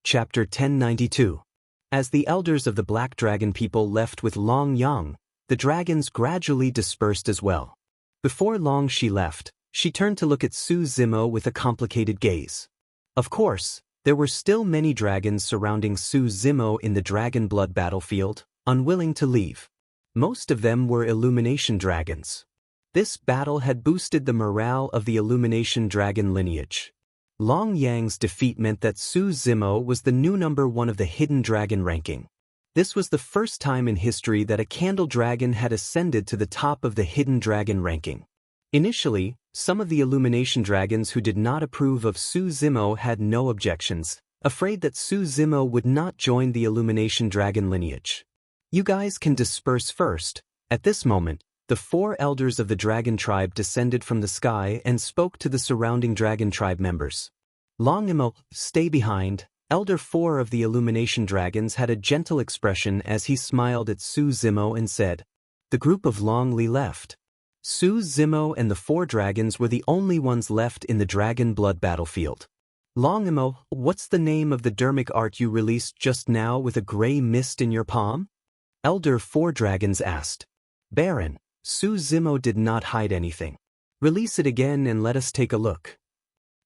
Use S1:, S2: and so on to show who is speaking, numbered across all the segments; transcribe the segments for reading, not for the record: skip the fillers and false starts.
S1: Chapter 1092. As the elders of the Black Dragon people left with Long Yang, the dragons gradually dispersed as well. Before long she left, she turned to look at Su Zimo with a complicated gaze. Of course, there were still many dragons surrounding Su Zimo in the dragon blood battlefield, unwilling to leave. Most of them were illumination dragons. This battle had boosted the morale of the illumination dragon lineage. Long Yang's defeat meant that Su Zimo was the new number 1 of the hidden dragon ranking. This was the first time in history that a candle dragon had ascended to the top of the hidden dragon ranking. Initially, some of the illumination dragons who did not approve of Su Zimo had no objections, afraid that Su Zimo would not join the illumination dragon lineage. You guys can disperse first. At this moment, the 4 elders of the dragon tribe descended from the sky and spoke to the surrounding dragon tribe members. Long Imo, stay behind. Elder 4 of the illumination dragons had a gentle expression as he smiled at Su Zimo and said. The group of Long Li left. Su Zimo and the 4 dragons were the only ones left in the dragon blood battlefield. Long Imo, what's the name of the dermic art you released just now with a gray mist in your palm? Elder 4 dragons asked. Baron, Su Zimo did not hide anything. Release it again and let us take a look.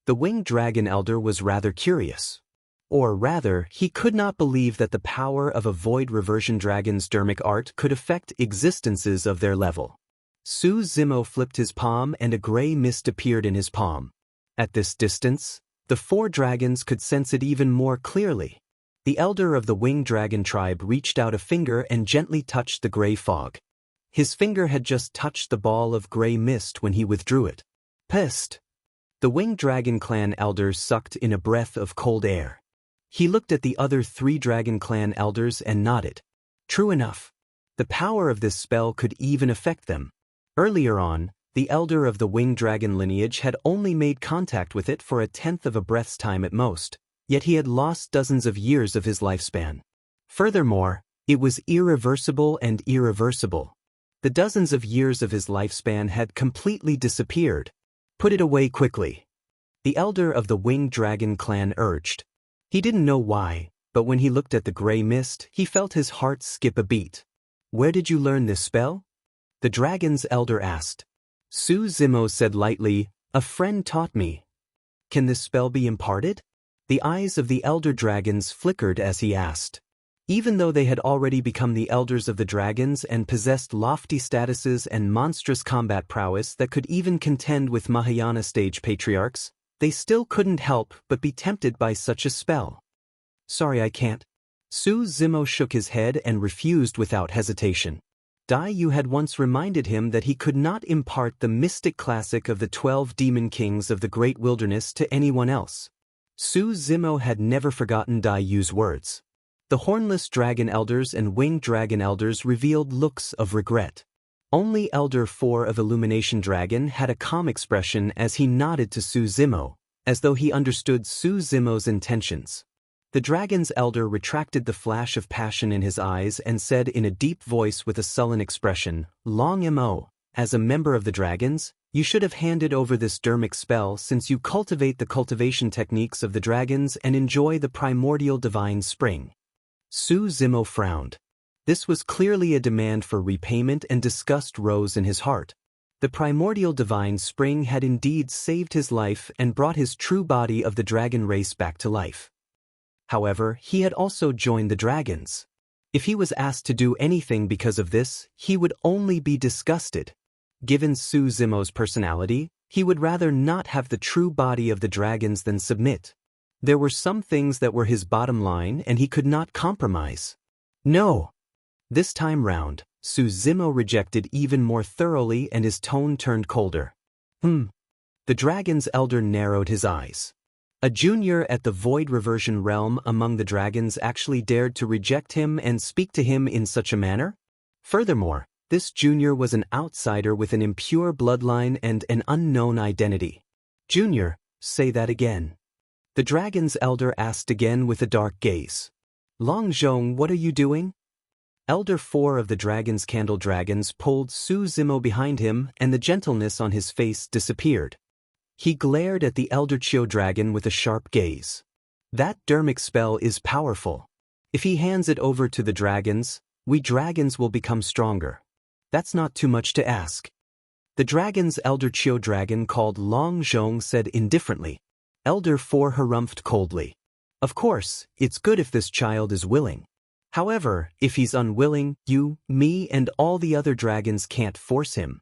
S1: The winged dragon elder was rather curious. Or rather, he could not believe that the power of a void reversion dragon's dermic art could affect existences of their level. Su Zimo flipped his palm and a gray mist appeared in his palm. At this distance, the 4 dragons could sense it even more clearly. The elder of the winged dragon tribe reached out a finger and gently touched the gray fog. His finger had just touched the ball of gray mist when he withdrew it. Pest! The winged dragon clan elders sucked in a breath of cold air. He looked at the other 3 dragon clan elders and nodded. True enough. The power of this spell could even affect them. Earlier on, the elder of the winged dragon lineage had only made contact with it for 1/10 of a breath's time at most, yet he had lost dozens of years of his lifespan. Furthermore, it was irreversible and irreversible. The dozens of years of his lifespan had completely disappeared. Put it away quickly. The elder of the winged dragon clan urged. He didn't know why, but when he looked at the gray mist, he felt his heart skip a beat. Where did you learn this spell? The dragon's elder asked. Su Zimo said lightly, a friend taught me. Can this spell be imparted? The eyes of the elder dragons flickered as he asked. Even though they had already become the elders of the dragons and possessed lofty statuses and monstrous combat prowess that could even contend with Mahayana stage patriarchs, they still couldn't help but be tempted by such a spell. Sorry, I can't. Su Zimo shook his head and refused without hesitation. Dai Yu had once reminded him that he could not impart the mystic classic of the 12 demon kings of the great wilderness to anyone else. Su Zimo had never forgotten Dai Yu's words. The hornless dragon elders and winged dragon elders revealed looks of regret. Only Elder 4 of Illumination Dragon had a calm expression as he nodded to Su Zimo, as though he understood Su Zimo's intentions. The dragon's elder retracted the flash of passion in his eyes and said in a deep voice with a sullen expression, Long Mo, as a member of the dragons, you should have handed over this dermic spell since you cultivate the cultivation techniques of the dragons and enjoy the primordial divine spring. Su Zimo frowned. This was clearly a demand for repayment and disgust rose in his heart. The primordial divine spring had indeed saved his life and brought his true body of the dragon race back to life. However, he had also joined the dragons. If he was asked to do anything because of this, he would only be disgusted. Given Su Zimo's personality, he would rather not have the true body of the dragons than submit. There were some things that were his bottom line and he could not compromise. No! This time round, Su Zimo rejected even more thoroughly and his tone turned colder. The dragon's elder narrowed his eyes. A junior at the void reversion realm among the dragons actually dared to reject him and speak to him in such a manner? Furthermore, this junior was an outsider with an impure bloodline and an unknown identity. Junior, say that again. The dragon's elder asked again with a dark gaze. Long Zhong, what are you doing? Elder 4 of the dragon's candle dragons pulled Su Zimo behind him and the gentleness on his face disappeared. He glared at the elder Chiu dragon with a sharp gaze. That dermic spell is powerful. If he hands it over to the dragons, we dragons will become stronger. That's not too much to ask. The dragon's elder Chiu dragon called Long Zhong said indifferently. Elder 4 harumphed coldly. Of course, it's good if this child is willing. However, if he's unwilling, you, me and all the other dragons can't force him.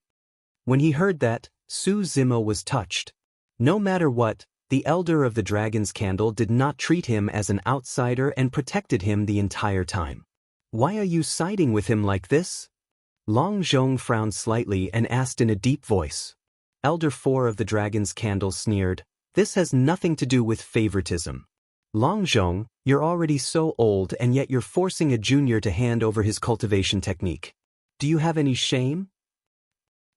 S1: When he heard that, Su Zimo was touched. No matter what, the elder of the dragon's candle did not treat him as an outsider and protected him the entire time. Why are you siding with him like this? Long Zhong frowned slightly and asked in a deep voice. Elder 4 of the dragon's candle sneered, this has nothing to do with favoritism. Long Zhong, you're already so old and yet you're forcing a junior to hand over his cultivation technique. Do you have any shame?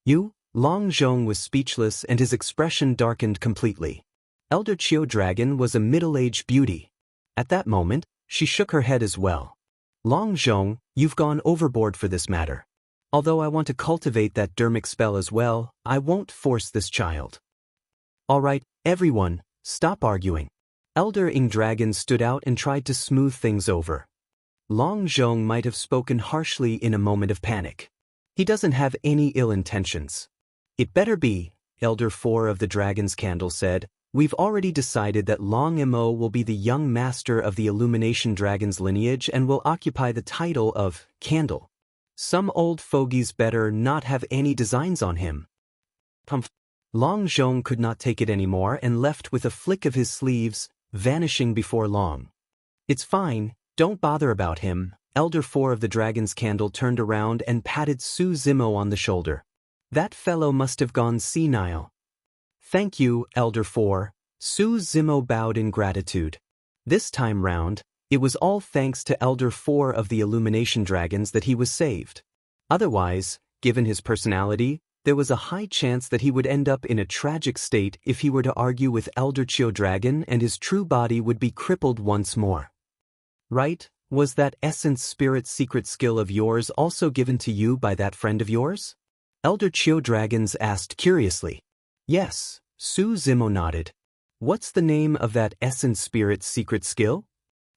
S1: You? Long Zhong was speechless and his expression darkened completely. Elder Chiu Dragon was a middle-aged beauty. At that moment, she shook her head as well. Long Zhong, you've gone overboard for this matter. Although I want to cultivate that dermic spell as well, I won't force this child. Alright, everyone, stop arguing. Elder Ing Dragon stood out and tried to smooth things over. Long Zhong might have spoken harshly in a moment of panic. He doesn't have any ill intentions. It better be, Elder 4 of the Dragon's Candle said. We've already decided that Long Mo will be the young master of the Illumination Dragon's lineage and will occupy the title of Candle. Some old fogies better not have any designs on him. Long Zhong could not take it anymore and left with a flick of his sleeves, vanishing before long. It's fine, don't bother about him. Elder 4 of the Dragon's Candle turned around and patted Su Zimo on the shoulder. That fellow must have gone senile. Thank you, Elder 4. Su Zimo bowed in gratitude. This time round, it was all thanks to Elder 4 of the Illumination Dragons that he was saved. Otherwise, given his personality, there was a high chance that he would end up in a tragic state if he were to argue with Elder Chiu Dragon and his true body would be crippled once more. Right? Was that Essence Spirit secret skill of yours also given to you by that friend of yours? Elder Chiu Dragons asked curiously. Yes, Su Zimo nodded. What's the name of that Essence Spirit secret skill?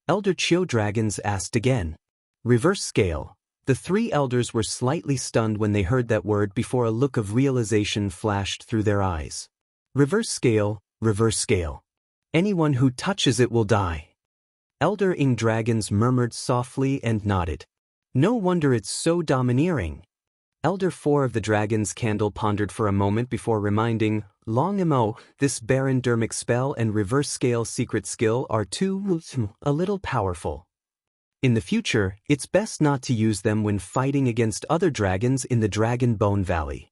S1: Elder Chiu Dragons asked again. Reverse scale. The three elders were slightly stunned when they heard that word before a look of realization flashed through their eyes. Reverse scale, reverse scale. Anyone who touches it will die. Elder Ing Dragons murmured softly and nodded. No wonder it's so domineering. Elder 4 of the Dragon's Candle pondered for a moment before reminding, Long Mo, this barren dermic spell and reverse scale secret skill are a little powerful. In the future, it's best not to use them when fighting against other dragons in the Dragon Bone Valley.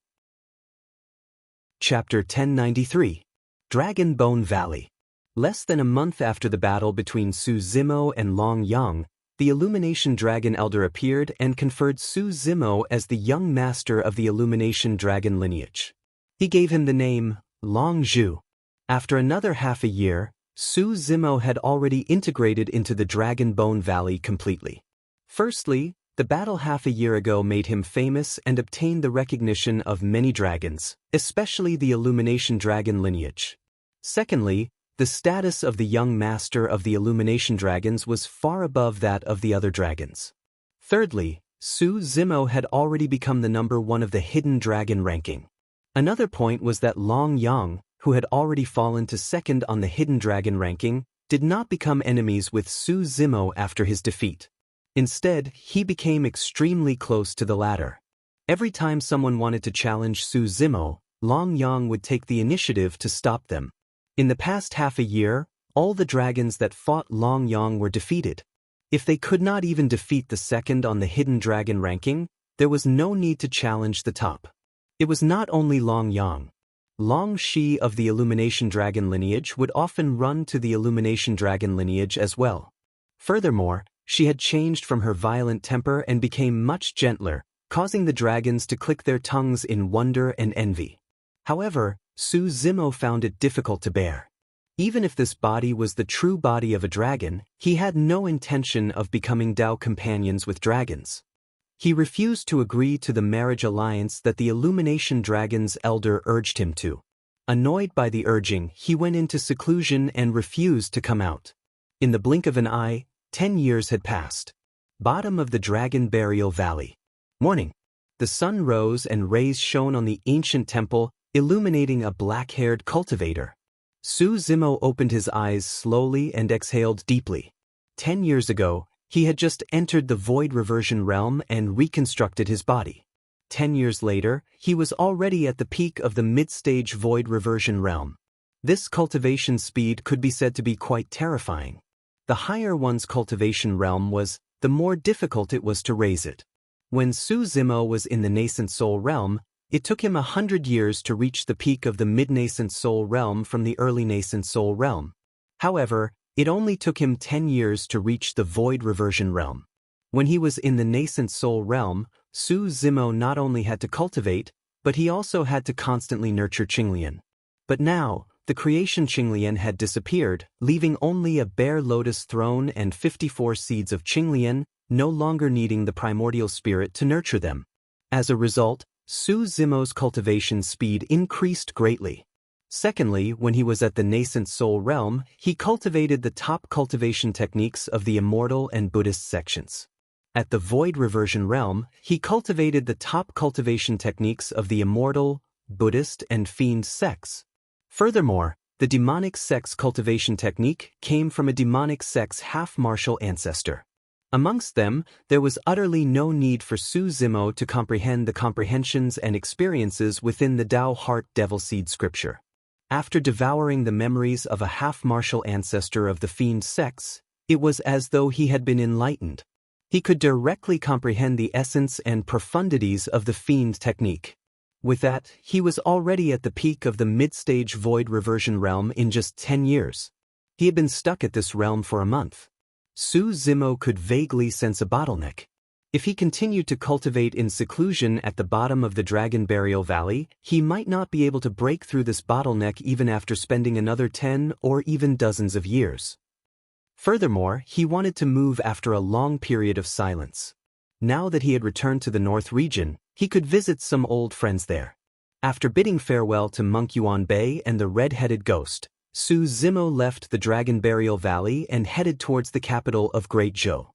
S1: Chapter 1093. Dragon Bone Valley. Less than a month after the battle between Su Zimo and Long Yang, the Illumination Dragon Elder appeared and conferred Su Zimo as the young master of the Illumination Dragon lineage. He gave him the name Long Zhu. After another half a year, Su Zimo had already integrated into the Dragon Bone Valley completely. Firstly, the battle half a year ago made him famous and obtained the recognition of many dragons, especially the Illumination Dragon lineage. Secondly, the status of the young master of the Illumination Dragons was far above that of the other dragons. Thirdly, Su Zimo had already become the #1 of the Hidden Dragon ranking. Another point was that Long Yang, who had already fallen to second on the Hidden Dragon ranking, did not become enemies with Su Zimo after his defeat. Instead, he became extremely close to the latter. Every time someone wanted to challenge Su Zimo, Long Yang would take the initiative to stop them. In the past half a year, all the dragons that fought Long Yang were defeated. If they could not even defeat the second on the Hidden Dragon ranking, there was no need to challenge the top. It was not only Long Yang. Long Shi of the Illumination Dragon lineage would often run to the Illumination Dragon lineage as well. Furthermore, she had changed from her violent temper and became much gentler, causing the dragons to click their tongues in wonder and envy. However, Su Zimo found it difficult to bear. Even if this body was the true body of a dragon, he had no intention of becoming Dao companions with dragons. He refused to agree to the marriage alliance that the Illumination Dragon's elder urged him to. Annoyed by the urging, he went into seclusion and refused to come out. In the blink of an eye, 10 years had passed. Bottom of the Dragon Burial Valley. Morning. The sun rose and rays shone on the ancient temple, illuminating a black-haired cultivator. Su Zimo opened his eyes slowly and exhaled deeply. 10 years ago, he had just entered the void reversion realm and reconstructed his body. 10 years later, he was already at the peak of the mid-stage void reversion realm. This cultivation speed could be said to be quite terrifying. The higher one's cultivation realm was, the more difficult it was to raise it. When Su Zimo was in the nascent soul realm, it took him 100 years to reach the peak of the mid-nascent soul realm from the early nascent soul realm. However, it only took him 10 years to reach the void reversion realm. When he was in the nascent soul realm, Su Zimo not only had to cultivate, but he also had to constantly nurture Qinglian. But now, the creation Qinglian had disappeared, leaving only a bare lotus throne and 54 seeds of Qinglian, no longer needing the primordial spirit to nurture them. As a result, Su Zimo's cultivation speed increased greatly. Secondly, when he was at the nascent soul realm, he cultivated the top cultivation techniques of the immortal and Buddhist sections. At the void reversion realm, he cultivated the top cultivation techniques of the immortal, Buddhist, and fiend sects. Furthermore, the demonic sex cultivation technique came from a demonic sex half-martial ancestor. Amongst them, there was utterly no need for Su Zimo to comprehend the comprehensions and experiences within the Tao Heart Devil Seed scripture. After devouring the memories of a half-martial ancestor of the fiend sex, it was as though he had been enlightened. He could directly comprehend the essence and profundities of the fiend technique. With that, he was already at the peak of the mid-stage void reversion realm in just 10 years. He had been stuck at this realm for a month. Su Zimo could vaguely sense a bottleneck. If he continued to cultivate in seclusion at the bottom of the Dragon Burial Valley, he might not be able to break through this bottleneck even after spending another 10 or even dozens of years. Furthermore, he wanted to move after a long period of silence. Now that he had returned to the North region, he could visit some old friends there. After bidding farewell to Monk Yuan Bei and the red-headed ghost, Su Zimo left the Dragon Burial Valley and headed towards the capital of Great Zhou.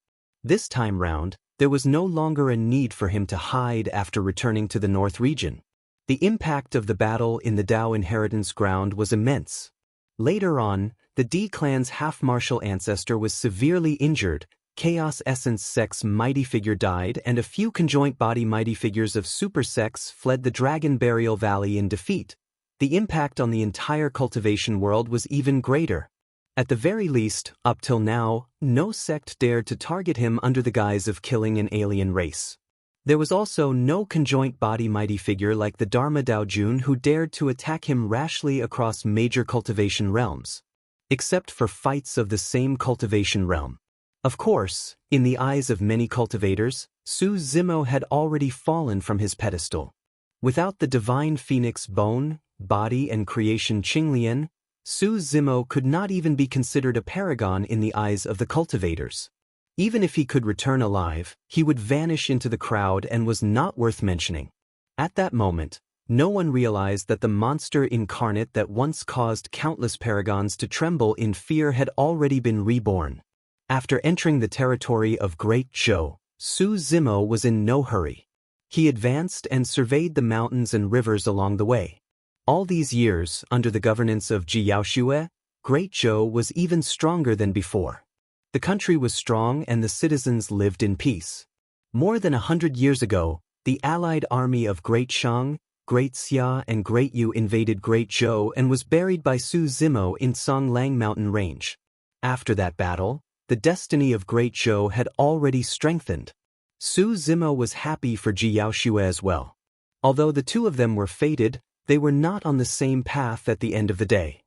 S1: This time round, there was no longer a need for him to hide after returning to the North region. The impact of the battle in the Dao inheritance ground was immense. Later on, the D clan's half-martial ancestor was severely injured, Chaos Essence Sex mighty figure died, and a few conjoint body mighty figures of Super Sex fled the Dragon Burial Valley in defeat. The impact on the entire cultivation world was even greater. At the very least, up till now, no sect dared to target him under the guise of killing an alien race. There was also no conjoint body mighty figure like the Dharma Daojun who dared to attack him rashly across major cultivation realms. Except for fights of the same cultivation realm. Of course, in the eyes of many cultivators, Su Zimo had already fallen from his pedestal. Without the divine phoenix bone, body and creation Qinglian, Su Zimo could not even be considered a paragon in the eyes of the cultivators. Even if he could return alive, he would vanish into the crowd and was not worth mentioning. At that moment, no one realized that the monster incarnate that once caused countless paragons to tremble in fear had already been reborn. After entering the territory of Great Zhou, Su Zimo was in no hurry. He advanced and surveyed the mountains and rivers along the way. All these years, under the governance of Ji Yaoxue, Great Zhou was even stronger than before. The country was strong and the citizens lived in peace. More than 100 years ago, the allied army of Great Shang, Great Xia and Great Yu invaded Great Zhou and was buried by Su Zimo in Songlang Mountain Range. After that battle, the destiny of Great Zhou had already strengthened. Su Zimo was happy for Ji Yaoxue as well. Although the two of them were fated, they were not on the same path at the end of the day.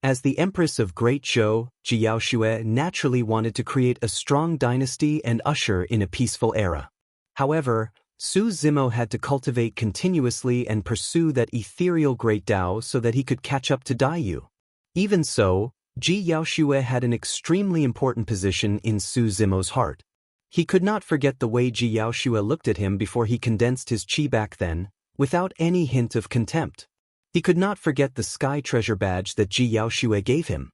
S1: As the Empress of Great Zhou, Ji Yaoxue naturally wanted to create a strong dynasty and usher in a peaceful era. However, Su Zimo had to cultivate continuously and pursue that ethereal great Tao so that he could catch up to Daiyu. Even so, Ji Yaoxue had an extremely important position in Su Zimo's heart. He could not forget the way Ji Yaoxue looked at him before he condensed his chi back then, without any hint of contempt. He could not forget the sky treasure badge that Ji Yaoxue gave him.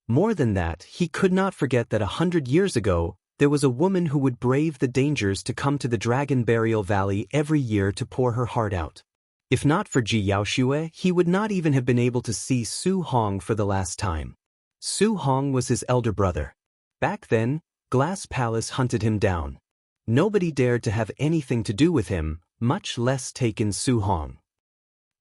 S1: More than that, he could not forget that 100 years ago, there was a woman who would brave the dangers to come to the Dragon Burial Valley every year to pour her heart out. If not for Ji Yaoxue, he would not even have been able to see Su Hong for the last time. Su Hong was his elder brother. Back then, Glass Palace hunted him down. Nobody dared to have anything to do with him, much less take in Su Hong.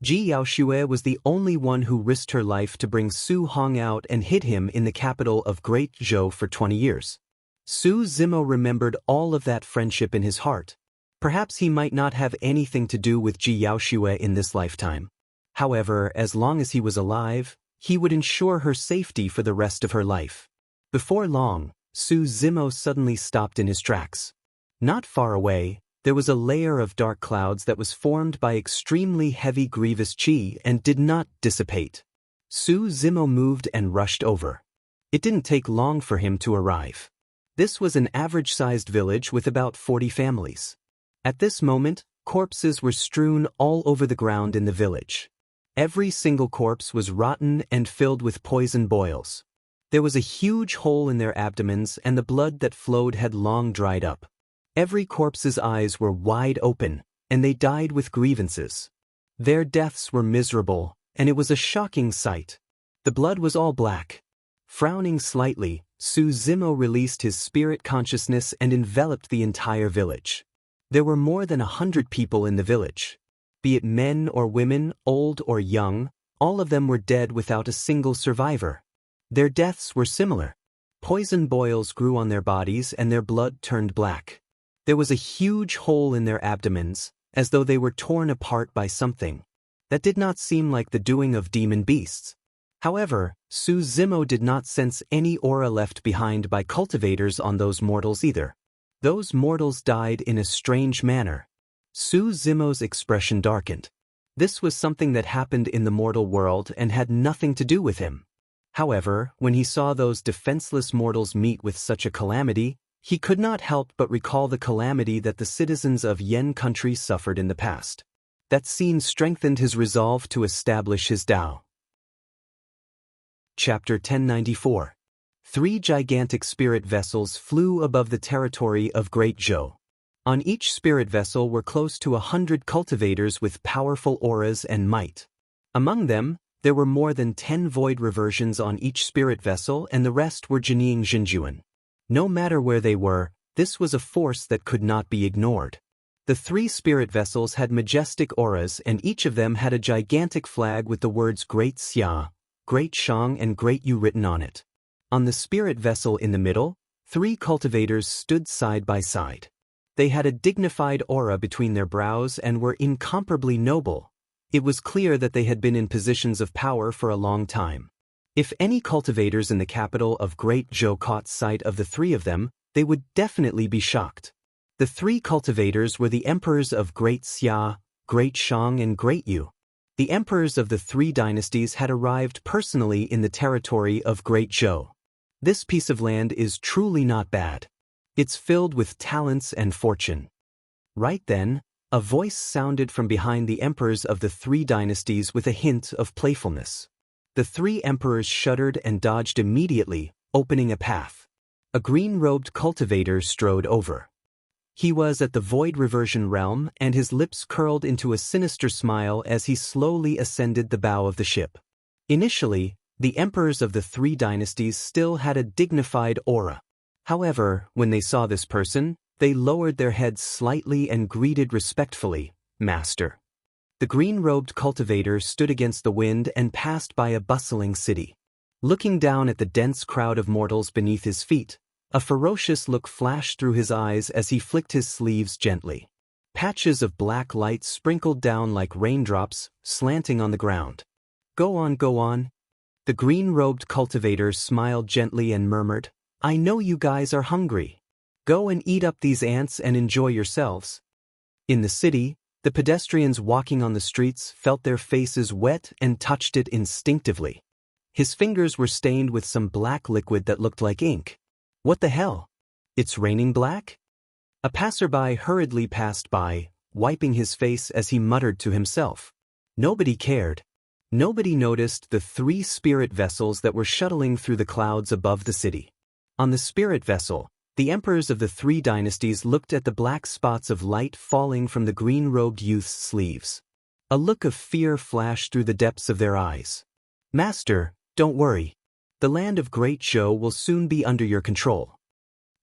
S1: Ji Yaoxue was the only one who risked her life to bring Su Hong out and hid him in the capital of Great Zhou for 20 years. Su Zimo remembered all of that friendship in his heart. Perhaps he might not have anything to do with Ji Yaoxue in this lifetime. However, as long as he was alive, he would ensure her safety for the rest of her life. Before long, Su Zimo suddenly stopped in his tracks. Not far away, there was a layer of dark clouds that was formed by extremely heavy grievous qi and did not dissipate. Su Zimo moved and rushed over. It didn't take long for him to arrive. This was an average-sized village with about 40 families. At this moment, corpses were strewn all over the ground in the village. Every single corpse was rotten and filled with poison boils. There was a huge hole in their abdomens and the blood that flowed had long dried up. Every corpse's eyes were wide open, and they died with grievances. Their deaths were miserable, and it was a shocking sight. The blood was all black. Frowning slightly, Su Zimo released his spirit consciousness and enveloped the entire village. There were more than 100 people in the village. Be it men or women, old or young, all of them were dead without a single survivor. Their deaths were similar. Poison boils grew on their bodies and their blood turned black. There was a huge hole in their abdomens, as though they were torn apart by something. That did not seem like the doing of demon beasts. However, Su Zimo did not sense any aura left behind by cultivators on those mortals either. Those mortals died in a strange manner. Su Zimo's expression darkened. This was something that happened in the mortal world and had nothing to do with him. However, when he saw those defenseless mortals meet with such a calamity, he could not help but recall the calamity that the citizens of Yen country suffered in the past. That scene strengthened his resolve to establish his Tao. Chapter 1094. 3 gigantic spirit vessels flew above the territory of Great Zhou. On each spirit vessel were close to 100 cultivators with powerful auras and might. Among them, there were more than 10 void reversions on each spirit vessel and the rest were Jinying Jinjuan. No matter where they were, this was a force that could not be ignored. The 3 spirit vessels had majestic auras and each of them had a gigantic flag with the words Great Xia, Great Shang and Great Yu written on it. On the spirit vessel in the middle, 3 cultivators stood side by side. They had a dignified aura between their brows and were incomparably noble. It was clear that they had been in positions of power for a long time. If any cultivators in the capital of Great Zhou caught sight of the 3 of them, they would definitely be shocked. The 3 cultivators were the emperors of Great Xia, Great Shang and Great Yu. The emperors of the 3 dynasties had arrived personally in the territory of Great Zhou. This piece of land is truly not bad. It's filled with talents and fortune. Right then, a voice sounded from behind the emperors of the 3 dynasties with a hint of playfulness. The 3 emperors shuddered and dodged immediately, opening a path. A green-robed cultivator strode over. He was at the void reversion realm and his lips curled into a sinister smile as he slowly ascended the bow of the ship. Initially, the emperors of the 3 dynasties still had a dignified aura. However, when they saw this person, they lowered their heads slightly and greeted respectfully, "Master." The green-robed cultivator stood against the wind and passed by a bustling city. Looking down at the dense crowd of mortals beneath his feet, a ferocious look flashed through his eyes as he flicked his sleeves gently. Patches of black light sprinkled down like raindrops, slanting on the ground. Go on, go on." The green-robed cultivator smiled gently and murmured, "I know you guys are hungry. Go and eat up these ants and enjoy yourselves." In the city, the pedestrians walking on the streets felt their faces wet and touched it instinctively. His fingers were stained with some black liquid that looked like ink. What the hell? It's raining black? A passerby hurriedly passed by, wiping his face as he muttered to himself. Nobody cared. Nobody noticed the 3 spirit vessels that were shuttling through the clouds above the city. On the spirit vessel, the emperors of the 3 dynasties looked at the black spots of light falling from the green-robed youth's sleeves. A look of fear flashed through the depths of their eyes. "Master, don't worry. The land of Great Zhou will soon be under your control."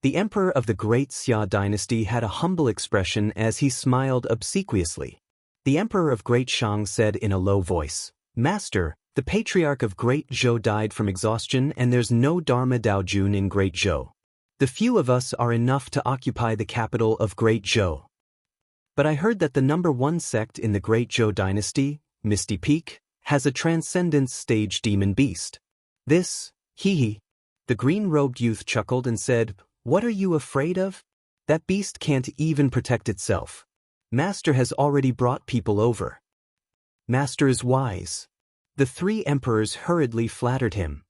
S1: The emperor of the Great Xia dynasty had a humble expression as he smiled obsequiously. The emperor of Great Shang said in a low voice, "Master, the patriarch of Great Zhou died from exhaustion and there's no Dharma Daojun in Great Zhou. The few of us are enough to occupy the capital of Great Zhou. But I heard that the #1 sect in the Great Zhou dynasty, Misty Peak, has a transcendence stage demon beast. This, hee." The green-robed youth chuckled and said, "What are you afraid of? That beast can't even protect itself. Master has already brought people over. Master is wise." The 3 emperors hurriedly flattered him.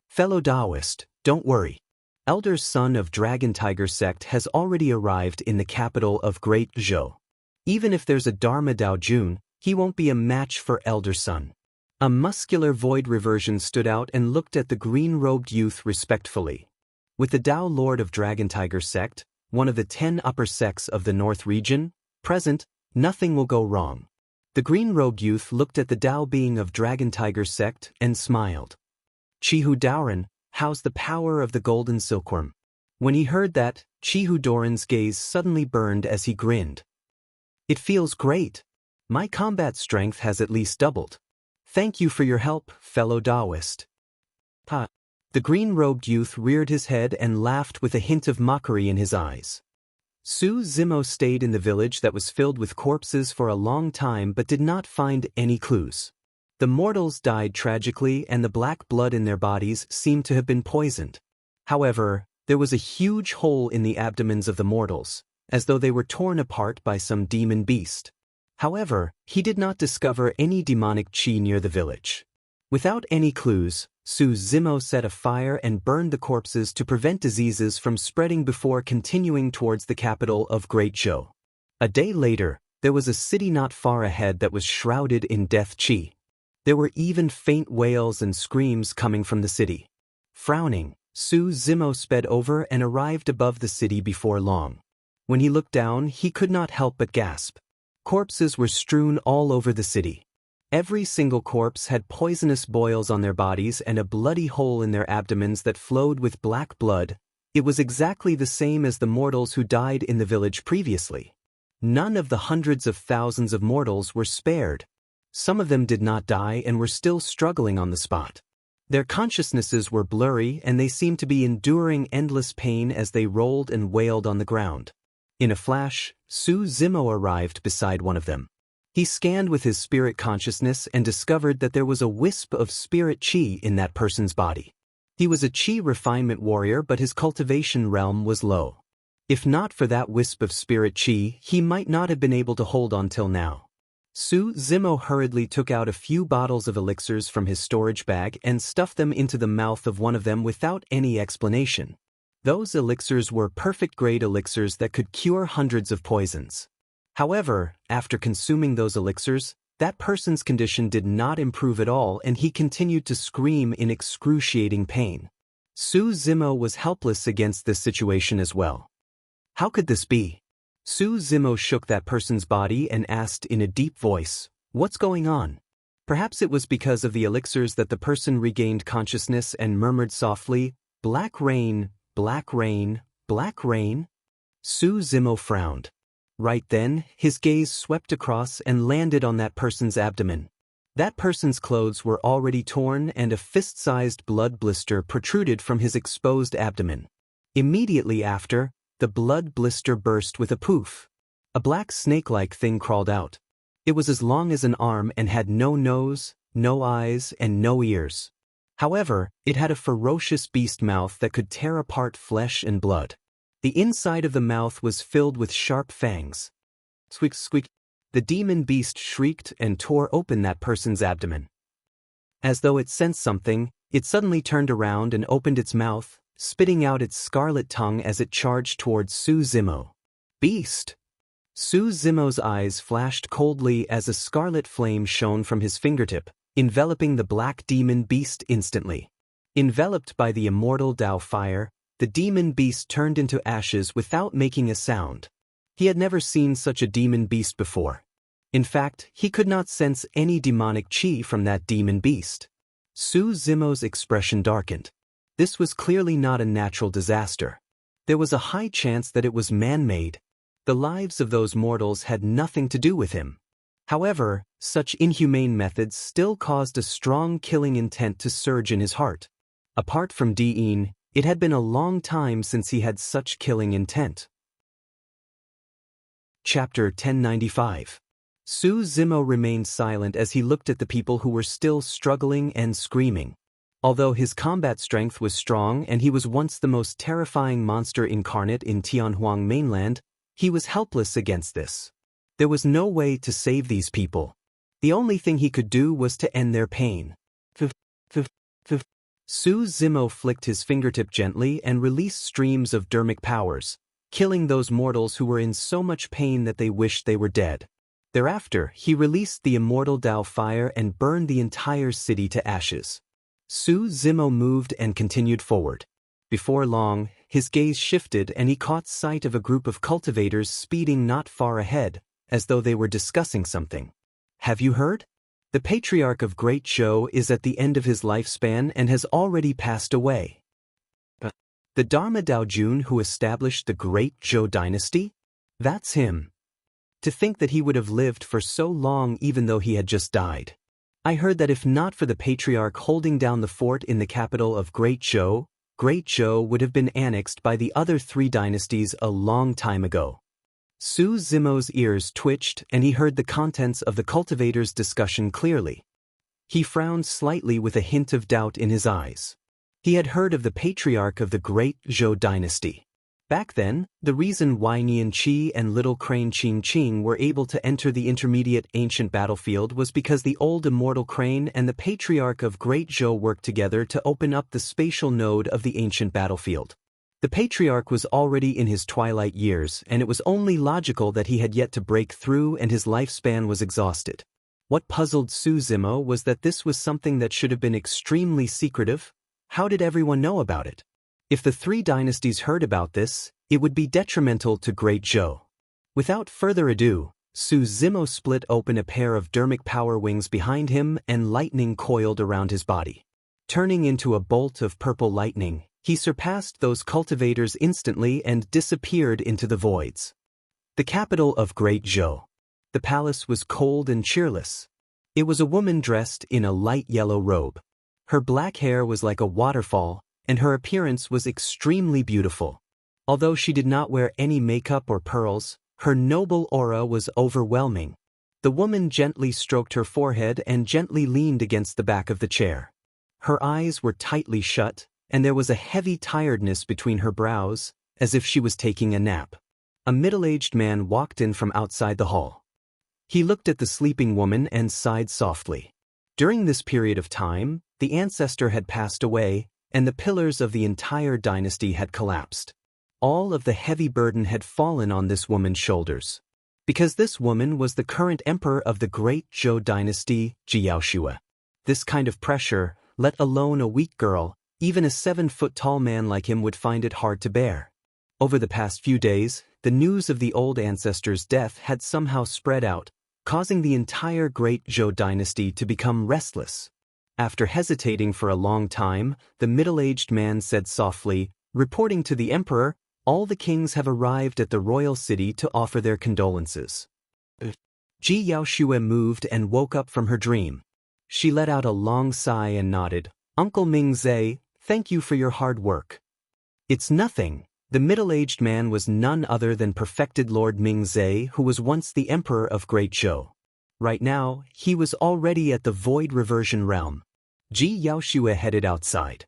S1: "Fellow Taoist, don't worry. Elder son of Dragon Tiger sect has already arrived in the capital of Great Zhou. Even if there's a Dharma Daojun, he won't be a match for Elder Son." A muscular void reversion stood out and looked at the green-robed youth respectfully. With the Tao Lord of Dragon Tiger sect, one of the 10 upper sects of the North region, present, nothing will go wrong. The green-robed youth looked at the Tao being of Dragon Tiger sect and smiled. "Chihu Daoran, how's the power of the golden silkworm?" When he heard that, Chihu Doran's gaze suddenly burned as he grinned. "It feels great. My combat strength has at least doubled. Thank you for your help, fellow Taoist." "Ha." The green-robed youth reared his head and laughed with a hint of mockery in his eyes. Su Zimo stayed in the village that was filled with corpses for a long time but did not find any clues. The mortals died tragically and the black blood in their bodies seemed to have been poisoned. However, there was a huge hole in the abdomens of the mortals, as though they were torn apart by some demon beast. However, he did not discover any demonic chi near the village. Without any clues, Su Zimo set a fire and burned the corpses to prevent diseases from spreading before continuing towards the capital of Great Zhou. A day later, there was a city not far ahead that was shrouded in death chi. There were even faint wails and screams coming from the city. Frowning, Su Zimo sped over and arrived above the city before long. When he looked down, he could not help but gasp. Corpses were strewn all over the city. Every single corpse had poisonous boils on their bodies and a bloody hole in their abdomens that flowed with black blood. It was exactly the same as the mortals who died in the village previously. None of the hundreds of thousands of mortals were spared. Some of them did not die and were still struggling on the spot. Their consciousnesses were blurry and they seemed to be enduring endless pain as they rolled and wailed on the ground. In a flash, Su Zimo arrived beside one of them. He scanned with his spirit consciousness and discovered that there was a wisp of spirit chi in that person's body. He was a chi refinement warrior, but his cultivation realm was low. If not for that wisp of spirit chi, he might not have been able to hold on till now. Su Zimo hurriedly took out a few bottles of elixirs from his storage bag and stuffed them into the mouth of one of them without any explanation. Those elixirs were perfect-grade elixirs that could cure hundreds of poisons. However, after consuming those elixirs, that person's condition did not improve at all and he continued to scream in excruciating pain. Su Zimo was helpless against this situation as well. How could this be? Su Zimo shook that person's body and asked in a deep voice, "What's going on?" Perhaps it was because of the elixirs that the person regained consciousness and murmured softly, "Black rain, black rain, black rain." Su Zimo frowned. Right then, his gaze swept across and landed on that person's abdomen. That person's clothes were already torn and a fist-sized blood blister protruded from his exposed abdomen. Immediately after, the blood blister burst with a poof. A black snake-like thing crawled out. It was as long as an arm and had no nose, no eyes, and no ears. However, it had a ferocious beast mouth that could tear apart flesh and blood. The inside of the mouth was filled with sharp fangs. Squeak, squeak. The demon beast shrieked and tore open that person's abdomen. As though it sensed something, it suddenly turned around and opened its mouth, spitting out its scarlet tongue as it charged towards Su Zimo. "Beast!" Su Zimo's eyes flashed coldly as a scarlet flame shone from his fingertip, enveloping the black demon beast instantly. Enveloped by the immortal Tao fire, the demon beast turned into ashes without making a sound. He had never seen such a demon beast before. In fact, he could not sense any demonic chi from that demon beast. Su Zimo's expression darkened. This was clearly not a natural disaster. There was a high chance that it was man-made. The lives of those mortals had nothing to do with him. However, such inhumane methods still caused a strong killing intent to surge in his heart. Apart from Diin, it had been a long time since he had such killing intent. Chapter 1095. Su Zimo remained silent as he looked at the people who were still struggling and screaming. Although his combat strength was strong and he was once the most terrifying monster incarnate in Tianhuang mainland, he was helpless against this. There was no way to save these people. The only thing he could do was to end their pain. Su Zimo flicked his fingertip gently and released streams of dermic powers, killing those mortals who were in so much pain that they wished they were dead. Thereafter, he released the immortal Tao fire and burned the entire city to ashes. Su Zimo moved and continued forward. Before long, his gaze shifted and he caught sight of a group of cultivators speeding not far ahead, as though they were discussing something. Have you heard? The patriarch of Great Zhou is at the end of his lifespan and has already passed away. The Dharma Daojun who established the Great Zhou dynasty? That's him. To think that he would have lived for so long even though he had just died. I heard that if not for the patriarch holding down the fort in the capital of Great Zhou would have been annexed by the other 3 dynasties a long time ago. Su Zimo's ears twitched and he heard the contents of the cultivators' discussion clearly. He frowned slightly with a hint of doubt in his eyes. He had heard of the patriarch of the Great Zhou dynasty. Back then, the reason why Nian Qi and Little Crane Qing Qing were able to enter the intermediate ancient battlefield was because the old immortal crane and the patriarch of Great Zhou worked together to open up the spatial node of the ancient battlefield. The patriarch was already in his twilight years and it was only logical that he had yet to break through and his lifespan was exhausted. What puzzled Su Zimo was that this was something that should have been extremely secretive. How did everyone know about it? If the 3 dynasties heard about this, it would be detrimental to Great Zhou. Without further ado, Su Zimo split open a pair of dermic power wings behind him and lightning coiled around his body. Turning into a bolt of purple lightning, he surpassed those cultivators instantly and disappeared into the voids. The capital of Great Zhou. The palace was cold and cheerless. It was a woman dressed in a light yellow robe. Her black hair was like a waterfall, and her appearance was extremely beautiful. Although she did not wear any makeup or pearls, her noble aura was overwhelming. The woman gently stroked her forehead and gently leaned against the back of the chair. Her eyes were tightly shut, and there was a heavy tiredness between her brows, as if she was taking a nap. A middle-aged man walked in from outside the hall. He looked at the sleeping woman and sighed softly. During this period of time, the ancestor had passed away, and the pillars of the entire dynasty had collapsed. All of the heavy burden had fallen on this woman's shoulders. Because this woman was the current emperor of the Great Zhou dynasty, Jiyaoxue. This kind of pressure, let alone a weak girl, even a 7-foot-tall man like him would find it hard to bear. Over the past few days, the news of the old ancestor's death had somehow spread out, causing the entire Great Zhou dynasty to become restless. After hesitating for a long time, the middle-aged man said softly, "Reporting to the emperor, all the kings have arrived at the royal city to offer their condolences." Jiyaoxue moved and woke up from her dream. She let out a long sigh and nodded. "Uncle Mingzhe, thank you for your hard work." "It's nothing." The middle-aged man was none other than perfected Lord Mingzhe, who was once the emperor of Great Zhou. Right now, he was already at the void reversion realm. Jiyaoxue headed outside.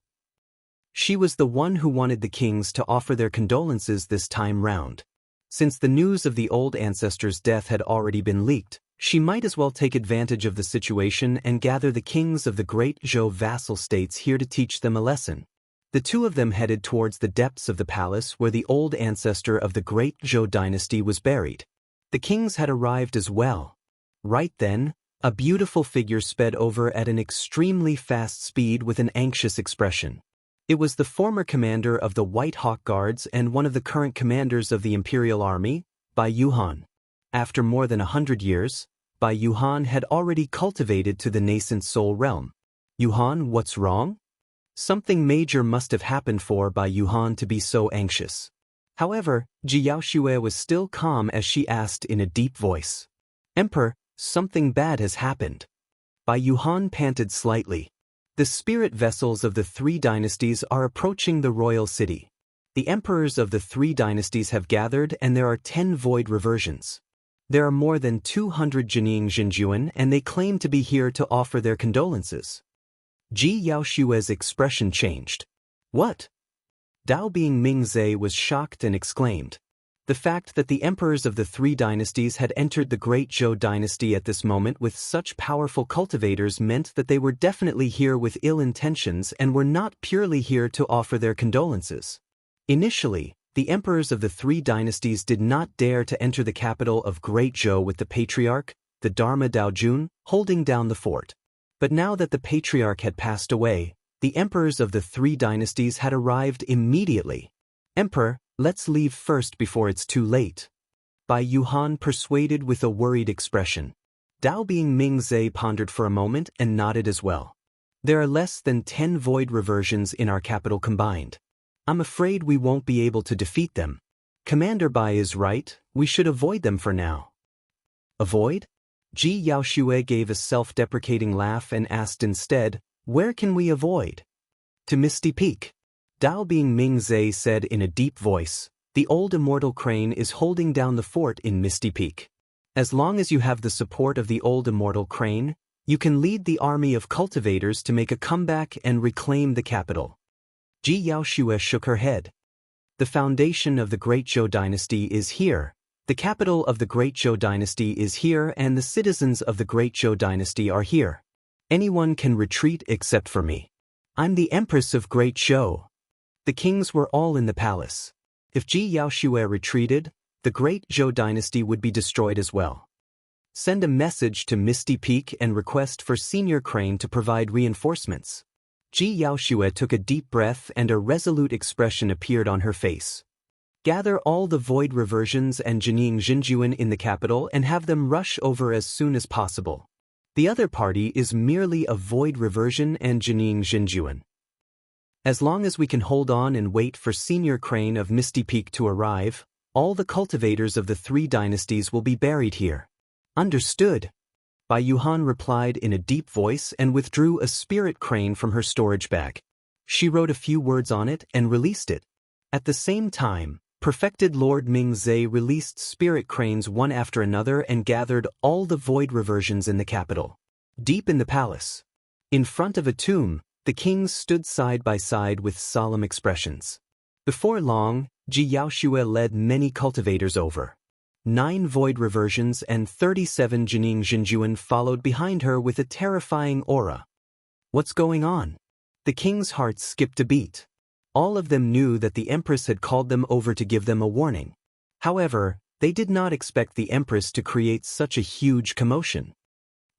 S1: She was the one who wanted the kings to offer their condolences this time round. Since the news of the old ancestor's death had already been leaked, she might as well take advantage of the situation and gather the kings of the Great Zhou vassal states here to teach them a lesson. The 2 of them headed towards the depths of the palace where the old ancestor of the Great Zhou dynasty was buried. The kings had arrived as well. Right then, A beautiful figure sped over at an extremely fast speed with an anxious expression. It was the former commander of the White Hawk Guards and one of the current commanders of the Imperial Army, Bai Yuhan. After more than 100 years, Bai Yuhan had already cultivated to the nascent soul realm. Yuhan, what's wrong? Something major must have happened for Bai Yuhan to be so anxious. However, Ji Yaoxue was still calm as she asked in a deep voice. Emperor, something bad has happened. Bai Yuhan panted slightly. The spirit vessels of the three dynasties are approaching the royal city. The emperors of the three dynasties have gathered and there are 10 void reversions. There are more than 200 Jining Jinjuan and they claim to be here to offer their condolences. Ji Yaoxue's expression changed. What? Dao Bing Mingze was shocked and exclaimed. The fact that the emperors of the three dynasties had entered the Great Zhou dynasty at this moment with such powerful cultivators meant that they were definitely here with ill intentions and were not purely here to offer their condolences. Initially, the emperors of the three dynasties did not dare to enter the capital of Great Zhou with the patriarch, the Dharma Daojun, holding down the fort. But now that the patriarch had passed away, the emperors of the three dynasties had arrived immediately. Emperor, let's leave first before it's too late. Bai Yuhan persuaded with a worried expression. Dao Bing Mingze pondered for a moment and nodded as well. There are less than 10 void reversions in our capital combined. I'm afraid we won't be able to defeat them. Commander Bai is right, we should avoid them for now. Avoid? Ji Yaoxue gave a self-deprecating laugh and asked instead, where can we avoid? To Misty Peak. Dao Bing Mingze said in a deep voice, the old immortal crane is holding down the fort in Misty Peak. As long as you have the support of the old immortal crane, you can lead the army of cultivators to make a comeback and reclaim the capital. Ji Yaoxue shook her head. The foundation of the Great Zhou dynasty is here, the capital of the Great Zhou dynasty is here and the citizens of the Great Zhou dynasty are here. Anyone can retreat except for me. I'm the Empress of Great Zhou. The kings were all in the palace. If Ji Yaoxue retreated, the Great Zhou dynasty would be destroyed as well. Send a message to Misty Peak and request for Senior Crane to provide reinforcements. Ji Yaoxue took a deep breath and a resolute expression appeared on her face. Gather all the void reversions and Jining Jinjuan in the capital and have them rush over as soon as possible. The other party is merely a void reversion and Jining Jinjuan. As long as we can hold on and wait for Senior Crane of Misty Peak to arrive, all the cultivators of the three dynasties will be buried here. Understood. Bai Yuhan replied in a deep voice and withdrew a spirit crane from her storage bag. She wrote a few words on it and released it. At the same time, Perfected Lord Mingze released spirit cranes one after another and gathered all the void reversions in the capital. Deep in the palace, in front of a tomb, the kings stood side by side with solemn expressions. Before long, Ji Yaoxue led many cultivators over. 9 void reversions and 37 Jining Jinjuan followed behind her with a terrifying aura. What's going on? The king's heart skipped a beat. All of them knew that the Empress had called them over to give them a warning. However, they did not expect the Empress to create such a huge commotion.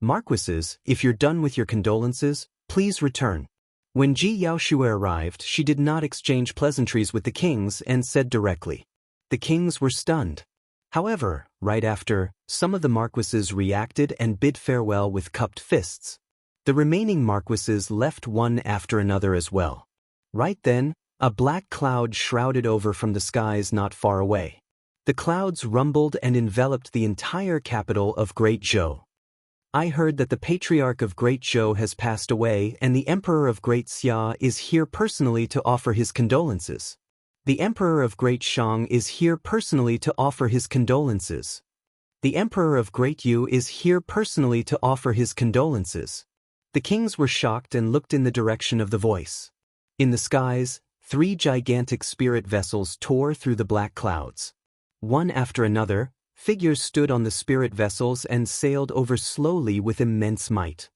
S1: Marquises, if you're done with your condolences, please return. When Ji Yaoxue arrived, she did not exchange pleasantries with the kings and said directly. The kings were stunned. However, right after, some of the marquises reacted and bid farewell with cupped fists. The remaining marquises left one after another as well. Right then, a black cloud shrouded over from the skies not far away. The clouds rumbled and enveloped the entire capital of Great Zhou. I heard that the Patriarch of Great Zhou has passed away and the Emperor of Great Xia is here personally to offer his condolences. The Emperor of Great Shang is here personally to offer his condolences. The Emperor of Great Yu is here personally to offer his condolences. The kings were shocked and looked in the direction of the voice. In the skies, 3 gigantic spirit vessels tore through the black clouds. One after another, figures stood on the spirit vessels and sailed over slowly with immense might.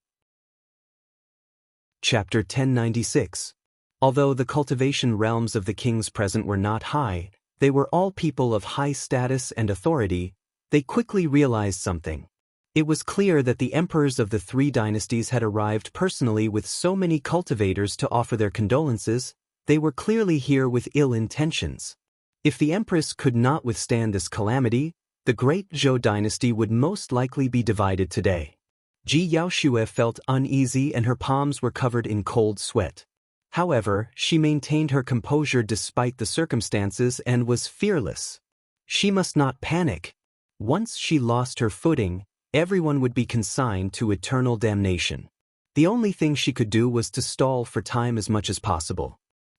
S1: Chapter 1096. Although the cultivation realms of the kings present were not high, they were all people of high status and authority, they quickly realized something. It was clear that the emperors of the three dynasties had arrived personally with so many cultivators to offer their condolences. They were clearly here with ill intentions. If the empress could not withstand this calamity, the great Zhou dynasty would most likely be divided today. Ji Yaoxue felt uneasy and her palms were covered in cold sweat. However, she maintained her composure despite the circumstances and was fearless. She must not panic. Once she lost her footing, everyone would be consigned to eternal damnation. The only thing she could do was to stall for time as much as possible.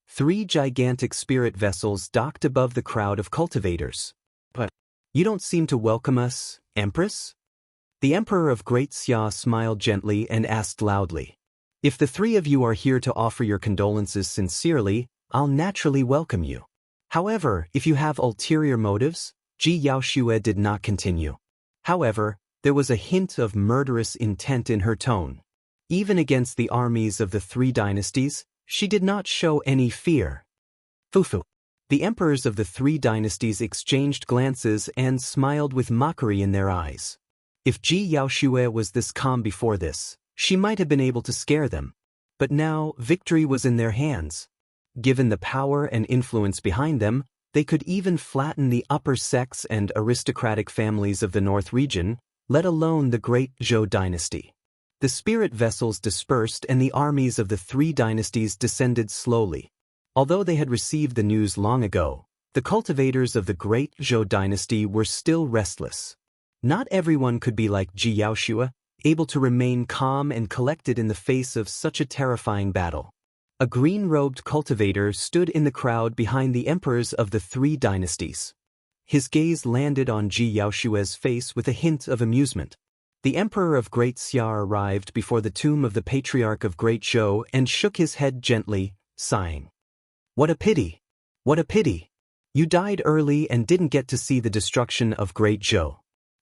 S1: 3 gigantic spirit vessels docked above the crowd of cultivators. But you don't seem to welcome us, Empress? The Emperor of Great Xia smiled gently and asked loudly. If the 3 of you are here to offer your condolences sincerely, I'll naturally welcome you. However, if you have ulterior motives, Ji Yaoxue did not continue. However, there was a hint of murderous intent in her tone. Even against the armies of the 3 dynasties, she did not show any fear. Fufu. The emperors of the 3 dynasties exchanged glances and smiled with mockery in their eyes. If Ji Yaoxue was this calm before this, she might have been able to scare them. But now, victory was in their hands. Given the power and influence behind them, they could even flatten the upper sects and aristocratic families of the North region, let alone the great Zhou dynasty. The spirit vessels dispersed and the armies of the 3 dynasties descended slowly. Although they had received the news long ago, the cultivators of the great Zhou dynasty were still restless. Not everyone could be like Ji Yaoxue, able to remain calm and collected in the face of such a terrifying battle. A green-robed cultivator stood in the crowd behind the emperors of the 3 dynasties. His gaze landed on Ji Yaoxue's face with a hint of amusement. The Emperor of Great Xia arrived before the tomb of the Patriarch of Great Zhou and shook his head gently, sighing. What a pity! What a pity! You died early and didn't get to see the destruction of Great Zhou.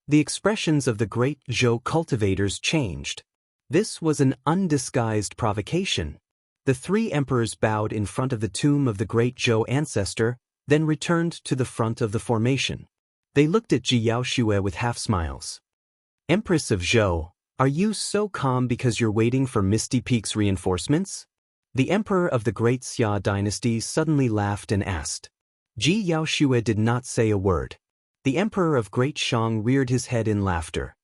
S1: The expressions of the great Zhou cultivators changed. This was an undisguised provocation. The 3 emperors bowed in front of the tomb of the great Zhou ancestor, then returned to the front of the formation. They looked at Ji Yaoxue with half-smiles. Empress of Zhou, are you so calm because you're waiting for Misty Peak's reinforcements? The emperor of the great Xia dynasty suddenly laughed and asked. Ji Yaoxue did not say a word. The emperor of Great Shang reared his head in laughter.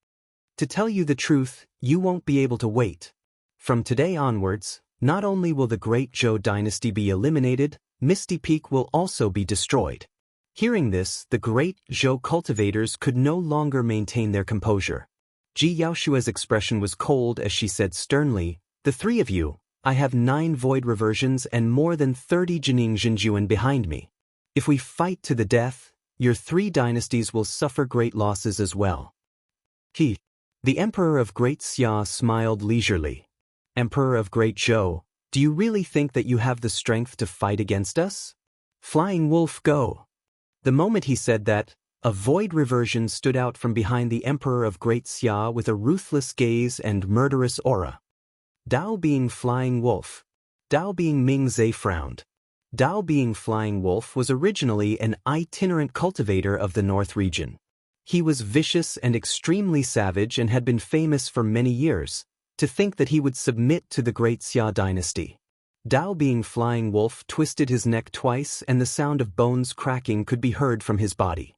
S1: To tell you the truth, you won't be able to wait. From today onwards, not only will the great Zhou dynasty be eliminated, Misty Peak will also be destroyed. Hearing this, the great Zhou cultivators could no longer maintain their composure. Ji Yaoxue's expression was cold as she said sternly, the 3 of you, I have 9 void reversions and more than 30 Jining Jinjuan behind me. If we fight to the death, your 3 dynasties will suffer great losses as well. The Emperor of Great Xia smiled leisurely. Emperor of Great Zhou, do you really think that you have the strength to fight against us? Flying Wolf, go! The moment he said that, a void reversion stood out from behind the Emperor of Great Xia with a ruthless gaze and murderous aura. Dao being Flying Wolf. Dao being Ming Zhe frowned. Dao being Flying Wolf was originally an itinerant cultivator of the North region. He was vicious and extremely savage and had been famous for many years. To think that he would submit to the great Xia dynasty. Dao being Flying Wolf twisted his neck twice and the sound of bones cracking could be heard from his body.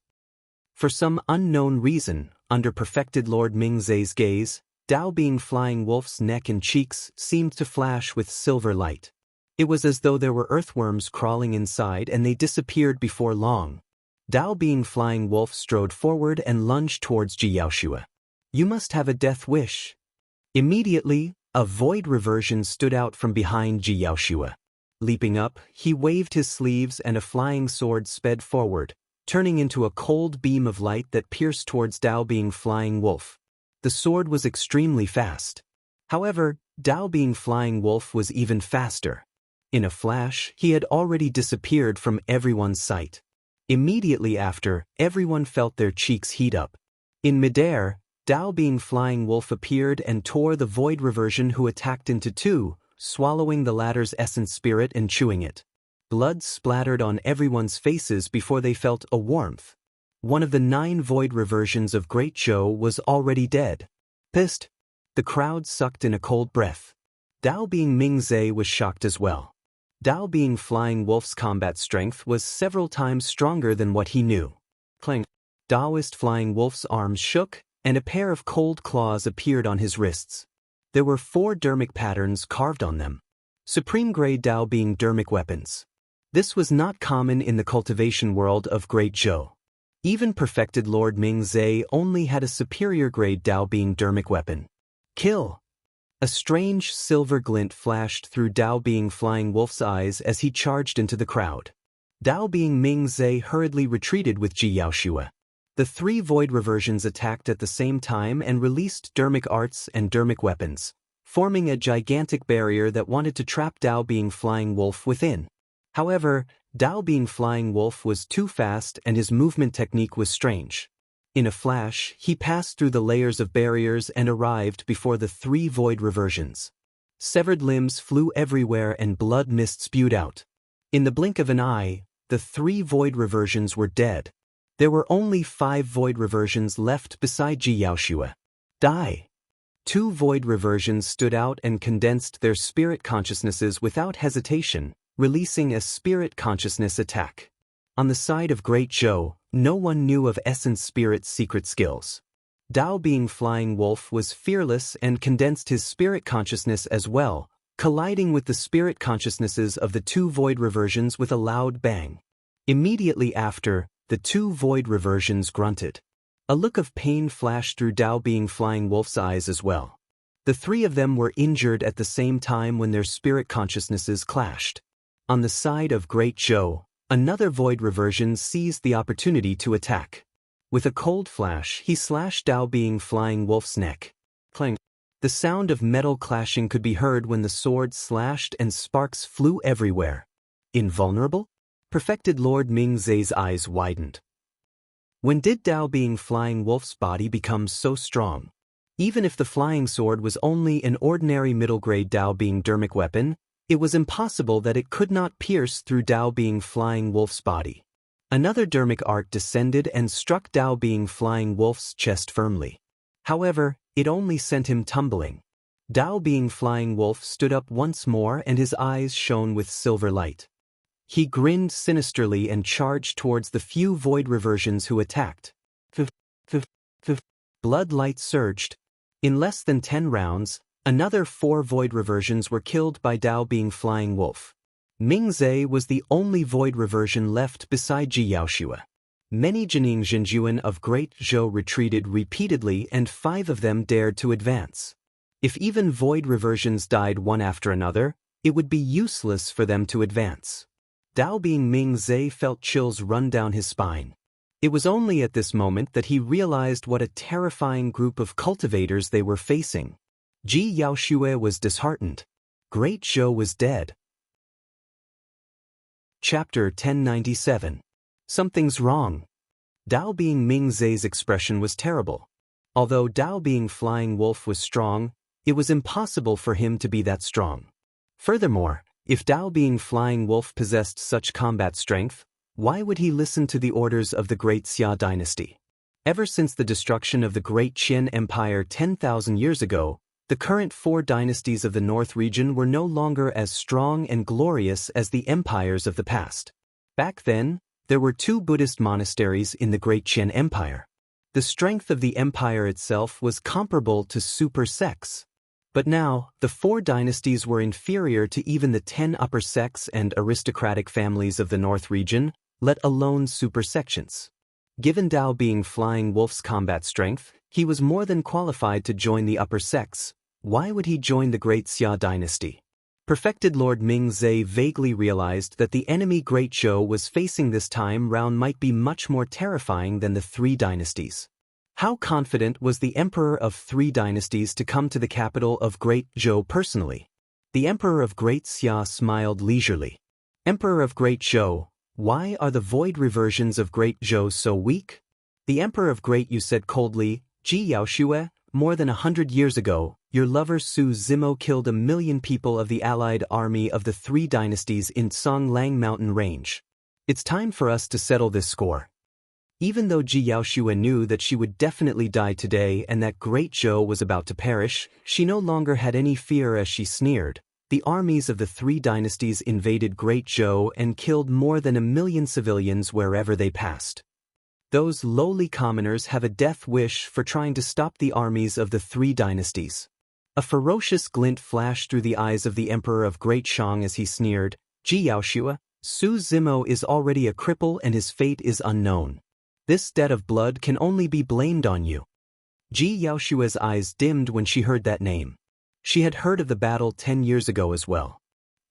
S1: For some unknown reason, under perfected Lord Ming Zhe's gaze, Dao being Flying Wolf's neck and cheeks seemed to flash with silver light. It was as though there were earthworms crawling inside and they disappeared before long. Dao being Flying Wolf strode forward and lunged towards Ji Yaoxue. You must have a death wish. Immediately, a void reversion stood out from behind Ji Yaoxue. Leaping up, he waved his sleeves and a flying sword sped forward, turning into a cold beam of light that pierced towards Dao being Flying Wolf. The sword was extremely fast. However, Dao being Flying Wolf was even faster. In a flash, he had already disappeared from everyone's sight. Immediately after, everyone felt their cheeks heat up. In midair, Dao being Flying Wolf appeared and tore the void reversion who attacked into 2, swallowing the latter's essence spirit and chewing it. Blood splattered on everyone's faces before they felt a warmth. One of the 9 void reversions of Great Zhou was already dead. Pissed. The crowd sucked in a cold breath. Dao Bing Mingze was shocked as well. Dao Bing Flying Wolf's combat strength was several times stronger than what he knew. Clang. Daoist Flying Wolf's arms shook, and a pair of cold claws appeared on his wrists. There were 4 dermic patterns carved on them. Supreme-grade Dao Bing dermic weapons. This was not common in the cultivation world of Great Zhou. Even perfected Lord Mingze only had a superior-grade Dao Bing dermic weapon. Kill! A strange silver glint flashed through Dao Bing Flying Wolf's eyes as he charged into the crowd. Dao Bing Mingze hurriedly retreated with Ji Yaoshue. The 3 void reversions attacked at the same time and released dermic arts and dermic weapons, forming a gigantic barrier that wanted to trap Dao Bing Flying Wolf within. However, Dao Bing Flying Wolf was too fast and his movement technique was strange. In a flash, he passed through the layers of barriers and arrived before the 3 void reversions. Severed limbs flew everywhere and blood mist spewed out. In the blink of an eye, the 3 void reversions were dead. There were only 5 void reversions left beside Ji Yaoshue. Die! 2 void reversions stood out and condensed their spirit consciousnesses without hesitation, releasing a spirit consciousness attack. On the side of Great Zhou, no one knew of Essence Spirit's secret skills. Dao Bing Flying Wolf was fearless and condensed his spirit consciousness as well, colliding with the spirit consciousnesses of the 2 void reversions with a loud bang. Immediately after, the 2 void reversions grunted. A look of pain flashed through Dao Bing Flying Wolf's eyes as well. The 3 of them were injured at the same time when their spirit consciousnesses clashed. On the side of Great Zhou, another void reversion seized the opportunity to attack. With a cold flash, he slashed Dao Bing Flying Wolf's neck. Clang. The sound of metal clashing could be heard when the sword slashed and sparks flew everywhere. Invulnerable? Perfected Lord Mingze's eyes widened. When did Dao Bing Flying Wolf's body become so strong? Even if the flying sword was only an ordinary middle-grade Dao Bing dermic weapon, it was impossible that it could not pierce through Dao Bing Flying Wolf's body. Another dermic art descended and struck Dao Bing Flying Wolf's chest firmly. However, it only sent him tumbling. Dao Bing Flying Wolf stood up once more and his eyes shone with silver light. He grinned sinisterly and charged towards the few void reversions who attacked. Blood light surged. In less than 10 rounds, another 4 void reversions were killed by Dao Bing Flying Wolf. Mingze was the only void reversion left beside Ji Yaoshue. Many Jining Zhenjuan of Great Zhou retreated repeatedly and 5 of them dared to advance. If even void reversions died one after another, it would be useless for them to advance. Dao Bing Mingze felt chills run down his spine. It was only at this moment that he realized what a terrifying group of cultivators they were facing. Ji Yaoshue was disheartened. Great Zhou was dead. Chapter 1097. Something's wrong. Dao Bing Mingze's expression was terrible. Although Dao Bing Flying Wolf was strong, it was impossible for him to be that strong. Furthermore, if Dao Bing Flying Wolf possessed such combat strength, why would he listen to the orders of the Great Xia dynasty? Ever since the destruction of the Great Qin Empire 10,000 years ago, the current 4 dynasties of the North region were no longer as strong and glorious as the empires of the past. Back then, there were 2 Buddhist monasteries in the Great Qin Empire. The strength of the empire itself was comparable to super sects. But now, the 4 dynasties were inferior to even the 10 upper sects and aristocratic families of the North region, let alone super sections. Given Dao Bing Flying Wolf's combat strength, he was more than qualified to join the upper sects. Why would he join the Great Xia dynasty? Perfected Lord Mingze vaguely realized that the enemy Great Zhou was facing this time round might be much more terrifying than the 3 dynasties. How confident was the Emperor of 3 dynasties to come to the capital of Great Zhou personally? The Emperor of Great Xia smiled leisurely. Emperor of Great Zhou, why are the void reversions of Great Zhou so weak? The Emperor of Great Yu said coldly, Ji Yaoshue, more than 100 years ago, your lover Su Zimo killed 1 million people of the allied army of the 3 dynasties in Songlang Mountain Range. It's time for us to settle this score. Even though Ji Yaoshua knew that she would definitely die today and that Great Zhou was about to perish, she no longer had any fear as she sneered. The armies of the three dynasties invaded Great Zhou and killed more than 1 million civilians wherever they passed. Those lowly commoners have a death wish for trying to stop the armies of the three dynasties. A ferocious glint flashed through the eyes of the Emperor of Great Shang as he sneered, Ji Yaoshua, Su Zimo is already a cripple and his fate is unknown. This debt of blood can only be blamed on you. Ji Yaoshua's eyes dimmed when she heard that name. She had heard of the battle 10 years ago as well.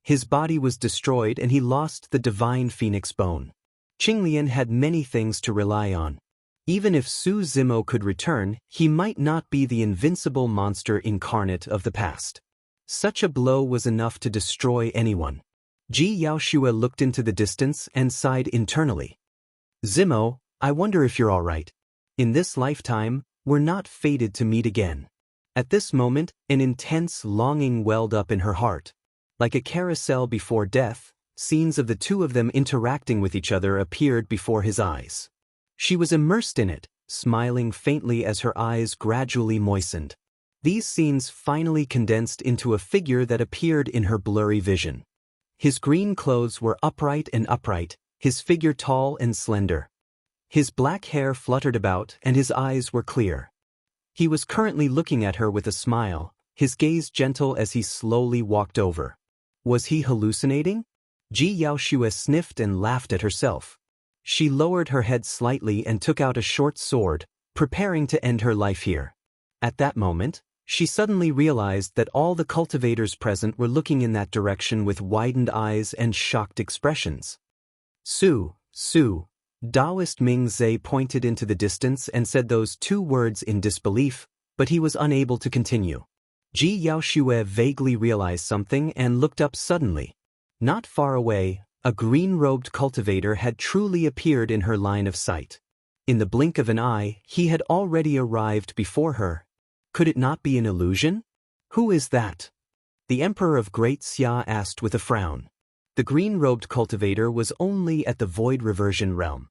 S1: His body was destroyed and he lost the divine phoenix bone. Qinglian had many things to rely on. Even if Su Zimo could return, he might not be the invincible monster incarnate of the past. Such a blow was enough to destroy anyone. Ji Yaoshua looked into the distance and sighed internally. Zimo, I wonder if you're all right. In this lifetime, we're not fated to meet again. At this moment, an intense longing welled up in her heart. Like a carousel before death, scenes of the two of them interacting with each other appeared before his eyes. She was immersed in it, smiling faintly as her eyes gradually moistened. These scenes finally condensed into a figure that appeared in her blurry vision. His green clothes were upright, his figure tall and slender. His black hair fluttered about and his eyes were clear. He was currently looking at her with a smile, his gaze gentle as he slowly walked over. Was he hallucinating? Ji Yaoshua sniffed and laughed at herself. She lowered her head slightly and took out a short sword, preparing to end her life here. At that moment, she suddenly realized that all the cultivators present were looking in that direction with widened eyes and shocked expressions. Su, Taoist Ming Zhe pointed into the distance and said those two words in disbelief, but he was unable to continue. Ji Yaoshua vaguely realized something and looked up suddenly. Not far away, a green-robed cultivator had truly appeared in her line of sight. In the blink of an eye, he had already arrived before her. Could it not be an illusion? Who is that? The Emperor of Great Xia asked with a frown. The green-robed cultivator was only at the void reversion realm.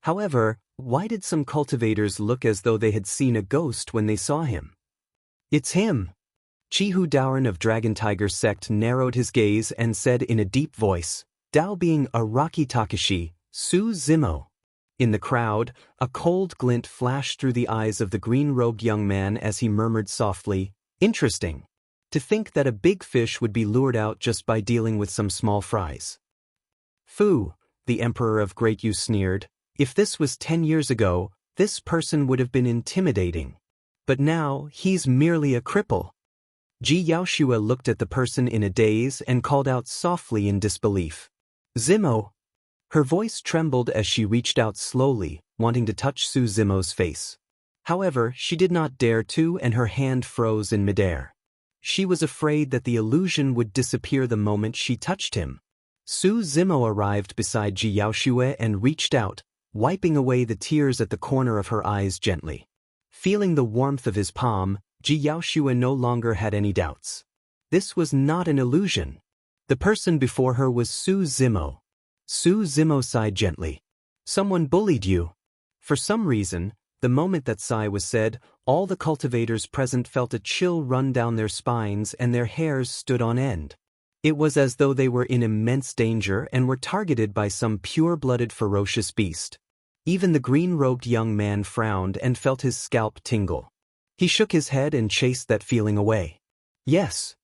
S1: However, why did some cultivators look as though they had seen a ghost when they saw him? It's him! Chihu Daoran of Dragon Tiger sect narrowed his gaze and said in a deep voice, Dao being Araki Takashi, Su Zimo. In the crowd, a cold glint flashed through the eyes of the green-robed young man as he murmured softly, Interesting. To think that a big fish would be lured out just by dealing with some small fries. Fu, the Emperor of Great Yu sneered, if this was 10 years ago, this person would have been intimidating. But now, he's merely a cripple. Ji Yaoshua looked at the person in a daze and called out softly in disbelief. Zimo! Her voice trembled as she reached out slowly, wanting to touch Su Zimo's face. However, she did not dare to and her hand froze in midair. She was afraid that the illusion would disappear the moment she touched him. Su Zimo arrived beside Ji Yaoshua and reached out, wiping away the tears at the corner of her eyes gently. Feeling the warmth of his palm, Ji Yaoshua no longer had any doubts. This was not an illusion. The person before her was Su Zimo. Su Zimo sighed gently. Someone bullied you. For some reason, the moment that sigh was said, all the cultivators present felt a chill run down their spines and their hairs stood on end. It was as though they were in immense danger and were targeted by some pure-blooded ferocious beast. Even the green-robed young man frowned and felt his scalp tingle. He shook his head and chased that feeling away. Yes.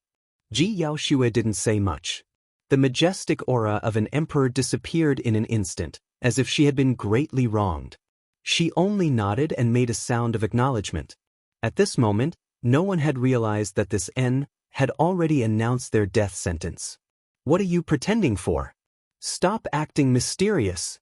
S1: Ji Yaoshua didn't say much. The majestic aura of an emperor disappeared in an instant, as if she had been greatly wronged. She only nodded and made a sound of acknowledgement. At this moment, no one had realized that this N had already announced their death sentence. What are you pretending for? Stop acting mysterious.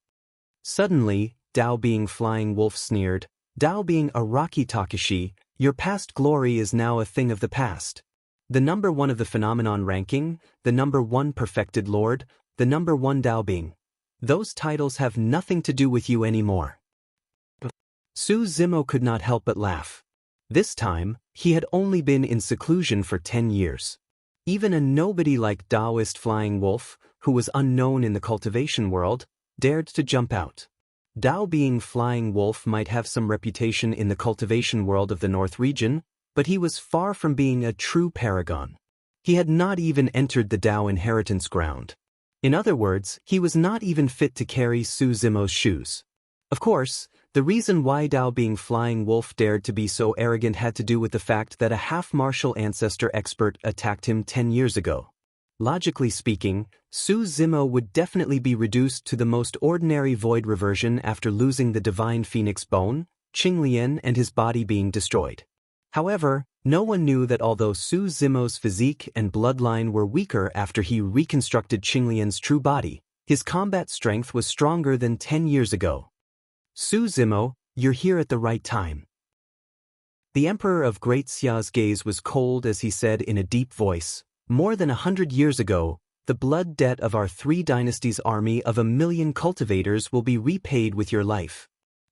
S1: Suddenly, Dao being Flying Wolf sneered, Dao being Araki Takashi, your past glory is now a thing of the past. The number 1 of the phenomenon ranking, the number 1 perfected lord, the number 1 Dao being. Those titles have nothing to do with you anymore. Su Zimo could not help but laugh. This time, he had only been in seclusion for 10 years. Even a nobody like Taoist Flying Wolf, who was unknown in the cultivation world, dared to jump out. Dao being Flying Wolf might have some reputation in the cultivation world of the North region, but he was far from being a true paragon. He had not even entered the Dao inheritance ground. In other words, he was not even fit to carry Su Zimo's shoes. Of course, the reason why Dao being Flying Wolf dared to be so arrogant had to do with the fact that a half-martial ancestor expert attacked him 10 years ago. Logically speaking, Su Zimo would definitely be reduced to the most ordinary void reversion after losing the divine phoenix bone, Qinglian, and his body being destroyed. However, no one knew that although Su Zimo's physique and bloodline were weaker after he reconstructed Qinglian's true body, his combat strength was stronger than 10 years ago. Su Zimo, you're here at the right time. The Emperor of Great Xia's gaze was cold as he said in a deep voice, more than 100 years ago, the blood debt of our 3 dynasties' army of 1,000,000 cultivators will be repaid with your life.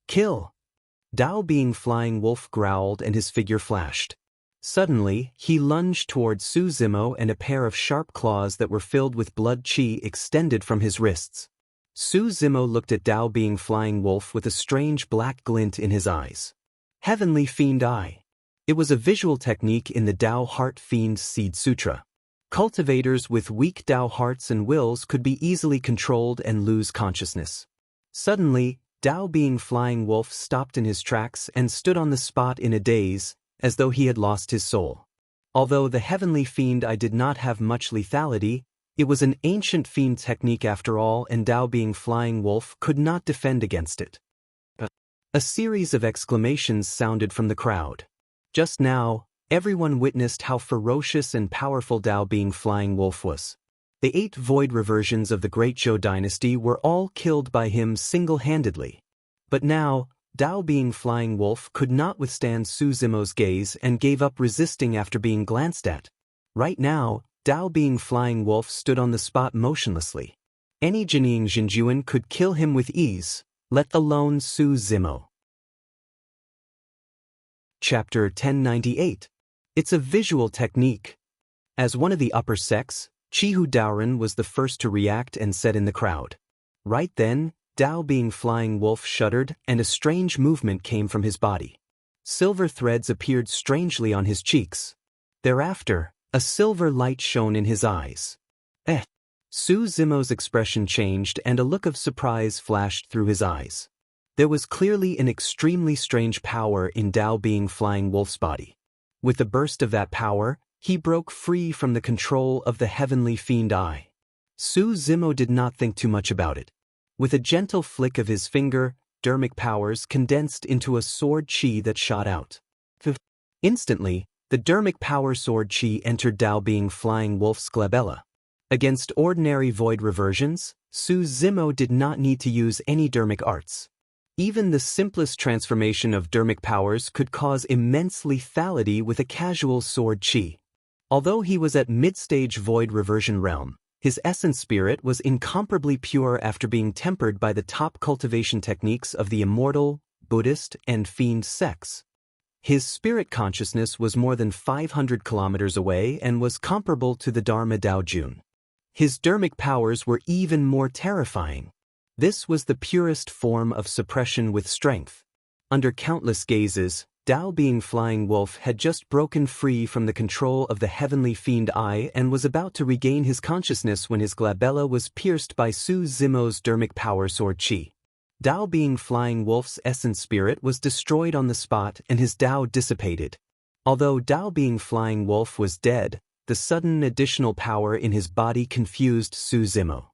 S1: Kill! Dao being Flying Wolf growled and his figure flashed. Suddenly, he lunged towards Su Zimo and a pair of sharp claws that were filled with blood qi extended from his wrists. Su Zimo looked at Dao being Flying Wolf with a strange black glint in his eyes. Heavenly Fiend Eye. It was a visual technique in the Dao Heart Fiend Seed Sutra. Cultivators with weak Dao hearts and wills could be easily controlled and lose consciousness. Suddenly, Dao being Flying Wolf stopped in his tracks and stood on the spot in a daze, as though he had lost his soul. Although the Heavenly Fiend Eye did not have much lethality, it was an ancient fiend technique after all, and Dao being Flying Wolf could not defend against it. A series of exclamations sounded from the crowd. Just now, everyone witnessed how ferocious and powerful Dao being Flying Wolf was. The 8 void reversions of the Great Zhou dynasty were all killed by him single-handedly. But now, Dao being Flying Wolf could not withstand Su Zimo's gaze and gave up resisting after being glanced at. Right now, Dao being Flying Wolf stood on the spot motionlessly. Any Jining Jinjuan could kill him with ease, let alone Su Zimo. Chapter 1098. It's a visual technique. As one of the upper sects, Chihu Daoren was the first to react and said in the crowd. Right then, Dao being Flying Wolf shuddered and a strange movement came from his body. Silver threads appeared strangely on his cheeks. Thereafter, a silver light shone in his eyes. Su Zimo's expression changed and a look of surprise flashed through his eyes. There was clearly an extremely strange power in Dao being Flying Wolf's body. With the burst of that power, he broke free from the control of the Heavenly Fiend Eye. Su Zimo did not think too much about it. With a gentle flick of his finger, dermic powers condensed into a sword chi that shot out. Instantly, the dermic power sword chi entered Dao being Flying Wolf's glabella. Against ordinary void reversions, Su Zimo did not need to use any dermic arts. Even the simplest transformation of dermic powers could cause immense lethality with a casual sword chi. Although he was at mid-stage void reversion realm, his essence spirit was incomparably pure after being tempered by the top cultivation techniques of the immortal, Buddhist, and fiend sects. His spirit consciousness was more than 500 kilometers away and was comparable to the Dharma Dao Jun. His dermic powers were even more terrifying. This was the purest form of suppression with strength. Under countless gazes, Dao being Flying Wolf had just broken free from the control of the Heavenly Fiend Eye and was about to regain his consciousness when his glabella was pierced by Su Zimo's dermic power sword chi. Dao being Flying Wolf's essence spirit was destroyed on the spot and his Dao dissipated. Although Dao being Flying Wolf was dead, the sudden additional power in his body confused Su Zimo.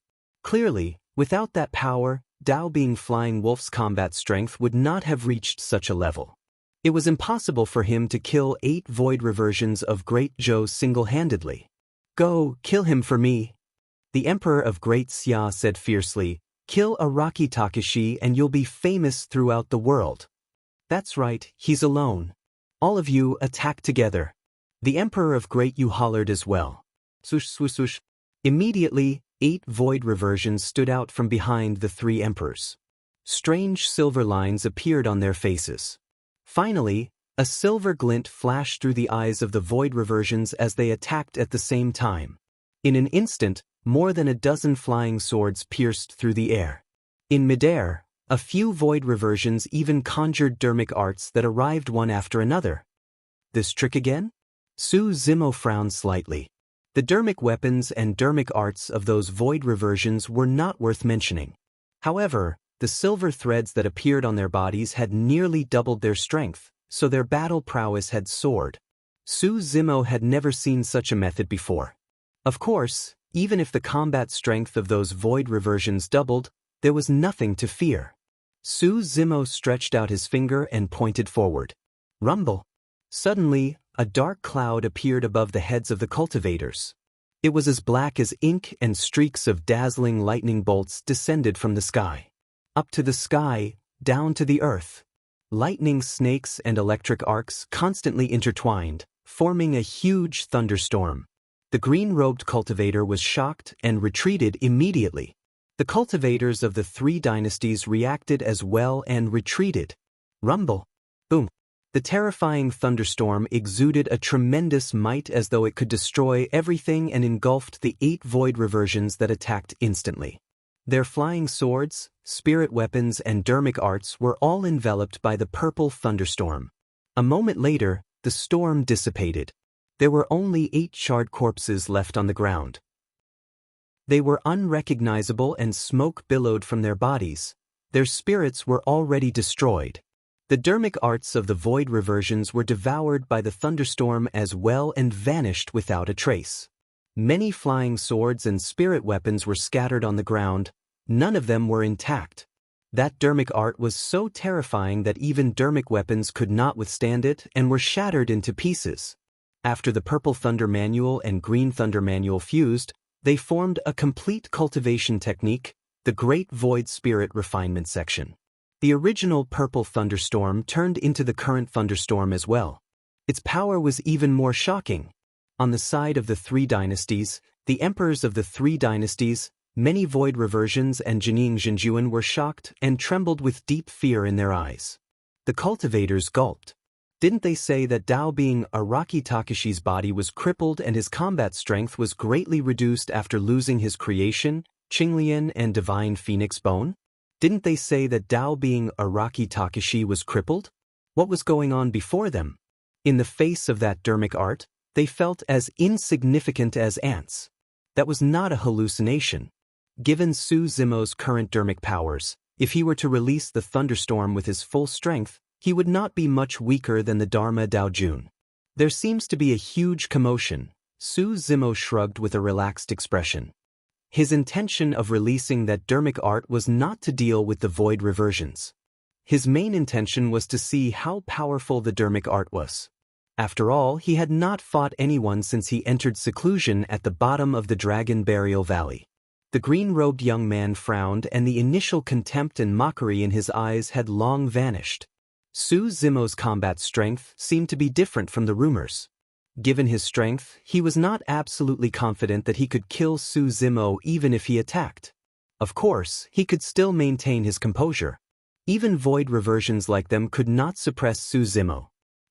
S1: Clearly, without that power, Dao being Flying Wolf's combat strength would not have reached such a level. It was impossible for him to kill 8 void reversions of Great Zhou single-handedly. Go, kill him for me. The Emperor of Great Xia said fiercely, kill Araki Takashi and you'll be famous throughout the world. That's right, he's alone. All of you attack together. The Emperor of Great Yu hollered as well. Swoosh swoosh swoosh. Immediately, 8 void reversions stood out from behind the 3 emperors. Strange silver lines appeared on their faces. Finally, a silver glint flashed through the eyes of the void reversions as they attacked at the same time. In an instant, more than a dozen flying swords pierced through the air. In midair, A few void reversions even conjured dermic arts that arrived one after another. This trick again? Su Zimo frowned slightly. The dermic weapons and dermic arts of those void reversions were not worth mentioning. However, the silver threads that appeared on their bodies had nearly doubled their strength, so their battle prowess had soared. Su Zimo had never seen such a method before. Of course, even if the combat strength of those void reversions doubled, there was nothing to fear. Su Zimo stretched out his finger and pointed forward. Rumble. Suddenly, a dark cloud appeared above the heads of the cultivators. It was as black as ink, and streaks of dazzling lightning bolts descended from the sky. Up to the sky, down to the earth. Lightning snakes and electric arcs constantly intertwined, forming a huge thunderstorm. The green-robed cultivator was shocked and retreated immediately. The cultivators of the three dynasties reacted as well and retreated. Rumble. Boom. The terrifying thunderstorm exuded a tremendous might as though it could destroy everything and engulfed the 8 void reversions that attacked instantly. Their flying swords, spirit weapons and dermic arts were all enveloped by the purple thunderstorm. A moment later, the storm dissipated. There were only 8 charred corpses left on the ground. They were unrecognizable and smoke billowed from their bodies. Their spirits were already destroyed. The dermic arts of the void reversions were devoured by the thunderstorm as well and vanished without a trace. Many flying swords and spirit weapons were scattered on the ground. None of them were intact. That dermic art was so terrifying that even dermic weapons could not withstand it and were shattered into pieces. After the Purple Thunder Manual and Green Thunder Manual fused, they formed a complete cultivation technique, the Great Void Spirit Refinement Section. The original Purple Thunderstorm turned into the current Thunderstorm as well. Its power was even more shocking. On the side of the 3 dynasties, the emperors of the 3 dynasties, many void reversions and Jining Jinjuan were shocked and trembled with deep fear in their eyes. The cultivators gulped. Didn't they say that Dao being Araki Takashi's body was crippled and his combat strength was greatly reduced after losing his creation, Qinglian and Divine Phoenix Bone? Didn't they say that Dao being Araki Takashi was crippled? What was going on before them? In the face of that dermic art, they felt as insignificant as ants. That was not a hallucination. Given Su Zimo's current dermic powers, if he were to release the thunderstorm with his full strength, he would not be much weaker than the Dharma Daojun. There seems to be a huge commotion. Su Zimo shrugged with a relaxed expression. His intention of releasing that dermic art was not to deal with the void reversions. His main intention was to see how powerful the dermic art was. After all, he had not fought anyone since he entered seclusion at the bottom of the Dragon Burial Valley. The green-robed young man frowned, and the initial contempt and mockery in his eyes had long vanished. Su Zimo's combat strength seemed to be different from the rumors. Given his strength, he was not absolutely confident that he could kill Su Zimo even if he attacked. Of course, he could still maintain his composure. Even void reversions like them could not suppress Su Zimo.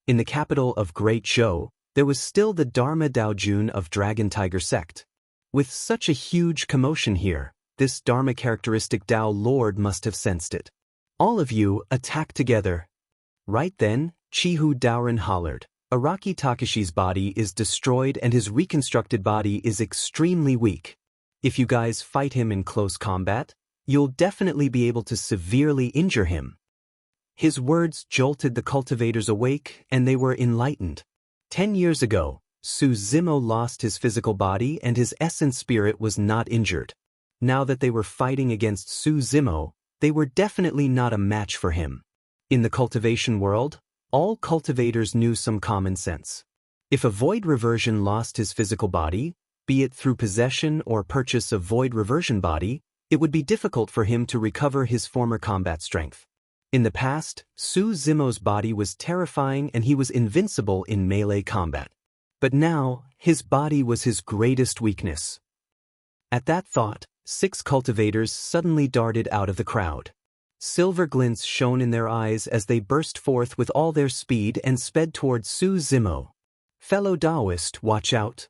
S1: In the capital of Great Zhou, there was still the Dharma Daojun of Dragon Tiger sect. With such a huge commotion here, this Dharma characteristic Dao Lord must have sensed it. All of you, attack together. Right then, Chihu Daoran hollered. Araki Takashi's body is destroyed and his reconstructed body is extremely weak. If you guys fight him in close combat, you'll definitely be able to severely injure him. His words jolted the cultivators awake, and they were enlightened. 10 years ago, Su Zimo lost his physical body and his essence spirit was not injured. Now that they were fighting against Su Zimo, they were definitely not a match for him. In the cultivation world, all cultivators knew some common sense. If a void reversion lost his physical body, be it through possession or purchase of void reversion body, it would be difficult for him to recover his former combat strength. In the past, Su Zimo's body was terrifying and he was invincible in melee combat. But now, his body was his greatest weakness. At that thought, 6 cultivators suddenly darted out of the crowd. Silver glints shone in their eyes as they burst forth with all their speed and sped towards Su Zimo. Fellow Taoist, watch out.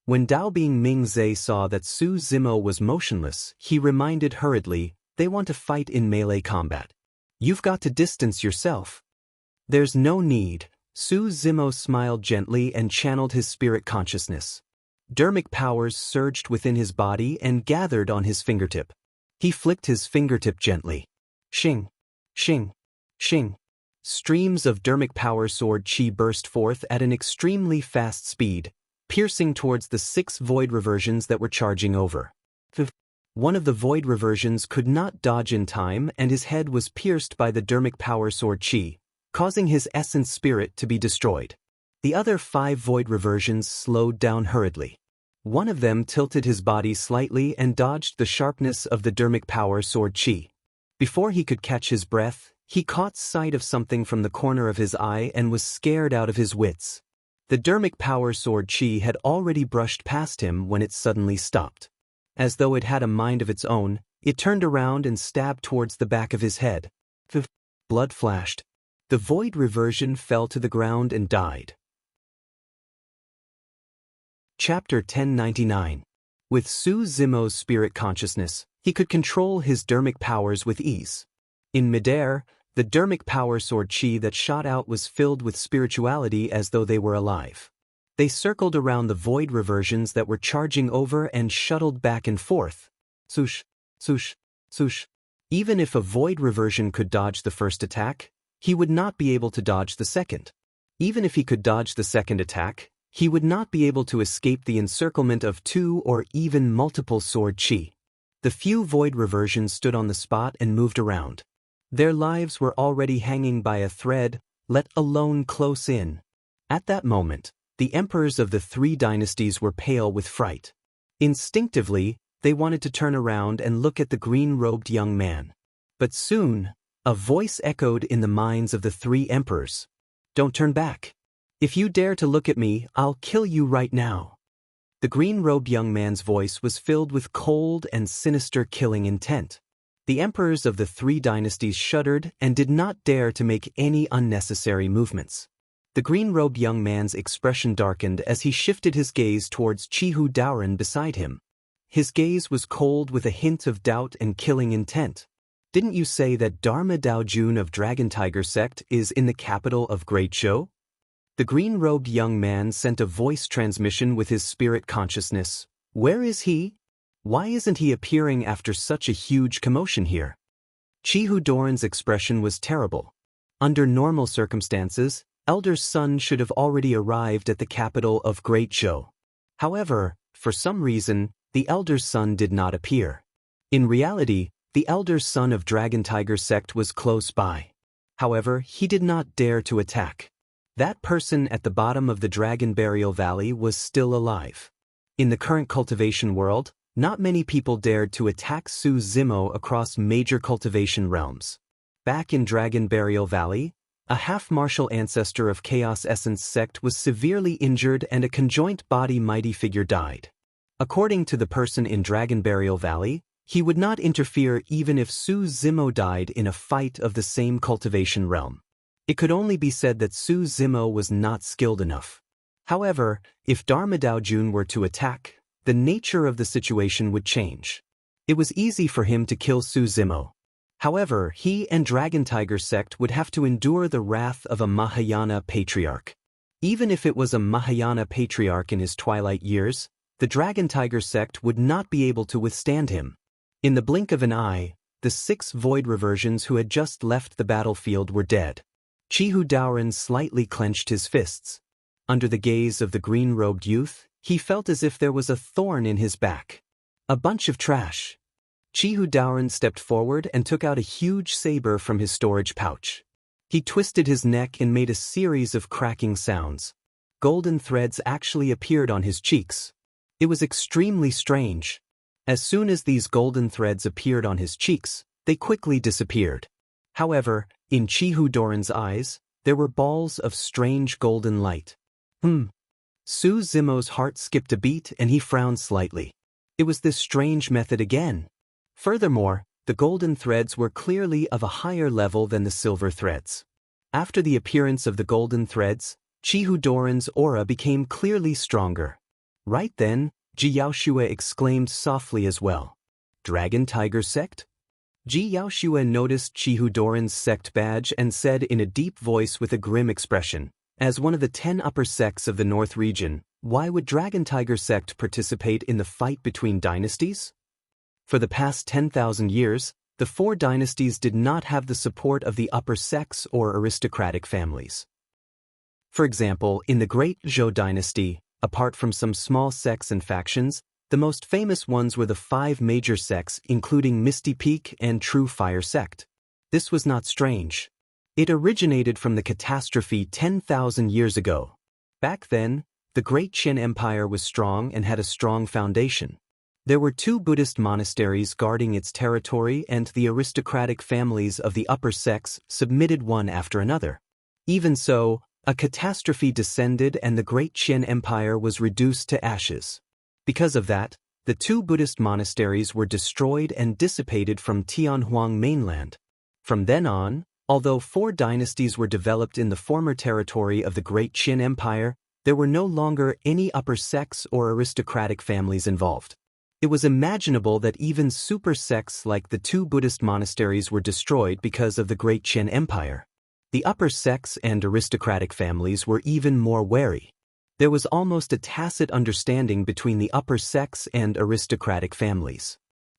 S1: When Dao Bing Ming Zhe saw that Su Zimo was motionless, he reminded hurriedly, They want to fight in melee combat. You've got to distance yourself. There's no need. Su Zimo smiled gently and channeled his spirit consciousness. Dermic powers surged within his body and gathered on his fingertip. He flicked his fingertip gently. Shing, shing, shing. Streams of dermic power sword chi burst forth at an extremely fast speed, piercing towards the 6 void reversions that were charging over. One of the void reversions could not dodge in time, and his head was pierced by the dermic power sword chi, causing his essence spirit to be destroyed. The other 5 void reversions slowed down hurriedly. One of them tilted his body slightly and dodged the sharpness of the dermic power sword chi. Before he could catch his breath, he caught sight of something from the corner of his eye and was scared out of his wits. The dermic power sword chi had already brushed past him when it suddenly stopped. As though it had a mind of its own, it turned around and stabbed towards the back of his head. Blood flashed. The void reversion fell to the ground and died. Chapter 1099. With Su Zimo's spirit consciousness, he could control his dermic powers with ease. In midair, the dermic power sword chi that shot out was filled with spirituality as though they were alive. They circled around the void reversions that were charging over and shuttled back and forth. Swoosh, swoosh, swoosh. Even if a void reversion could dodge the first attack, he would not be able to dodge the second. Even if he could dodge the second attack, he would not be able to escape the encirclement of 2 or even multiple sword chi. The few void reversions stood on the spot and moved around. Their lives were already hanging by a thread, let alone close in. At that moment, the emperors of the 3 dynasties were pale with fright. Instinctively, they wanted to turn around and look at the green-robed young man. But soon, a voice echoed in the minds of the 3 emperors. Don't turn back. If you dare to look at me, I'll kill you right now. The green-robed young man's voice was filled with cold and sinister killing intent. The emperors of the 3 dynasties shuddered and did not dare to make any unnecessary movements. The green-robed young man's expression darkened as he shifted his gaze towards Chihu Daoran beside him. His gaze was cold with a hint of doubt and killing intent. Didn't you say that Dharma Daojun of Dragon Tiger Sect is in the capital of Great Zhou? The green-robed young man sent a voice transmission with his spirit consciousness. Where is he? Why isn't he appearing after such a huge commotion here? Chihu Doran's expression was terrible. Under normal circumstances, Elder's son should have already arrived at the capital of Great Zhou. However, for some reason, the Elder's son did not appear. In reality, the Elder's son of Dragon Tiger Sect was close by. However, he did not dare to attack. That person at the bottom of the Dragon Burial Valley was still alive. In the current cultivation world, not many people dared to attack Su Zimo across major cultivation realms. Back in Dragon Burial Valley, a half-martial ancestor of Chaos Essence Sect was severely injured and a conjoint body mighty figure died. According to the person in Dragon Burial Valley, he would not interfere even if Su Zimo died in a fight of the same cultivation realm. It could only be said that Su Zimo was not skilled enough. However, if Dharma Daojun were to attack, the nature of the situation would change. It was easy for him to kill Su Zimo. However, he and Dragon Tiger Sect would have to endure the wrath of a Mahayana patriarch. Even if it was a Mahayana patriarch in his twilight years, the Dragon Tiger Sect would not be able to withstand him. In the blink of an eye, the 6 void reversions who had just left the battlefield were dead. Chihu Daoran slightly clenched his fists. Under the gaze of the green-robed youth, he felt as if there was a thorn in his back. A bunch of trash. Chihu Daoran stepped forward and took out a huge saber from his storage pouch. He twisted his neck and made a series of cracking sounds. Golden threads actually appeared on his cheeks. It was extremely strange. As soon as these golden threads appeared on his cheeks, they quickly disappeared. However, in Chihu Doran's eyes, there were balls of strange golden light. Su Zimo's heart skipped a beat and he frowned slightly. It was this strange method again. Furthermore, the golden threads were clearly of a higher level than the silver threads. After the appearance of the golden threads, Chihu Doran's aura became clearly stronger. Right then, Ji Yaoshua exclaimed softly as well. Dragon Tiger Sect? Ji Yaoshua noticed Chihu Doran's sect badge and said in a deep voice with a grim expression, "As one of the 10 upper sects of the North region, why would Dragon Tiger sect participate in the fight between dynasties? For the past 10,000 years, the 4 dynasties did not have the support of the upper sects or aristocratic families. For example, in the Great Zhou dynasty, apart from some small sects and factions, the most famous ones were the 5 major sects including Misty Peak and True Fire sect. This was not strange. It originated from the catastrophe 10,000 years ago. Back then, the Great Qin Empire was strong and had a strong foundation. There were 2 Buddhist monasteries guarding its territory, and the aristocratic families of the upper sects submitted one after another. Even so, a catastrophe descended and the Great Qin Empire was reduced to ashes. Because of that, the 2 Buddhist monasteries were destroyed and dissipated from Tianhuang mainland. From then on, although 4 dynasties were developed in the former territory of the Great Qin Empire, there were no longer any upper sects or aristocratic families involved. It was imaginable that even super sects like the 2 Buddhist monasteries were destroyed because of the Great Qin Empire. The upper sects and aristocratic families were even more wary. There was almost a tacit understanding between the upper sects and aristocratic families.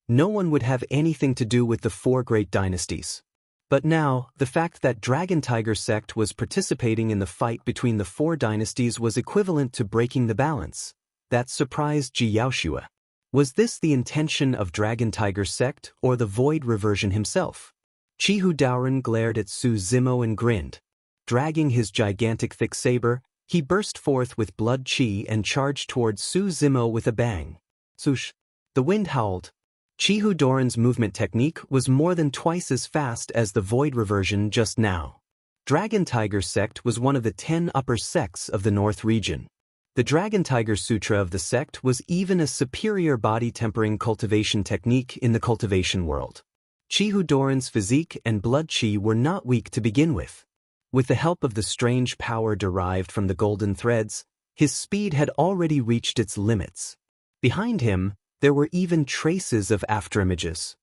S1: No one would have anything to do with the 4 great dynasties. But now, the fact that Dragon Tiger sect was participating in the fight between the 4 dynasties was equivalent to breaking the balance. That surprised Ji Yaoshua. Was this the intention of Dragon Tiger sect or the Void Reversion himself? Chihu Daoran glared at Su Zimo and grinned. Dragging his gigantic thick saber, he burst forth with blood chi and charged towards Su Zimo with a bang. Swoosh! The wind howled. Chihu Doran's movement technique was more than twice as fast as the Void Reversion just now. Dragon Tiger sect was one of the 10 upper sects of the North region. The Dragon Tiger Sutra of the sect was even a superior body-tempering cultivation technique in the cultivation world. Chihu Doran's physique and blood chi were not weak to begin with. With the help of the strange power derived from the golden threads, his speed had already reached its limits. Behind him, there were even traces of afterimages.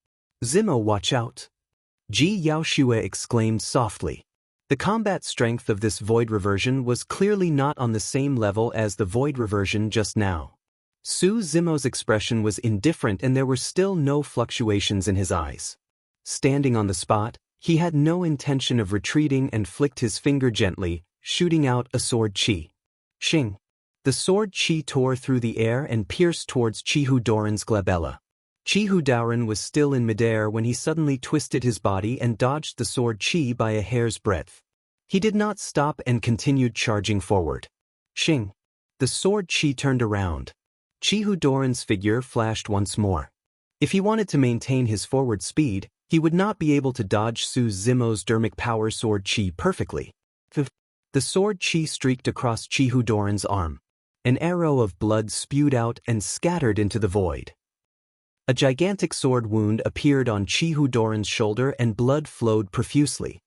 S1: "Zimo, watch out!" Ji Yaoshua exclaimed softly. The combat strength of this Void Reversion was clearly not on the same level as the Void Reversion just now. Su Zimo's expression was indifferent and there were still no fluctuations in his eyes. Standing on the spot, he had no intention of retreating and flicked his finger gently, shooting out a sword chi. Shing! The sword chi tore through the air and pierced towards Chihu Doran's glabella. Chihu Daoran was still in midair when he suddenly twisted his body and dodged the sword chi by a hair's breadth. He did not stop and continued charging forward. Shing! The sword chi turned around. Chihu Doran's figure flashed once more. If he wanted to maintain his forward speed, he would not be able to dodge Su Zimo's dermic power sword chi perfectly. The sword chi streaked across Chihu Doran's arm. An arrow of blood spewed out and scattered into the void. A gigantic sword wound appeared on Chihu Doran's shoulder and blood flowed profusely.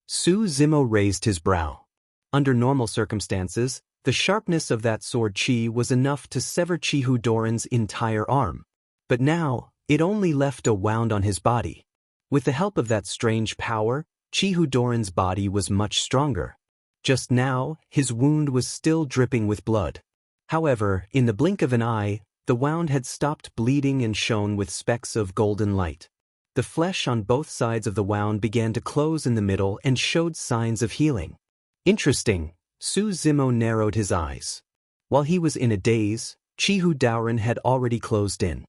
S1: Su Zimo raised his brow. Under normal circumstances, the sharpness of that sword chi was enough to sever Chihu Doran's entire arm. But now, it only left a wound on his body. With the help of that strange power, Chihu Doran's body was much stronger. Just now, his wound was still dripping with blood. However, in the blink of an eye, the wound had stopped bleeding and shone with specks of golden light. The flesh on both sides of the wound began to close in the middle and showed signs of healing. Interesting, Su Zimo narrowed his eyes. While he was in a daze, Chihu Daoran had already closed in.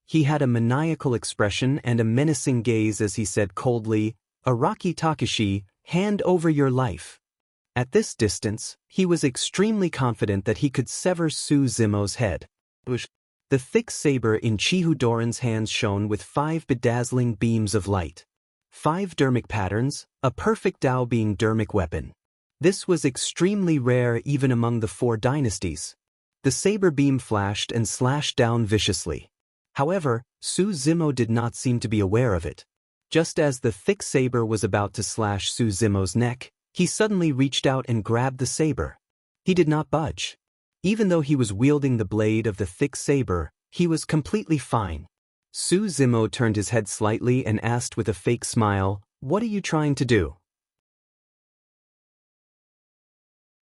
S1: He had a maniacal expression and a menacing gaze as he said coldly, "Araki Takashi, hand over your life." At this distance, he was extremely confident that he could sever Su Zimo's head. The thick saber in Chihu Doran's hands shone with 5 bedazzling beams of light. 5 dermic patterns, a perfect Dao being dermic weapon. This was extremely rare even among the 4 dynasties. The saber beam flashed and slashed down viciously. However, Su Zimo did not seem to be aware of it. Just as the thick saber was about to slash Su Zimo's neck, he suddenly reached out and grabbed the saber. He did not budge. Even though he was wielding the blade of the thick saber, he was completely fine. Su Zimo turned his head slightly and asked with a fake smile, "What are you trying to do?"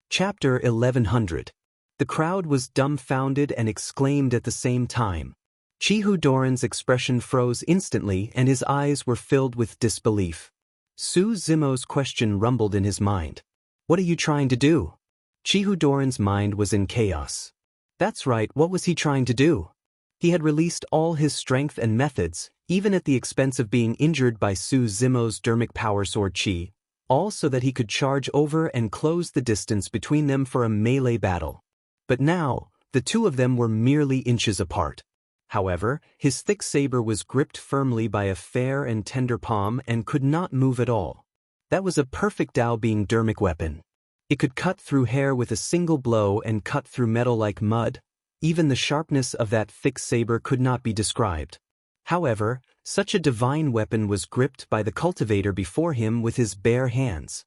S1: Chapter 1100. The crowd was dumbfounded and exclaimed at the same time. Chihu Doran's expression froze instantly and his eyes were filled with disbelief. Su Zimo's question rumbled in his mind. "What are you trying to do?" Chihu Doran's mind was in chaos. That's right, what was he trying to do? He had released all his strength and methods, even at the expense of being injured by Su Zimo's dermic power sword chi, all so that he could charge over and close the distance between them for a melee battle. But now, the two of them were merely inches apart. However, his thick saber was gripped firmly by a fair and tender palm and could not move at all. That was a perfect Dao Being dermic weapon. It could cut through hair with a single blow and cut through metal like mud. Even the sharpness of that thick saber could not be described. However, such a divine weapon was gripped by the cultivator before him with his bare hands.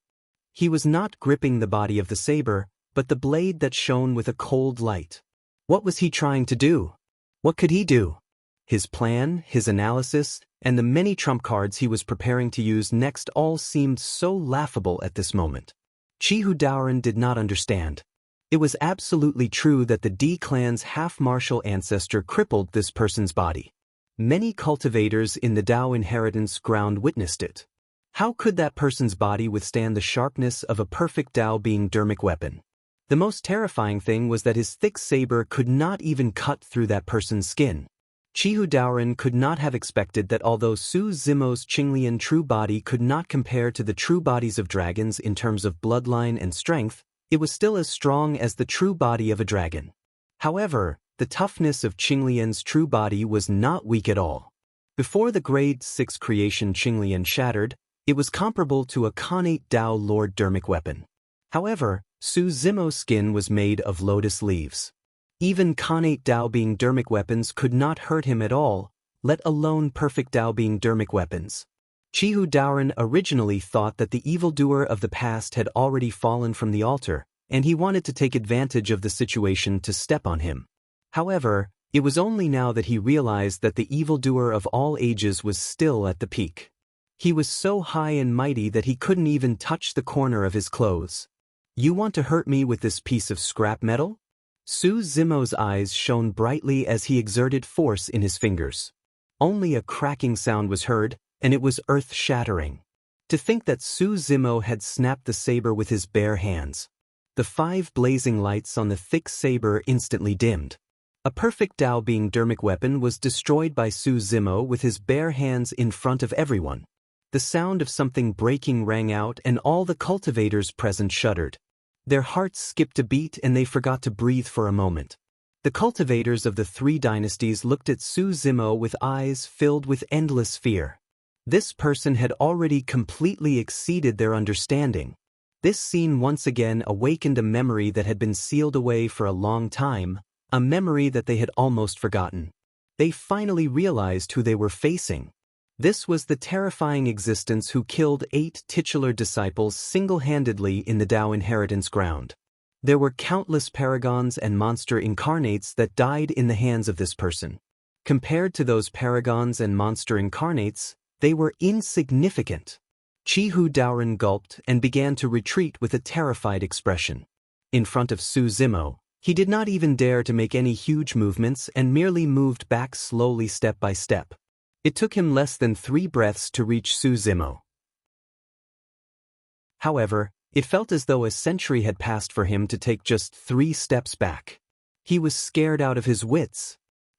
S1: He was not gripping the body of the saber, but the blade that shone with a cold light. What was he trying to do? What could he do? His plan, his analysis, and the many trump cards he was preparing to use next all seemed so laughable at this moment. Chihu Doran did not understand. It was absolutely true that the D clan's half-martial ancestor crippled this person's body. Many cultivators in the Dao inheritance ground witnessed it. How could that person's body withstand the sharpness of a perfect Dao Being dermic weapon? The most terrifying thing was that his thick saber could not even cut through that person's skin. Chihu Doran could not have expected that although Su Zimo's Qinglian true body could not compare to the true bodies of dragons in terms of bloodline and strength, it was still as strong as the true body of a dragon. However, the toughness of Qinglian's true body was not weak at all. Before the Grade 6 creation Qinglian shattered, it was comparable to a Khanate Dao Lord dermic weapon. However, Su Zimo's skin was made of lotus leaves. Even Khanate Dao Being dermic weapons could not hurt him at all, let alone perfect Dao Being dermic weapons. Chihu Doran originally thought that the evildoer of the past had already fallen from the altar, and he wanted to take advantage of the situation to step on him. However, it was only now that he realized that the evildoer of all ages was still at the peak. He was so high and mighty that he couldn't even touch the corner of his clothes. "You want to hurt me with this piece of scrap metal?" Su Zimo's eyes shone brightly as he exerted force in his fingers. Only a cracking sound was heard, and it was earth-shattering. To think that Su Zimo had snapped the saber with his bare hands. The 5 blazing lights on the thick saber instantly dimmed. A perfect Dao Being dermic weapon was destroyed by Su Zimo with his bare hands in front of everyone. The sound of something breaking rang out and all the cultivators present shuddered. Their hearts skipped a beat and they forgot to breathe for a moment. The cultivators of the 3 dynasties looked at Su Zimo with eyes filled with endless fear. This person had already completely exceeded their understanding. This scene once again awakened a memory that had been sealed away for a long time, a memory that they had almost forgotten. They finally realized who they were facing. This was the terrifying existence who killed 8 titular disciples single-handedly in the Dao inheritance ground. There were countless paragons and monster incarnates that died in the hands of this person. Compared to those paragons and monster incarnates, they were insignificant. Chihu Doran gulped and began to retreat with a terrified expression. In front of Su Zimo, he did not even dare to make any huge movements and merely moved back slowly step by step. It took him less than 3 breaths to reach Su Zimo. However, it felt as though a century had passed for him to take just 3 steps back. He was scared out of his wits.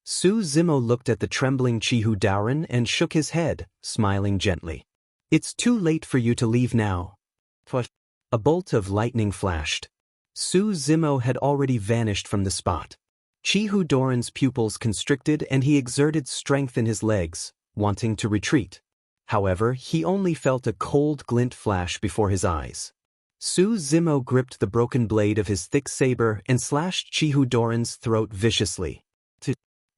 S1: Su Zimo looked at the trembling Chihu Doran and shook his head, smiling gently. "It's too late for you to leave now." A bolt of lightning flashed. Su Zimo had already vanished from the spot. Chihu Doran's pupils constricted and he exerted strength in his legs, wanting to retreat. However, he only felt a cold glint flash before his eyes. Su Zimo gripped the broken blade of his thick saber and slashed Chihu Doran's throat viciously.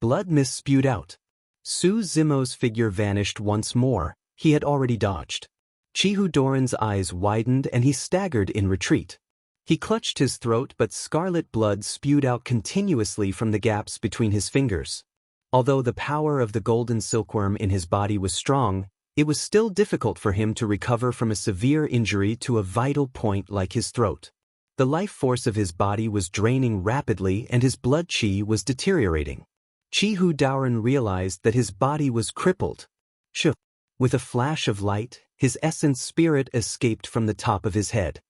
S1: Blood mist spewed out. Su Zimo's figure vanished once more. He had already dodged. Chihu Doran's eyes widened and he staggered in retreat. He clutched his throat but scarlet blood spewed out continuously from the gaps between his fingers. Although the power of the golden silkworm in his body was strong, it was still difficult for him to recover from a severe injury to a vital point like his throat. The life force of his body was draining rapidly and his blood chi was deteriorating. Chihu Daoren realized that his body was crippled. With a flash of light, his essence spirit escaped from the top of his head.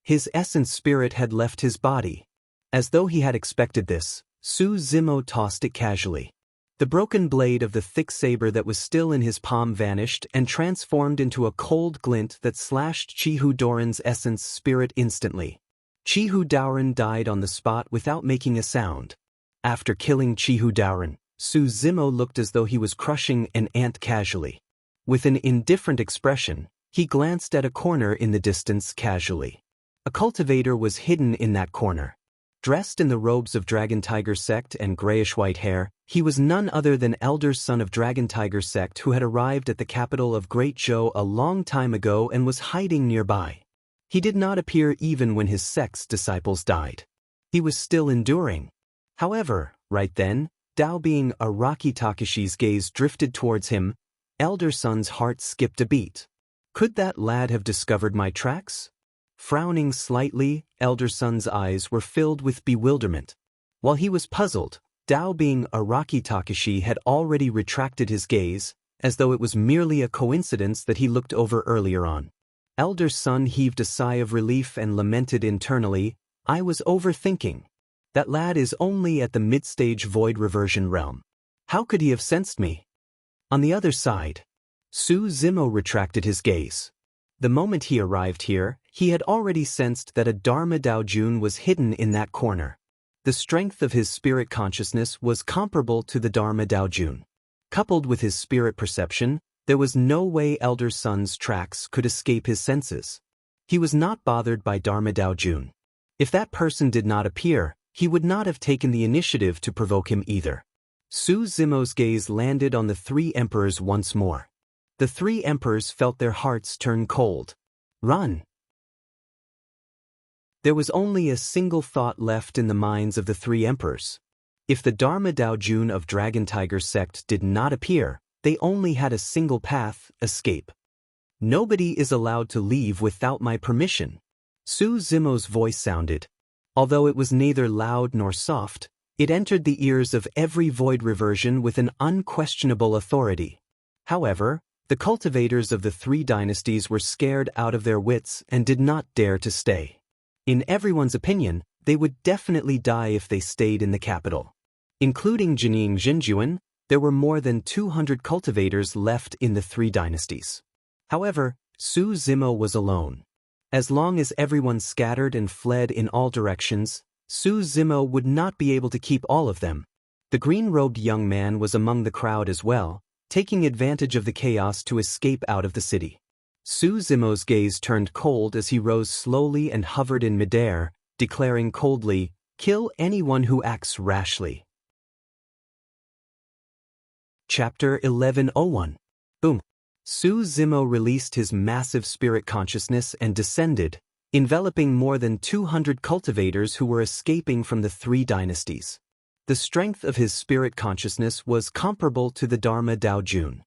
S1: His essence spirit had left his body. As though he had expected this, Su Zimo tossed it casually. The broken blade of the thick saber that was still in his palm vanished and transformed into a cold glint that slashed Chihu Daoren's essence spirit instantly. Chihu Daoren died on the spot without making a sound. After killing Chihu Daoren, Su Zimo looked as though he was crushing an ant casually. With an indifferent expression, he glanced at a corner in the distance casually. A cultivator was hidden in that corner. Dressed in the robes of Dragon Tiger sect and grayish-white hair, he was none other than elder son of Dragon Tiger sect who had arrived at the capital of Great Zhou a long time ago and was hiding nearby. He did not appear even when his sect's disciples died. He was still enduring. However, right then, Dao being Araki Takashi's gaze drifted towards him, elder son's heart skipped a beat. Could that lad have discovered my tracks? Frowning slightly, elder son's eyes were filled with bewilderment. While he was puzzled, Dao being Araki Takashi had already retracted his gaze, as though it was merely a coincidence that he looked over earlier on. Elder son heaved a sigh of relief and lamented internally, I was overthinking. That lad is only at the mid-stage void reversion realm. How could he have sensed me? On the other side, Su Zimo retracted his gaze. The moment he arrived here, he had already sensed that a Dharma Daojun was hidden in that corner. The strength of his spirit consciousness was comparable to the Dharma Daojun. Coupled with his spirit perception, there was no way Elder Son's tracks could escape his senses. He was not bothered by Dharma Daojun. If that person did not appear, he would not have taken the initiative to provoke him either. Su Zimo's gaze landed on the three emperors once more. The three emperors felt their hearts turn cold. Run! There was only a single thought left in the minds of the three emperors. If the Dharma Daojun of Dragon Tiger sect did not appear, they only had a single path, escape. Nobody is allowed to leave without my permission. Su Zimo's voice sounded. Although it was neither loud nor soft, it entered the ears of every void reversion with an unquestionable authority. However, the cultivators of the three dynasties were scared out of their wits and did not dare to stay. In everyone's opinion, they would definitely die if they stayed in the capital. Including Jining Jinjuan, there were more than 200 cultivators left in the three dynasties. However, Su Zimo was alone. As long as everyone scattered and fled in all directions, Su Zimo would not be able to keep all of them. The green-robed young man was among the crowd as well, taking advantage of the chaos to escape out of the city. Su Zimo's gaze turned cold as he rose slowly and hovered in midair, declaring coldly, "Kill anyone who acts rashly." Chapter 11:01. Boom. Su Zimo released his massive spirit consciousness and descended, enveloping more than 200 cultivators who were escaping from the three dynasties. The strength of his spirit consciousness was comparable to the Dharma Daojun.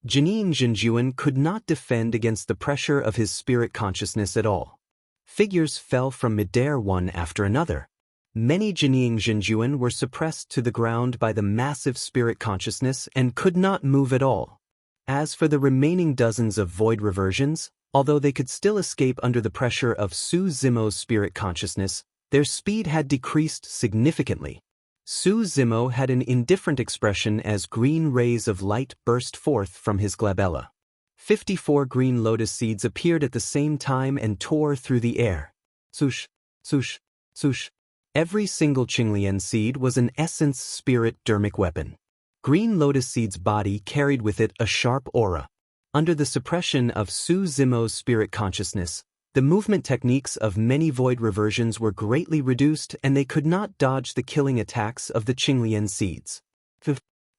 S1: Jining Jinjuan could not defend against the pressure of his spirit consciousness at all. Figures fell from midair one after another. Many Jining Jinjuan were suppressed to the ground by the massive spirit consciousness and could not move at all. As for the remaining dozens of void reversions, although they could still escape under the pressure of Su Zimo's spirit consciousness, their speed had decreased significantly. Su Zimo had an indifferent expression as green rays of light burst forth from his glabella. 54 green lotus seeds appeared at the same time and tore through the air. Swoosh, swoosh, swoosh. Every single Qinglian seed was an essence spirit dermic weapon. Green lotus seed's body carried with it a sharp aura. Under the suppression of Su Zimo's spirit consciousness, the movement techniques of many void reversions were greatly reduced and they could not dodge the killing attacks of the Qinglian seeds.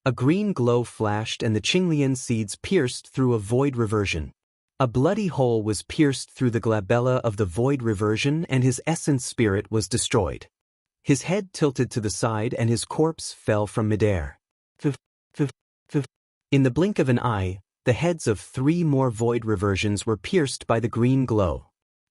S1: A green glow flashed and the Qinglian seeds pierced through a void reversion. A bloody hole was pierced through the glabella of the void reversion and his essence spirit was destroyed. His head tilted to the side and his corpse fell from midair. In the blink of an eye, the heads of 3 more void reversions were pierced by the green glow.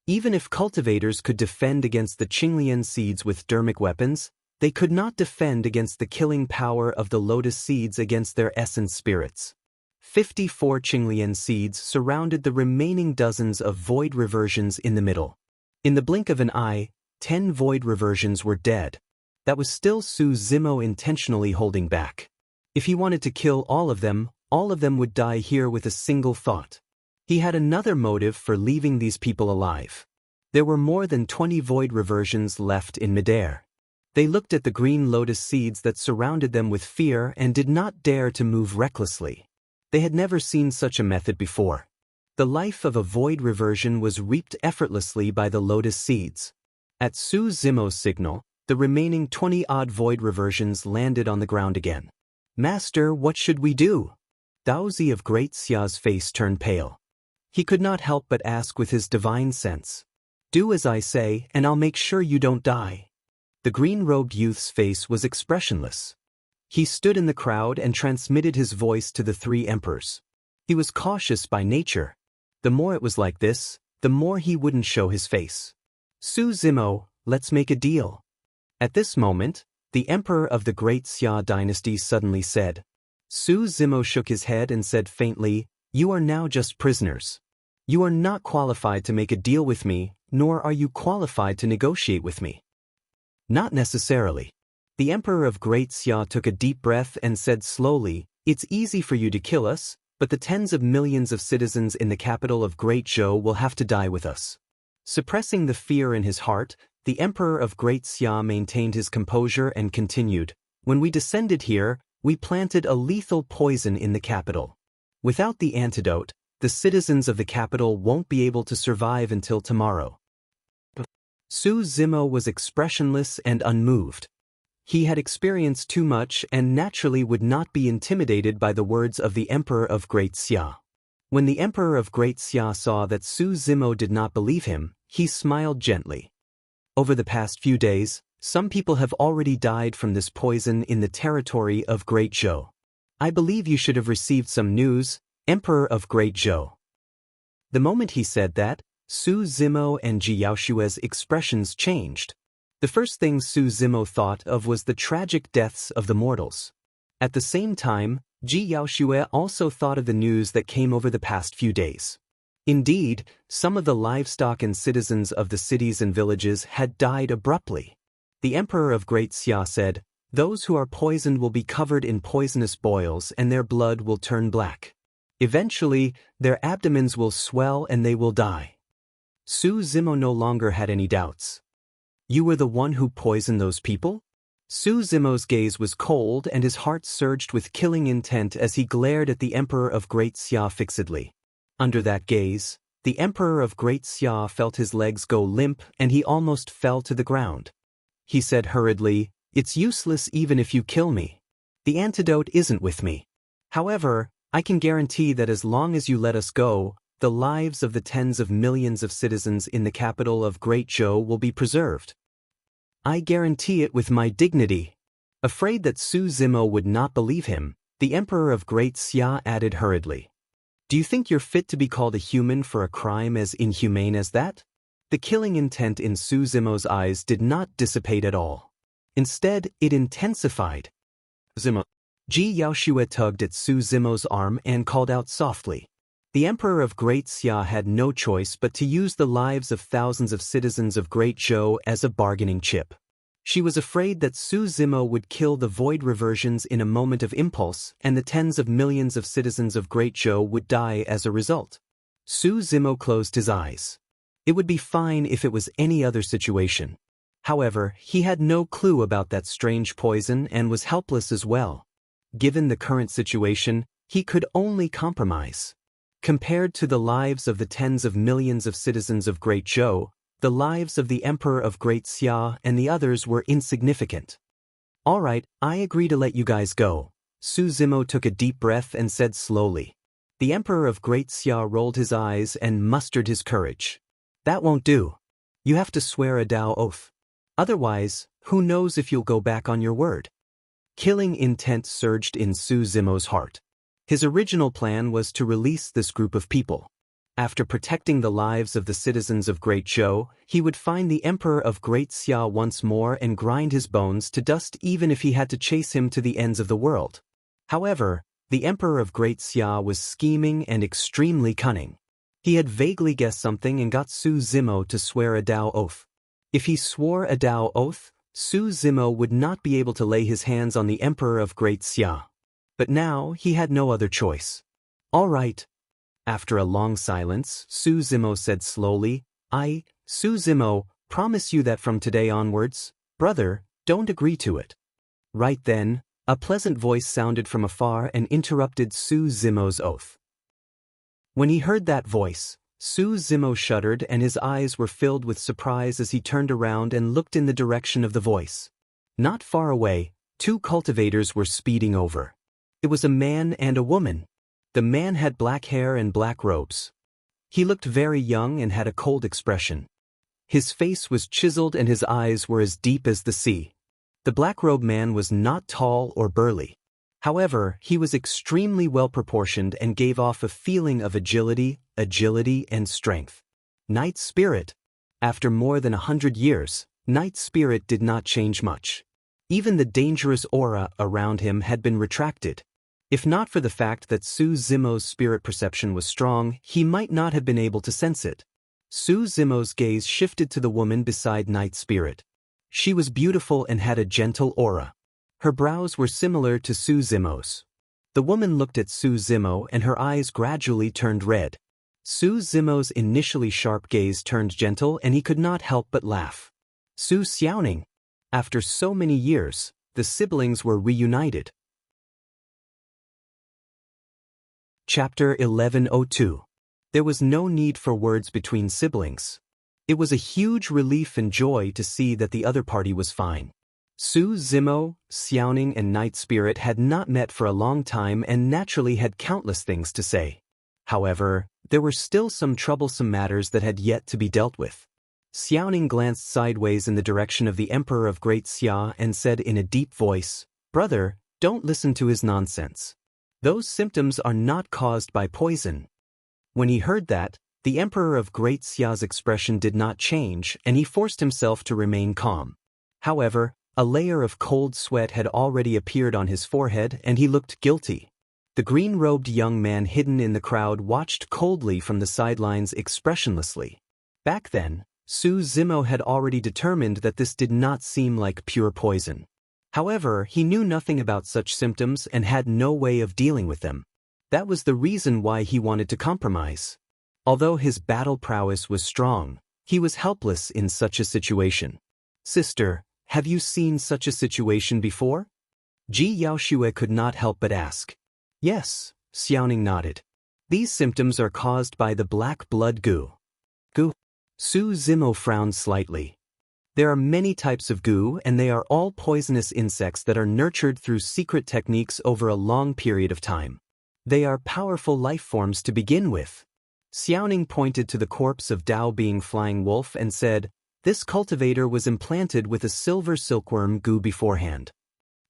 S1: Even if cultivators could defend against the Qinglian seeds with dermic weapons, they could not defend against the killing power of the lotus seeds against their essence spirits. 54 Qinglian seeds surrounded the remaining dozens of void reversions in the middle. In the blink of an eye, 10 void reversions were dead. That was still Su Zimo intentionally holding back. If he wanted to kill all of them would die here with a single thought. He had another motive for leaving these people alive. There were more than 20 void reversions left in midair. They looked at the green lotus seeds that surrounded them with fear and did not dare to move recklessly. They had never seen such a method before. The life of a void reversion was reaped effortlessly by the lotus seeds. At Su Zimo's signal, the remaining 20-odd void reversions landed on the ground again. "Master, what should we do?" Daozi of Great Xia's face turned pale. He could not help but ask with his divine sense. "Do as I say, and I'll make sure you don't die." The green-robed youth's face was expressionless. He stood in the crowd and transmitted his voice to the 3 emperors. He was cautious by nature. The more it was like this, the more he wouldn't show his face. "Su Zimo, let's make a deal." At this moment, the emperor of the Great Xia dynasty suddenly said. Su Zimo shook his head and said faintly, "You are now just prisoners. You are not qualified to make a deal with me, nor are you qualified to negotiate with me." "Not necessarily." The emperor of Great Xia took a deep breath and said slowly, "It's easy for you to kill us, but the tens of millions of citizens in the capital of Great Zhou will have to die with us." Suppressing the fear in his heart, the emperor of Great Xia maintained his composure and continued, "When we descended here, we planted a lethal poison in the capital. Without the antidote, the citizens of the capital won't be able to survive until tomorrow." Su Zimo was expressionless and unmoved. He had experienced too much and naturally would not be intimidated by the words of the emperor of Great Xia. When the emperor of Great Xia saw that Su Zimo did not believe him, he smiled gently. "Over the past few days, some people have already died from this poison in the territory of Great Zhou. I believe you should have received some news, Emperor of Great Zhou." The moment he said that, Su Zimo and Ji Yaoshue's expressions changed. The first thing Su Zimo thought of was the tragic deaths of the mortals. At the same time, Ji Yaoshue also thought of the news that came over the past few days. Indeed, some of the livestock and citizens of the cities and villages had died abruptly. The emperor of Great Xia said, "Those who are poisoned will be covered in poisonous boils and their blood will turn black. Eventually, their abdomens will swell and they will die." Su Zimo no longer had any doubts. "You were the one who poisoned those people?" Su Zimo's gaze was cold and his heart surged with killing intent as he glared at the emperor of Great Xia fixedly. Under that gaze, the emperor of Great Xia felt his legs go limp and he almost fell to the ground. He said hurriedly, "It's useless even if you kill me. The antidote isn't with me. However, I can guarantee that as long as you let us go, the lives of the tens of millions of citizens in the capital of Great Zhou will be preserved. I guarantee it with my dignity." Afraid that Su Zimo would not believe him, the emperor of Great Xia added hurriedly, "Do you think you're fit to be called a human for a crime as inhumane as that?" The killing intent in Su Zimo's eyes did not dissipate at all. Instead, it intensified. "Zimo." Ji Yaoshue tugged at Su Zimo's arm and called out softly. The emperor of Great Xia had no choice but to use the lives of thousands of citizens of Great Zhou as a bargaining chip. She was afraid that Su Zimo would kill the void reversions in a moment of impulse and the tens of millions of citizens of Great Zhou would die as a result. Su Zimo closed his eyes. It would be fine if it was any other situation. However, he had no clue about that strange poison and was helpless as well. Given the current situation, he could only compromise. Compared to the lives of the tens of millions of citizens of Great Zhou, the lives of the Emperor of Great Xia and the others were insignificant. "All right, I agree to let you guys go." Su Zimo took a deep breath and said slowly. The Emperor of Great Xia rolled his eyes and mustered his courage. "That won't do. You have to swear a Dao oath. Otherwise, who knows if you'll go back on your word." Killing intent surged in Su Zimo's heart. His original plan was to release this group of people. After protecting the lives of the citizens of Great Zhou, he would find the Emperor of Great Xia once more and grind his bones to dust even if he had to chase him to the ends of the world. However, the Emperor of Great Xia was scheming and extremely cunning. He had vaguely guessed something and got Su Zimo to swear a Dao oath. If he swore a Dao oath, Su Zimo would not be able to lay his hands on the Emperor of Great Xia. But now he had no other choice. All right. After a long silence, Su Zimo said slowly, Su Zimo, promise you that from today onwards, brother, don't agree to it. Right then, a pleasant voice sounded from afar and interrupted Su Zimo's oath. When he heard that voice, Su Zimo shuddered and his eyes were filled with surprise as he turned around and looked in the direction of the voice. Not far away, two cultivators were speeding over. It was a man and a woman. The man had black hair and black robes. He looked very young and had a cold expression. His face was chiseled and his eyes were as deep as the sea. The black-robed man was not tall or burly. However, he was extremely well-proportioned and gave off a feeling of agility, and strength. Night Spirit. After more than 100 years, Night Spirit did not change much. Even the dangerous aura around him had been retracted. If not for the fact that Su Zimo's spirit perception was strong, he might not have been able to sense it. Su Zimo's gaze shifted to the woman beside Night Spirit. She was beautiful and had a gentle aura. Her brows were similar to Su Zimo's. The woman looked at Su Zimo and her eyes gradually turned red. Su Zimo's initially sharp gaze turned gentle and he could not help but laugh. Su Xiaoning. After so many years, the siblings were reunited. Chapter 1102. There was no need for words between siblings. It was a huge relief and joy to see that the other party was fine. Su Zimo, Xiaoning and Night Spirit had not met for a long time and naturally had countless things to say. However, there were still some troublesome matters that had yet to be dealt with. Xiaoning glanced sideways in the direction of the Emperor of Great Xia and said in a deep voice, "Brother, don't listen to his nonsense. Those symptoms are not caused by poison." When he heard that, the Emperor of Great Xia's expression did not change and he forced himself to remain calm. However, a layer of cold sweat had already appeared on his forehead and he looked guilty. The green-robed young man hidden in the crowd watched coldly from the sidelines expressionlessly. Back then, Su Zimo had already determined that this did not seem like pure poison. However, he knew nothing about such symptoms and had no way of dealing with them. That was the reason why he wanted to compromise. Although his battle prowess was strong, he was helpless in such a situation. "Sister, have you seen such a situation before?" Ji Yaoshue could not help but ask. "Yes," Xiaoning nodded. "These symptoms are caused by the black blood goo." Goo? Su Zimo frowned slightly. There are many types of goo and they are all poisonous insects that are nurtured through secret techniques over a long period of time. They are powerful life forms to begin with. Xiaoning pointed to the corpse of Dao Being Flying Wolf and said, "This cultivator was implanted with a silver silkworm goo beforehand.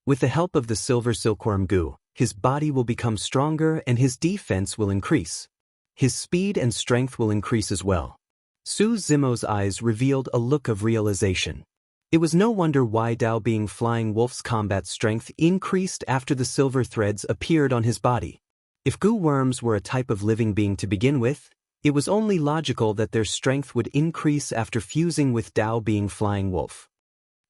S1: With the help of the silver silkworm goo, his body will become stronger and his defense will increase. His speed and strength will increase as well." Su Zimo's eyes revealed a look of realization. It was no wonder why Dao Being Flying Wolf's combat strength increased after the silver threads appeared on his body. If goo worms were a type of living being to begin with, it was only logical that their strength would increase after fusing with Dao Being Flying Wolf.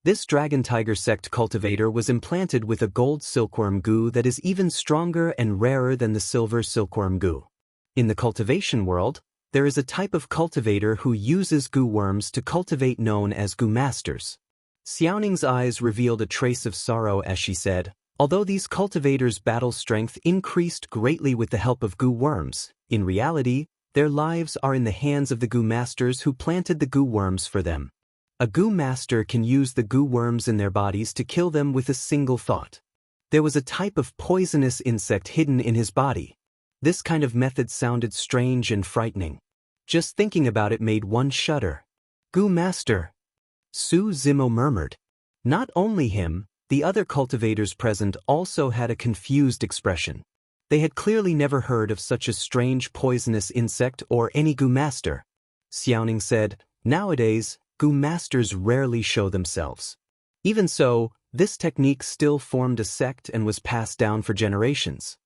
S1: This Dragon Tiger sect cultivator was implanted with a gold silkworm goo that is even stronger and rarer than the silver silkworm goo. In the cultivation world, there is a type of cultivator who uses goo worms to cultivate known as goo masters. Xiaoning's eyes revealed a trace of sorrow as she said, "Although these cultivators' battle strength increased greatly with the help of goo worms, in reality, their lives are in the hands of the goo masters who planted the goo worms for them. A goo master can use the goo worms in their bodies to kill them with a single thought." There was a type of poisonous insect hidden in his body. This kind of method sounded strange and frightening. Just thinking about it made one shudder. "Goo master," Su Zimo murmured. Not only him, The other cultivators present also had a confused expression. They had clearly never heard of such a strange poisonous insect or any Gu master. Xiaoning said, "Nowadays, Gu masters rarely show themselves." Even so, this technique still formed a sect and was passed down for generations.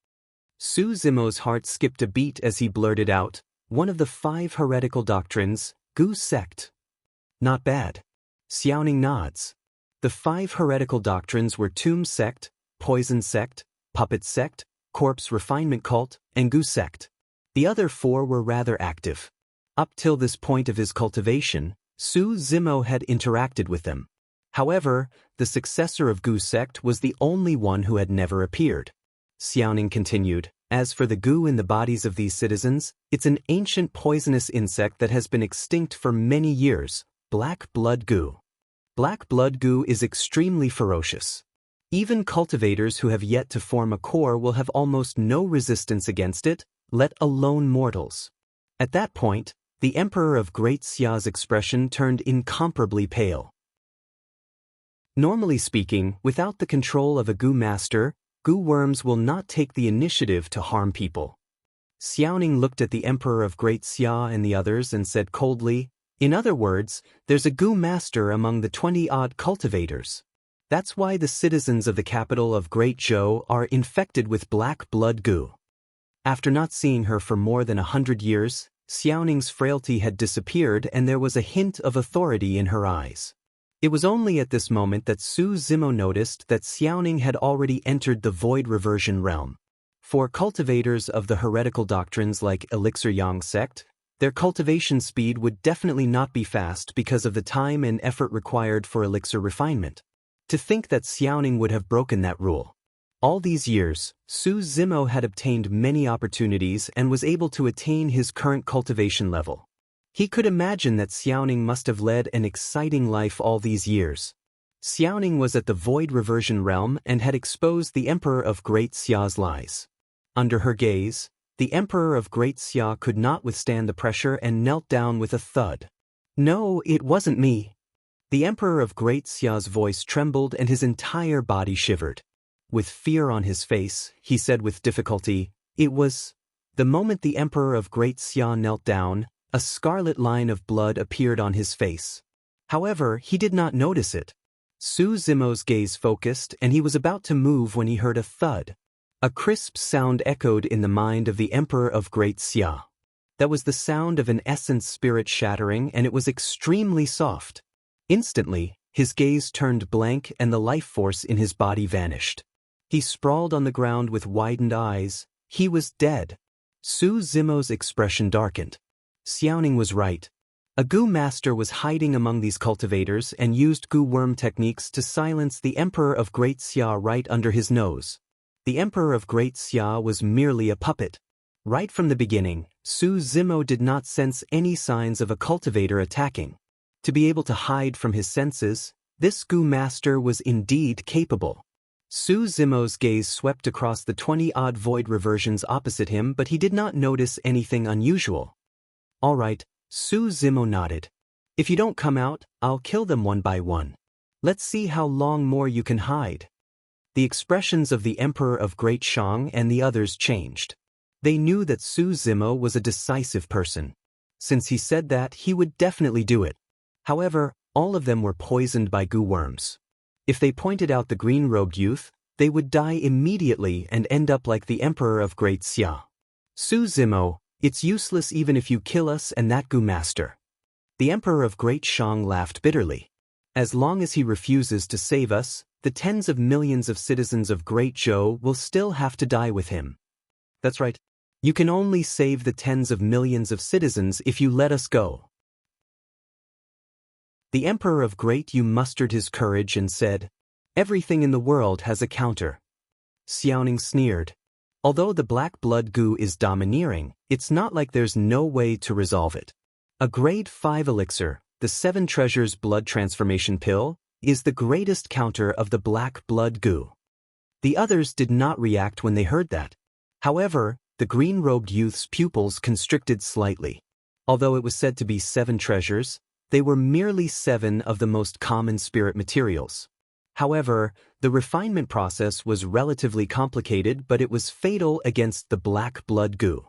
S1: Su Zimo's heart skipped a beat as he blurted out, "One of the 5 heretical doctrines, Gu sect." "Not bad." Xiaoning nods. The 5 heretical doctrines were Tomb sect, Poison sect, Puppet sect, Corpse refinement cult, and Gu sect. The other 4 were rather active. Up till this point of his cultivation, Su Zimo had interacted with them. However, the successor of Gu sect was the only one who had never appeared. Xiaoning continued, "As for the Gu in the bodies of these citizens, it's an ancient poisonous insect that has been extinct for many years, black blood Gu. Black blood Gu is extremely ferocious. Even cultivators who have yet to form a core will have almost no resistance against it, let alone mortals." At that point, the Emperor of Great Xia's expression turned incomparably pale. Normally speaking, without the control of a Gu master, Gu worms will not take the initiative to harm people. Xiaoning looked at the Emperor of Great Xia and the others and said coldly, "In other words, there's a Gu master among the 20-odd cultivators. That's why the citizens of the capital of Great Zhou are infected with black blood Gu." After not seeing her for more than 100 years, Xiaoning's frailty had disappeared and there was a hint of authority in her eyes. It was only at this moment that Su Zimo noticed that Xiaoning had already entered the void reversion realm. For cultivators of the heretical doctrines like Elixir Yang sect, their cultivation speed would definitely not be fast because of the time and effort required for elixir refinement. To think that Xiaoning would have broken that rule. All these years, Su Zimo had obtained many opportunities and was able to attain his current cultivation level. He could imagine that Xiaoning must have led an exciting life all these years. Xiaoning was at the void reversion realm and had exposed the Emperor of Great Xia's lies. Under her gaze, the Emperor of Great Xia could not withstand the pressure and knelt down with a thud. "No, it wasn't me." The Emperor of Great Xia's voice trembled and his entire body shivered. With fear on his face, he said with difficulty, "It was..." The moment the Emperor of Great Xia knelt down, a scarlet line of blood appeared on his face. However, he did not notice it. Su Zimo's gaze focused and he was about to move when he heard a thud. A crisp sound echoed in the mind of the Emperor of Great Xia. That was the sound of an essence spirit shattering and it was extremely soft. Instantly, his gaze turned blank and the life force in his body vanished. He sprawled on the ground with widened eyes. He was dead. Su Zimo's expression darkened. Xiaoning was right. A Gu master was hiding among these cultivators and used Gu worm techniques to silence the Emperor of Great Xia right under his nose. The Emperor of Great Xia was merely a puppet. Right from the beginning, Su Zimo did not sense any signs of a cultivator attacking. To be able to hide from his senses, this Gu master was indeed capable. Su Zimo's gaze swept across the 20-odd void reversions opposite him, but he did not notice anything unusual. "All right," Su Zimo nodded. "If you don't come out, I'll kill them one by one. Let's see how long more you can hide." The expressions of the Emperor of Great Shang and the others changed. They knew that Su Zimo was a decisive person. Since he said that, he would definitely do it. However, all of them were poisoned by Gu worms. If they pointed out the green-robed youth, they would die immediately and end up like the Emperor of Great Xia. "Su Zimo, it's useless even if you kill us and that Gu master." The Emperor of Great Shang laughed bitterly. "As long as he refuses to save us, the tens of millions of citizens of Great Zhou will still have to die with him." "That's right. You can only save the tens of millions of citizens if you let us go." The Emperor of Great Zhou mustered his courage and said, "Everything in the world has a counter." Xiaoning sneered. "Although the black blood Gu is domineering, it's not like there's no way to resolve it. A grade 5 elixir, the 7 treasures blood transformation pill, is the greatest counter of the black blood Gu." The others did not react when they heard that. However, the green-robed youth's pupils constricted slightly. Although it was said to be 7 treasures, they were merely 7 of the most common spirit materials. However, the refinement process was relatively complicated, but it was fatal against the black blood goo.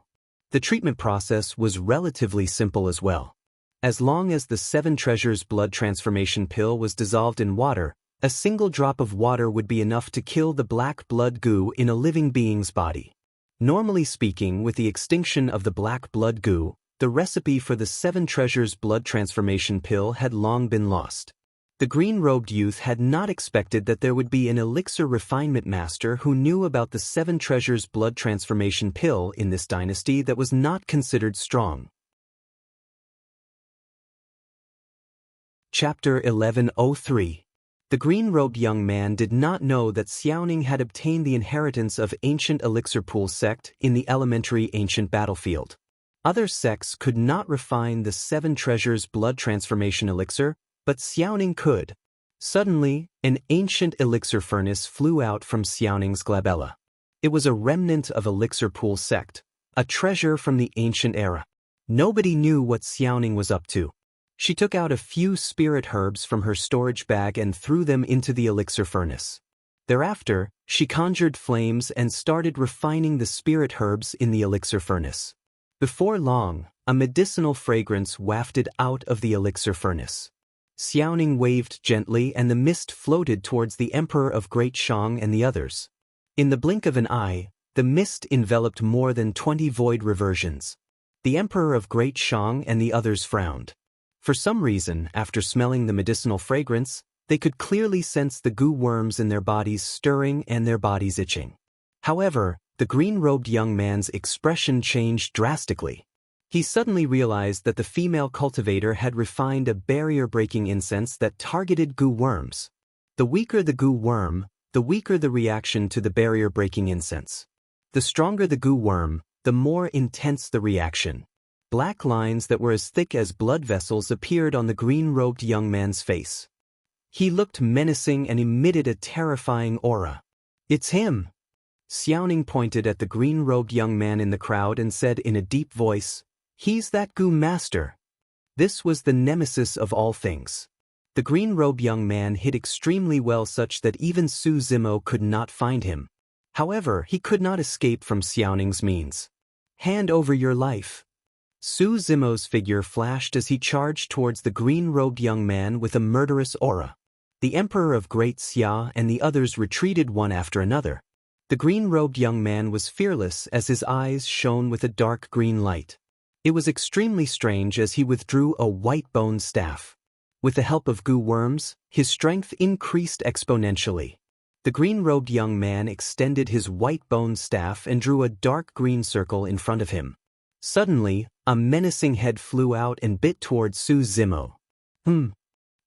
S1: The treatment process was relatively simple as well. As long as the 7 Treasures blood transformation pill was dissolved in water, a single drop of water would be enough to kill the black blood goo in a living being's body. Normally speaking, with the extinction of the black blood goo, the recipe for the 7 Treasures blood transformation pill had long been lost. The green-robed youth had not expected that there would be an elixir refinement master who knew about the 7 Treasures blood transformation pill in this dynasty that was not considered strong. Chapter 1103. The green-robed young man did not know that Xiaoning had obtained the inheritance of ancient elixir pool sect in the elementary ancient battlefield. Other sects could not refine the 7 Treasures blood transformation elixir, but Xiaoning could. Suddenly, an ancient elixir furnace flew out from Xiaoning's glabella. It was a remnant of elixir pool sect, a treasure from the ancient era. Nobody knew what Xiaoning was up to. She took out a few spirit herbs from her storage bag and threw them into the elixir furnace. Thereafter, she conjured flames and started refining the spirit herbs in the elixir furnace. Before long, a medicinal fragrance wafted out of the elixir furnace. Xiaoning waved gently and the mist floated towards the Emperor of Great Shang and the others. In the blink of an eye, the mist enveloped more than 20 void reversions. The Emperor of Great Shang and the others frowned. For some reason, after smelling the medicinal fragrance, they could clearly sense the goo worms in their bodies stirring and their bodies itching. However, the green-robed young man's expression changed drastically. He suddenly realized that the female cultivator had refined a barrier-breaking incense that targeted goo worms. The weaker the goo worm, the weaker the reaction to the barrier-breaking incense. The stronger the goo worm, the more intense the reaction. Black lines that were as thick as blood vessels appeared on the green-robed young man's face. He looked menacing and emitted a terrifying aura. "It's him!" Xiaoning pointed at the green-robed young man in the crowd and said in a deep voice, "He's that goo master." This was the nemesis of all things. The green-robed young man hid extremely well such that even Su Zimo could not find him. However, he could not escape from Xiaoning's means. "Hand over your life." Su Zimo's figure flashed as he charged towards the green-robed young man with a murderous aura. The Emperor of Great Xia and the others retreated one after another. The green-robed young man was fearless as his eyes shone with a dark green light. It was extremely strange as he withdrew a white bone staff. With the help of goo worms, his strength increased exponentially. The green-robed young man extended his white bone staff and drew a dark green circle in front of him. Suddenly, a menacing head flew out and bit toward Su Zimo.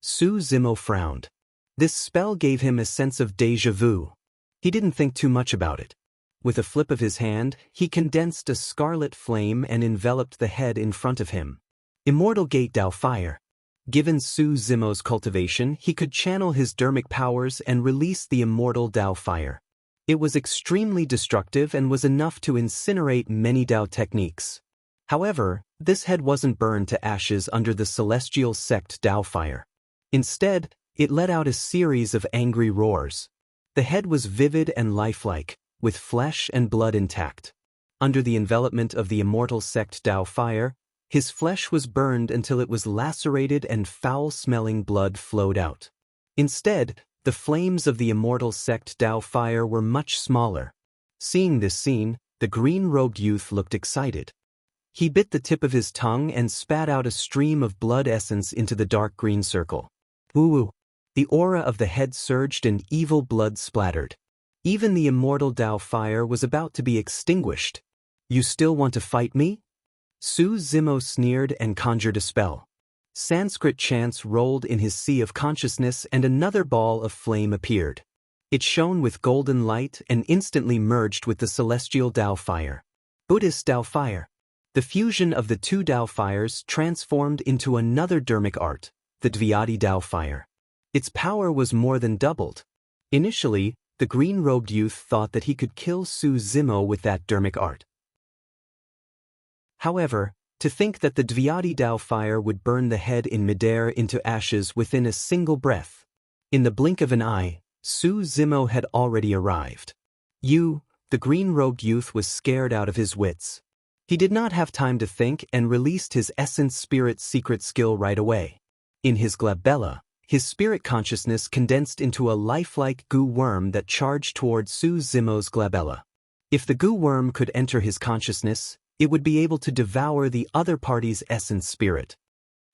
S1: Su Zimo frowned. This spell gave him a sense of déjà vu. He didn't think too much about it. With a flip of his hand, he condensed a scarlet flame and enveloped the head in front of him. Immortal Gate Dao Fire. Given Su Zimo's cultivation, he could channel his dermic powers and release the immortal Dao Fire. It was extremely destructive and was enough to incinerate many Dao techniques. However, this head wasn't burned to ashes under the celestial sect Dao Fire. Instead, it let out a series of angry roars. The head was vivid and lifelike, with flesh and blood intact. Under the envelopment of the immortal sect Dao Fire, his flesh was burned until it was lacerated and foul-smelling blood flowed out. Instead, the flames of the immortal sect Dao Fire were much smaller. Seeing this scene, the green-robed youth looked excited. He bit the tip of his tongue and spat out a stream of blood essence into the dark green circle. Woo! The aura of the head surged and evil blood splattered. Even the immortal Dao Fire was about to be extinguished. "You still want to fight me?" Su Zimo sneered and conjured a spell. Sanskrit chants rolled in his sea of consciousness and another ball of flame appeared. It shone with golden light and instantly merged with the celestial Dao Fire. Buddhist Dao Fire. The fusion of the two Dao Fires transformed into another dermic art, the Dvyadi Dao Fire. Its power was more than doubled. Initially, the green-robed youth thought that he could kill Su Zimo with that dermic art. However, to think that the Dvyadi Dao Fire would burn the head in midair into ashes within a single breath. In the blink of an eye, Suzumo had already arrived. The green-robed youth was scared out of his wits. He did not have time to think and released his essence spirit secret skill right away. In his glabella, his spirit consciousness condensed into a lifelike goo worm that charged toward Suzumo's glabella. If the goo worm could enter his consciousness, it would be able to devour the other party's essence spirit.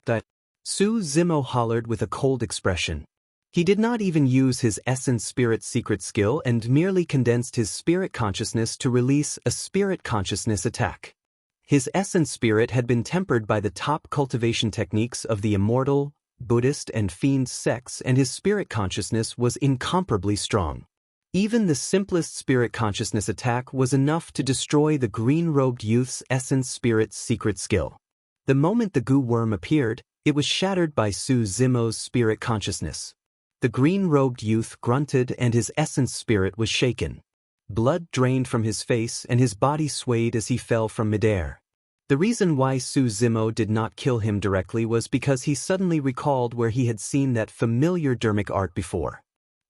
S1: That Suzumo hollered with a cold expression. He did not even use his essence spirit secret skill and merely condensed his spirit consciousness to release a spirit consciousness attack. His essence spirit had been tempered by the top cultivation techniques of the immortal, Buddhist and fiend sects, and his spirit consciousness was incomparably strong. Even the simplest spirit consciousness attack was enough to destroy the green-robed youth's essence spirit secret skill. The moment the goo worm appeared, it was shattered by Suzumo's spirit consciousness. The green-robed youth grunted and his essence spirit was shaken. Blood drained from his face and his body swayed as he fell from midair. The reason why Suzumo did not kill him directly was because he suddenly recalled where he had seen that familiar dermic art before.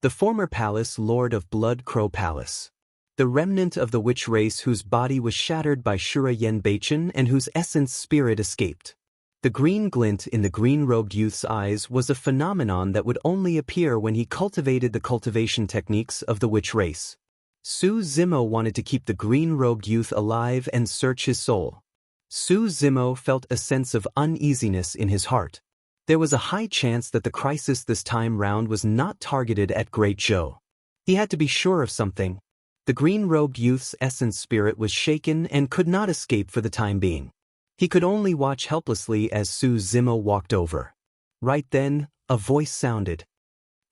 S1: The former palace lord of Blood Crow Palace. The remnant of the witch race whose body was shattered by Shura Yen Bachin and whose essence spirit escaped. The green glint in the green-robed youth's eyes was a phenomenon that would only appear when he cultivated the cultivation techniques of the witch race. Suzumo wanted to keep the green-robed youth alive and search his soul. Suzumo felt a sense of uneasiness in his heart. There was a high chance that the crisis this time round was not targeted at Great Zhou. He had to be sure of something. The green-robed youth's essence spirit was shaken and could not escape for the time being. He could only watch helplessly as Suzumo walked over. Right then, a voice sounded.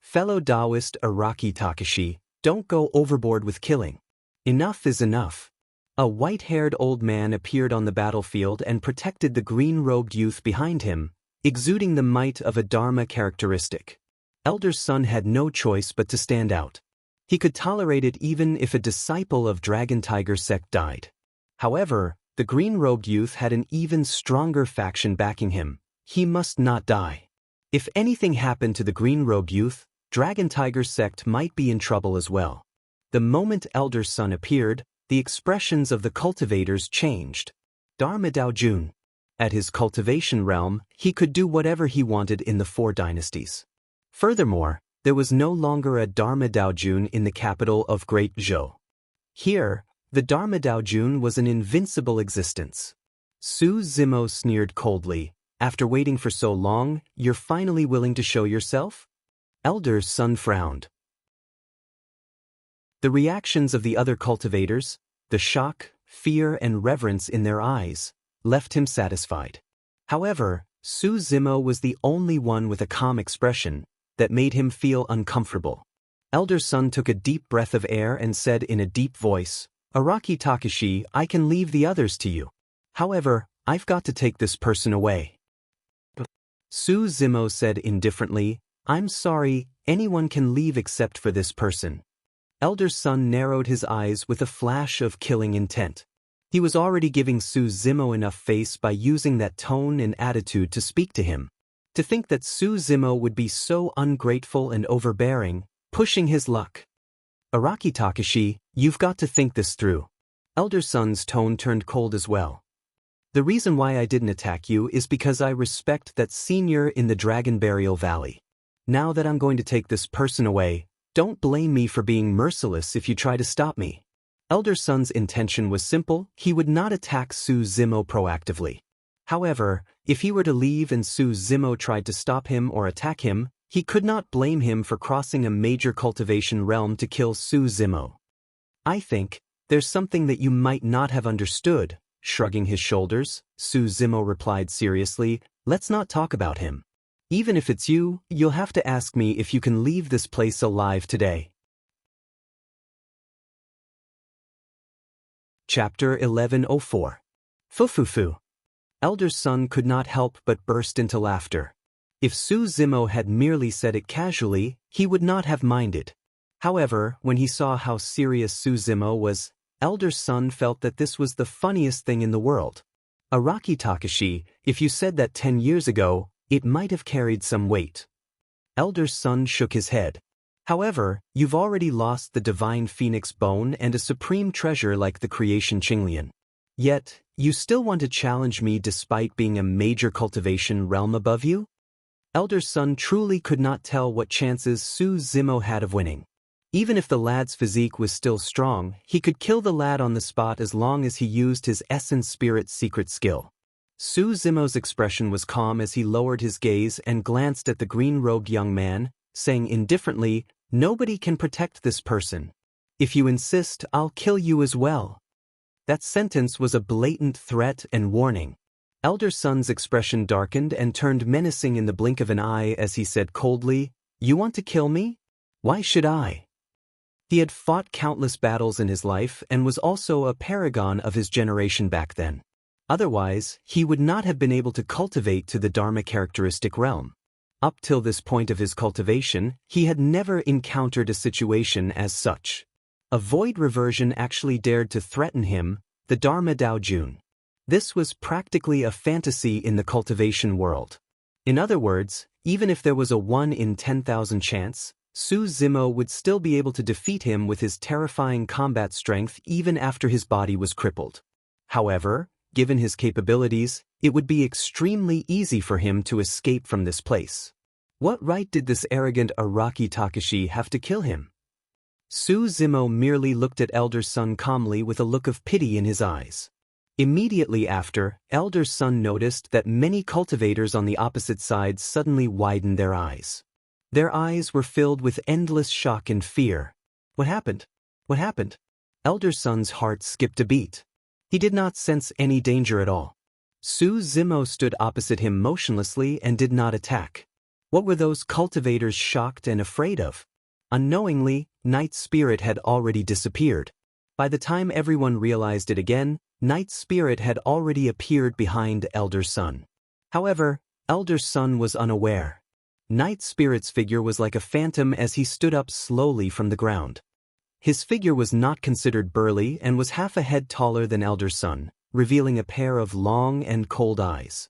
S1: "Fellow Taoist Araki Takashi, don't go overboard with killing. Enough is enough." A white-haired old man appeared on the battlefield and protected the green-robed youth behind him, exuding the might of a Dharma characteristic. Elder Sun had no choice but to stand out. He could tolerate it even if a disciple of Dragon Tiger sect died. However, the green-robed youth had an even stronger faction backing him. He must not die. If anything happened to the green-robed youth, Dragon Tiger sect might be in trouble as well. The moment Elder Sun appeared, the expressions of the cultivators changed. Dharma Daojun. At his cultivation realm, he could do whatever he wanted in the Four Dynasties. Furthermore, there was no longer a Dharma Daojun in the capital of Great Zhou. Here, the Dharma Daojun was an invincible existence. Suzumo sneered coldly. "After waiting for so long, you're finally willing to show yourself?" Elder Sun frowned. The reactions of the other cultivators, the shock, fear and reverence in their eyes, left him satisfied. However, Suzumo was the only one with a calm expression that made him feel uncomfortable. Elder Sun took a deep breath of air and said in a deep voice, "Araki Takashi, I can leave the others to you. However, I've got to take this person away." Suzumo said indifferently, "I'm sorry, anyone can leave except for this person." Elder Sun narrowed his eyes with a flash of killing intent. He was already giving Suzumo enough face by using that tone and attitude to speak to him. To think that Suzumo would be so ungrateful and overbearing, pushing his luck. "Araki Takashi, you've got to think this through." Elder Sun's tone turned cold as well. "The reason why I didn't attack you is because I respect that senior in the Dragon Burial Valley. Now that I'm going to take this person away, don't blame me for being merciless if you try to stop me." Elder Sun's intention was simple. He would not attack Suzumo proactively. However, if he were to leave and Suzumo tried to stop him or attack him, he could not blame him for crossing a major cultivation realm to kill Suzumo. "I think there's something that you might not have understood." Shrugging his shoulders, Suzumo replied seriously, "Let's not talk about him. Even if it's you, you'll have to ask me if you can leave this place alive today." Chapter 1104. Fufufu. Elder Sun could not help but burst into laughter. If Suzumo had merely said it casually, he would not have minded. However, when he saw how serious Suzumo was, Elder Sun felt that this was the funniest thing in the world. "Araki Takashi, if you said that 10 years ago, it might have carried some weight." Elder Sun shook his head. However, you've already lost the divine phoenix bone and a supreme treasure like the creation Qinglian. Yet, you still want to challenge me despite being a major cultivation realm above you? Elder Sun truly could not tell what chances Su Zimo had of winning. Even if the lad's physique was still strong, he could kill the lad on the spot as long as he used his essence spirit secret skill. Su Zimo's expression was calm as he lowered his gaze and glanced at the green-robed young man, saying indifferently, "Nobody can protect this person. If you insist, I'll kill you as well." That sentence was a blatant threat and warning. Elder Sun's expression darkened and turned menacing in the blink of an eye as he said coldly, "You want to kill me? Why should I?" He had fought countless battles in his life and was also a paragon of his generation back then. Otherwise, he would not have been able to cultivate to the Dharma characteristic realm. Up till this point of his cultivation, he had never encountered a situation as such. A void reversion actually dared to threaten him, the Dharma Dao Jun. This was practically a fantasy in the cultivation world. In other words, even if there was a 1 in 10,000 chance, Su Zimo would still be able to defeat him with his terrifying combat strength even after his body was crippled. However, given his capabilities, it would be extremely easy for him to escape from this place. What right did this arrogant Araki Takashi have to kill him? Su Zimo merely looked at Elder Sun calmly with a look of pity in his eyes. Immediately after, Elder Sun noticed that many cultivators on the opposite side suddenly widened their eyes. Their eyes were filled with endless shock and fear. What happened? What happened? Elder Sun's heart skipped a beat. He did not sense any danger at all. Su Zimo stood opposite him motionlessly and did not attack. What were those cultivators shocked and afraid of? Unknowingly, Night Spirit had already disappeared. By the time everyone realized it again, Night Spirit had already appeared behind Elder Sun. However, Elder Sun was unaware. Night Spirit's figure was like a phantom as he stood up slowly from the ground. His figure was not considered burly and was half a head taller than Elder Sun, revealing a pair of long and cold eyes.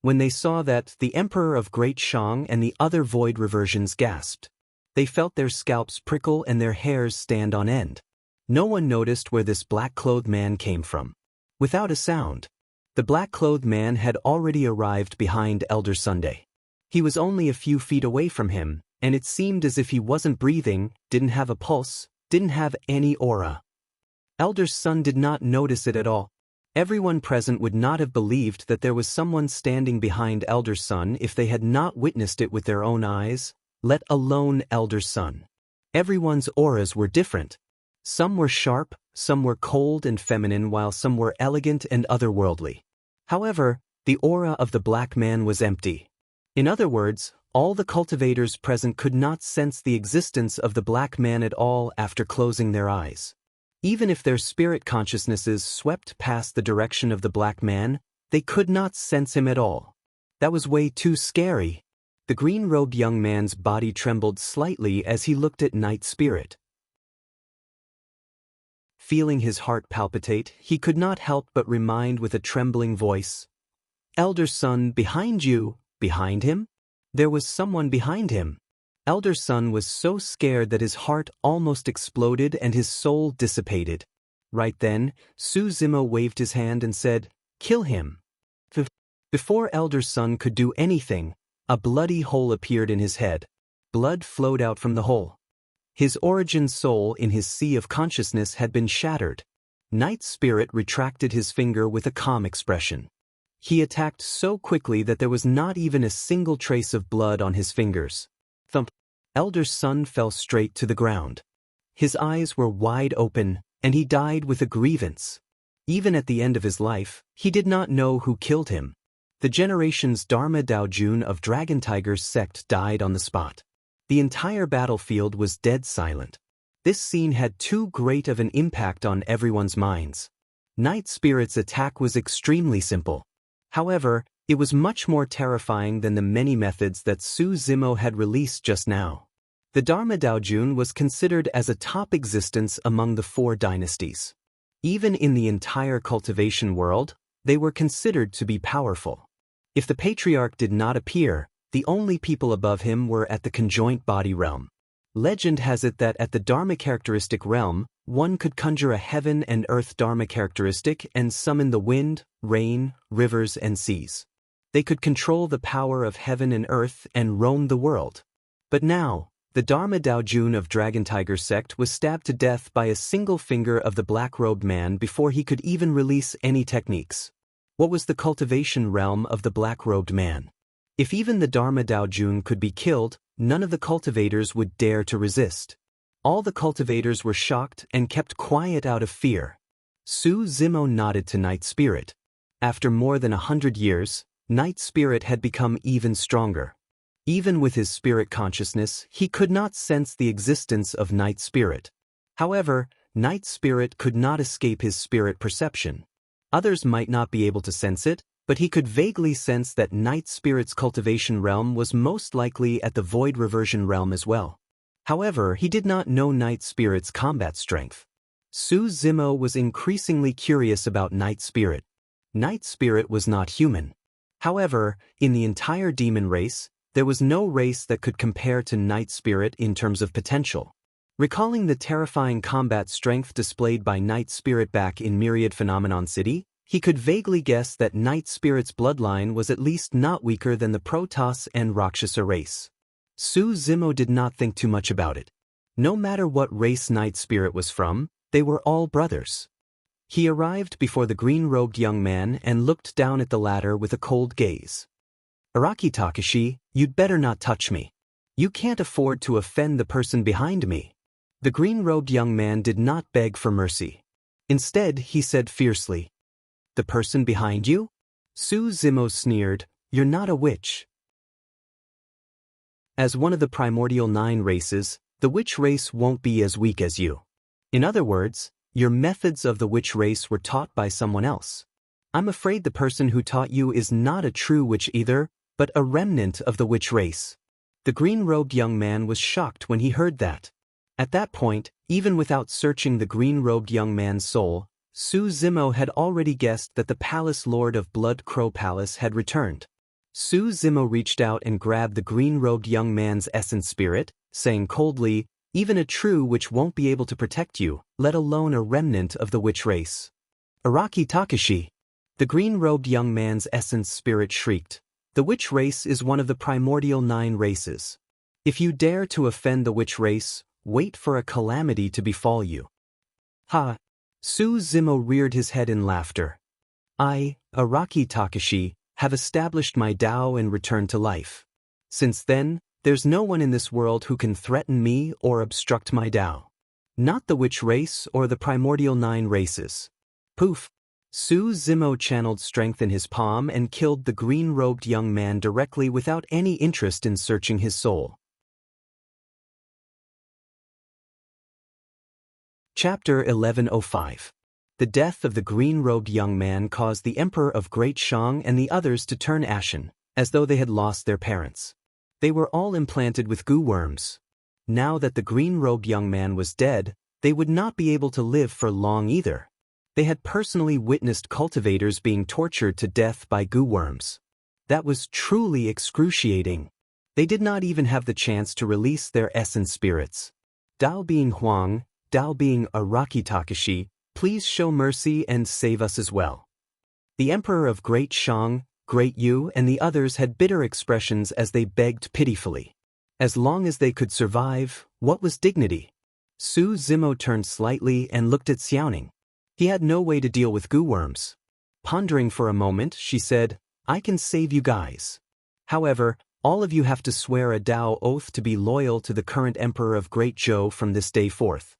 S1: When they saw that, the Emperor of Great Shang and the other void reversions gasped. They felt their scalps prickle and their hairs stand on end. No one noticed where this black-clothed man came from. Without a sound, the black-clothed man had already arrived behind Elder Sunday. He was only a few feet away from him, and it seemed as if he wasn't breathing, didn't have a pulse, didn't have any aura. Elder Sun did not notice it at all. Everyone present would not have believed that there was someone standing behind Elder Sun if they had not witnessed it with their own eyes, let alone Elder Sun. Everyone's auras were different. Some were sharp, some were cold and feminine, while some were elegant and otherworldly. However, the aura of the black man was empty. In other words, all the cultivators present could not sense the existence of the black man at all after closing their eyes. Even if their spirit consciousnesses swept past the direction of the black man, they could not sense him at all. That was way too scary. The green-robed young man's body trembled slightly as he looked at Night Spirit. Feeling his heart palpitate, he could not help but remind with a trembling voice, "Elder Sun, behind you." Behind him? There was someone behind him. Elder Sun was so scared that his heart almost exploded and his soul dissipated. Right then, Su Zimo waved his hand and said, "Kill him." Before Elder Sun could do anything, a bloody hole appeared in his head. Blood flowed out from the hole. His origin soul in his sea of consciousness had been shattered. Night Spirit retracted his finger with a calm expression. He attacked so quickly that there was not even a single trace of blood on his fingers. Thump! Elder Sun fell straight to the ground. His eyes were wide open, and he died with a grievance. Even at the end of his life, he did not know who killed him. The generation's Dharma Dao Jun of Dragon Tiger's sect died on the spot. The entire battlefield was dead silent. This scene had too great of an impact on everyone's minds. Night Spirit's attack was extremely simple. However, it was much more terrifying than the many methods that Su Zimo had released just now. The Dharma Dao Jun was considered as a top existence among the 4 dynasties. Even in the entire cultivation world, they were considered to be powerful. If the patriarch did not appear, the only people above him were at the conjoint body realm. Legend has it that at the Dharma characteristic realm, one could conjure a heaven and earth Dharma characteristic and summon the wind, rain, rivers and seas. They could control the power of heaven and earth and roam the world. But now, the Dharma Daojun of Dragon Tiger sect was stabbed to death by a single finger of the black-robed man before he could even release any techniques. What was the cultivation realm of the black-robed man? If even the Dharma Daojun could be killed, none of the cultivators would dare to resist. All the cultivators were shocked and kept quiet out of fear. Su Zimo nodded to Night Spirit. After more than 100 years, Night Spirit had become even stronger. Even with his spirit consciousness, he could not sense the existence of Night Spirit. However, Night Spirit could not escape his spirit perception. Others might not be able to sense it, but he could vaguely sense that Night Spirit's cultivation realm was most likely at the Void Reversion realm as well. However, he did not know Night Spirit's combat strength. Su Zimo was increasingly curious about Night Spirit. Night Spirit was not human. However, in the entire demon race, there was no race that could compare to Night Spirit in terms of potential. Recalling the terrifying combat strength displayed by Night Spirit back in Myriad Phenomenon City, he could vaguely guess that Night Spirit's bloodline was at least not weaker than the Protoss and Rakshasa race. Su Zimo did not think too much about it. No matter what race Night Spirit was from, they were all brothers. He arrived before the green-robed young man and looked down at the latter with a cold gaze. "Araki Takashi, you'd better not touch me. You can't afford to offend the person behind me." The green-robed young man did not beg for mercy. Instead, he said fiercely, "The person behind you?" Su Zimo sneered, "You're not a witch." As one of the primordial 9 races, the witch race won't be as weak as you. In other words, your methods of the witch race were taught by someone else. I'm afraid the person who taught you is not a true witch either, but a remnant of the witch race. The green-robed young man was shocked when he heard that. At that point, even without searching the green-robed young man's soul, Su Zimo had already guessed that the Palace Lord of Blood Crow Palace had returned. Su Zimo reached out and grabbed the green-robed young man's essence spirit, saying coldly, "Even a true witch won't be able to protect you, let alone a remnant of the witch race." "Araki Takashi!" The green-robed young man's essence spirit shrieked. "The witch race is one of the primordial 9 races. If you dare to offend the witch race, wait for a calamity to befall you." "Ha!" Su Zimo reared his head in laughter. "I, Araki Takashi, have established my Tao and returned to life. Since then, there's no one in this world who can threaten me or obstruct my Tao. Not the witch race or the primordial 9 races." Poof! Su Zimo channeled strength in his palm and killed the green-robed young man directly without any interest in searching his soul. Chapter 1105. The death of the green-robed young man caused the Emperor of Great Shang and the others to turn ashen, as though they had lost their parents. They were all implanted with goo worms. Now that the green-robed young man was dead, they would not be able to live for long either. They had personally witnessed cultivators being tortured to death by goo worms. That was truly excruciating. They did not even have the chance to release their essence spirits. Dao being Huang, Dao being Araki Takashi, please show mercy and save us as well. The Emperor of Great Shang, Great Yu and the others had bitter expressions as they begged pitifully. As long as they could survive, what was dignity? Su Zimo turned slightly and looked at Xiaoning. He had no way to deal with goo worms. Pondering for a moment, she said, "I can save you guys. However, all of you have to swear a Dao oath to be loyal to the current Emperor of Great Zhou from this day forth."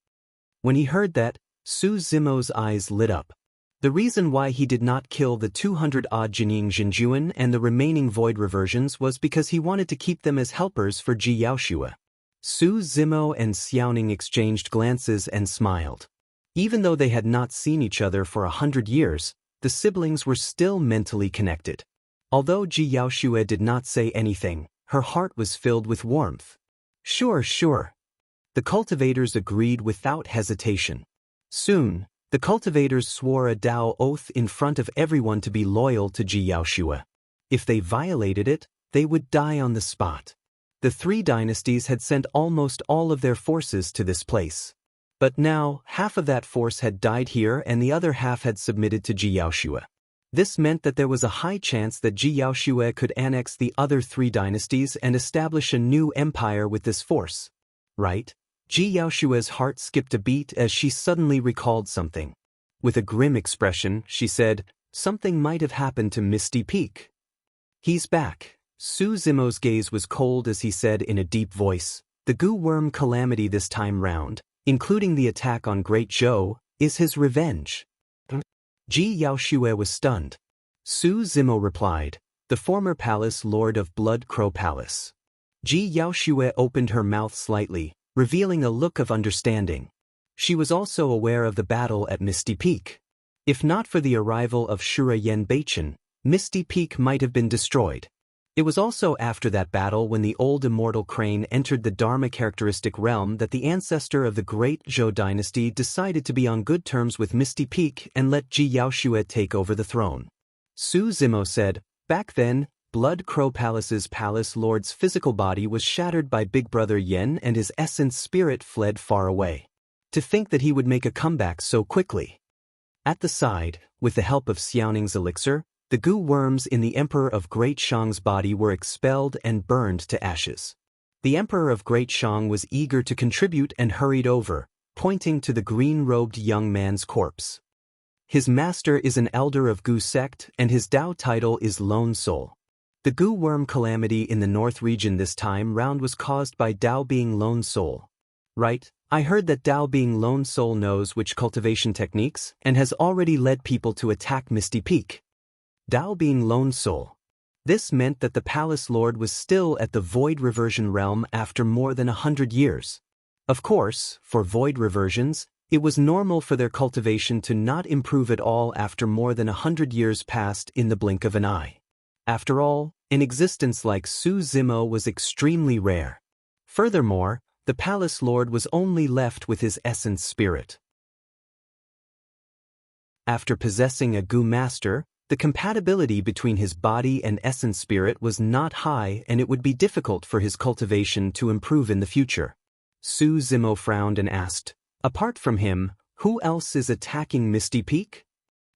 S1: When he heard that, Su Zimo's eyes lit up. The reason why he did not kill the 200-odd Jining Jinjuan and the remaining void reversions was because he wanted to keep them as helpers for Ji Yaoshua. Su Zimo and Xiaoning exchanged glances and smiled. Even though they had not seen each other for 100 years, the siblings were still mentally connected. Although Ji Yaoshua did not say anything, her heart was filled with warmth. Sure. The cultivators agreed without hesitation. Soon, the cultivators swore a Dao oath in front of everyone to be loyal to Ji Yaoshua. If they violated it, they would die on the spot. The three dynasties had sent almost all of their forces to this place. But now, half of that force had died here and the other half had submitted to Ji Yaoxue. This meant that there was a high chance that Ji Yaoxue could annex the other three dynasties and establish a new empire with this force. Right? Ji Yaoxue's heart skipped a beat as she suddenly recalled something. With a grim expression, she said, "Something might have happened to Misty Peak." "He's back." Su Zimo's gaze was cold as he said in a deep voice, "The goo worm calamity this time round, including the attack on Great Zhou, is his revenge." Ji Yaoxue was stunned. Su Zimo replied, "The former palace lord of Blood Crow Palace." Ji Yaoxue opened her mouth slightly, revealing a look of understanding. She was also aware of the battle at Misty Peak. If not for the arrival of Shura Yen Beichen, Misty Peak might have been destroyed. It was also after that battle when the old immortal crane entered the Dharma characteristic realm that the ancestor of the great Zhou dynasty decided to be on good terms with Misty Peak and let Ji Yaoxue take over the throne. Su Zimo said, "Back then, Blood Crow Palace's palace lord's physical body was shattered by Big Brother Yen and his essence spirit fled far away. To think that he would make a comeback so quickly." At the side, with the help of Xiaoning's elixir, the goo worms in the Emperor of Great Shang's body were expelled and burned to ashes. The Emperor of Great Shang was eager to contribute and hurried over, pointing to the green-robed young man's corpse. "His master is an elder of Goo sect and his Dao title is Lone Soul. The goo worm calamity in the North region this time round was caused by Dao being Lone Soul. Right? I heard that Dao being Lone Soul knows which cultivation techniques and has already led people to attack Misty Peak." Dao being Lone Soul. This meant that the palace lord was still at the void reversion realm after more than 100 years. Of course, for void reversions, it was normal for their cultivation to not improve at all after more than 100 years passed in the blink of an eye. After all, an existence like Su Zimo was extremely rare. Furthermore, the palace lord was only left with his essence spirit. After possessing a goo master, the compatibility between his body and essence spirit was not high and it would be difficult for his cultivation to improve in the future. Su Zimo frowned and asked, "Apart from him, who else is attacking Misty Peak?"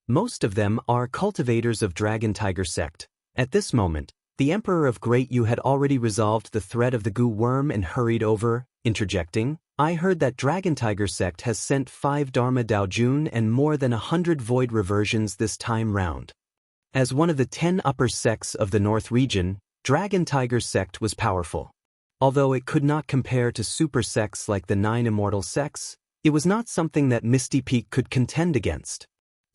S1: "Most of them are cultivators of Dragon Tiger sect." At this moment, the Emperor of Great Yu had already resolved the threat of the goo worm and hurried over, interjecting, "I heard that Dragon Tiger sect has sent 5 Dharma Daojun and more than 100 void reversions this time round." As one of the 10 upper sects of the North region, Dragon Tiger sect was powerful. Although it could not compare to super sects like the 9 immortal sects, it was not something that Misty Peak could contend against.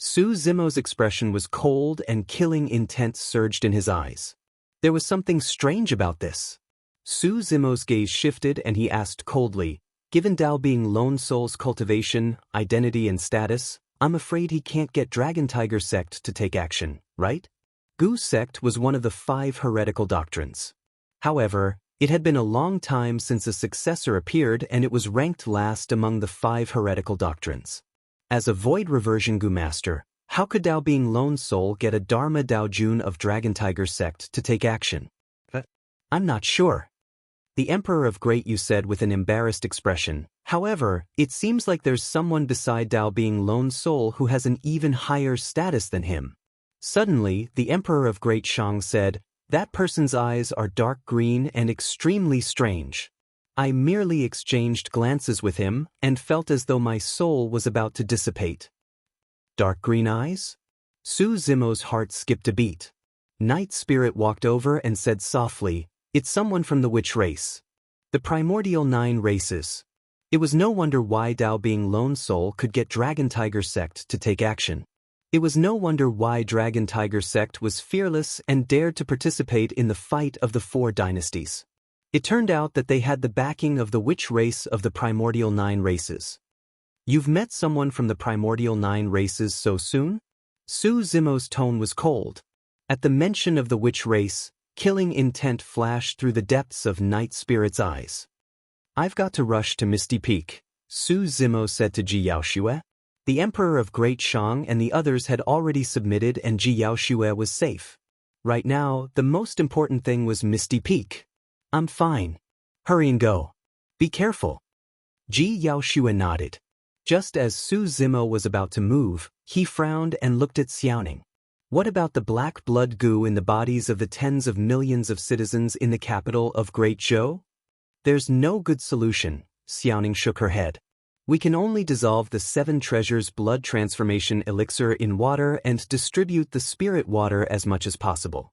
S1: Su Zimo's expression was cold and killing intent surged in his eyes. There was something strange about this. Su Zimo's gaze shifted and he asked coldly, "Given Dao being Lone Soul's cultivation, identity and status, I'm afraid he can't get Dragon Tiger sect to take action, right?" Goo sect was one of the 5 heretical doctrines. However, it had been a long time since a successor appeared and it was ranked last among the 5 heretical doctrines. As a void reversion goo master, how could Dao being Lone Soul get a Dharma Daojun of Dragon Tiger sect to take action? "I'm not sure." The Emperor of Great Yu said with an embarrassed expression. "However, it seems like there's someone beside Dao being Lone Soul who has an even higher status than him." Suddenly, the Emperor of Great Shang said, "That person's eyes are dark green and extremely strange. I merely exchanged glances with him and felt as though my soul was about to dissipate." "Dark green eyes?" Su Zimo's heart skipped a beat. Night Spirit walked over and said softly, "It's someone from the witch race. The primordial 9 races." It was no wonder why Dao being Lone Soul could get Dragon Tiger sect to take action. It was no wonder why Dragon Tiger sect was fearless and dared to participate in the fight of the 4 dynasties. It turned out that they had the backing of the witch race of the primordial 9 races. "You've met someone from the primordial 9 races so soon?" Su Zimo's tone was cold. At the mention of the witch race, killing intent flashed through the depths of Night Spirit's eyes. "I've got to rush to Misty Peak," Su Zimo said to Ji Yaoxue. The Emperor of Great Shang and the others had already submitted and Ji Yaoxue was safe. Right now, the most important thing was Misty Peak. I'm fine. Hurry and go. Be careful. Ji Yaoshua nodded. Just as Su Zimo was about to move, he frowned and looked at Xiaoning. What about the black blood goo in the bodies of the tens of millions of citizens in the capital of Great Zhou? There's no good solution, Xiaoning shook her head. We can only dissolve the 7 treasures blood transformation elixir in water and distribute the spirit water as much as possible.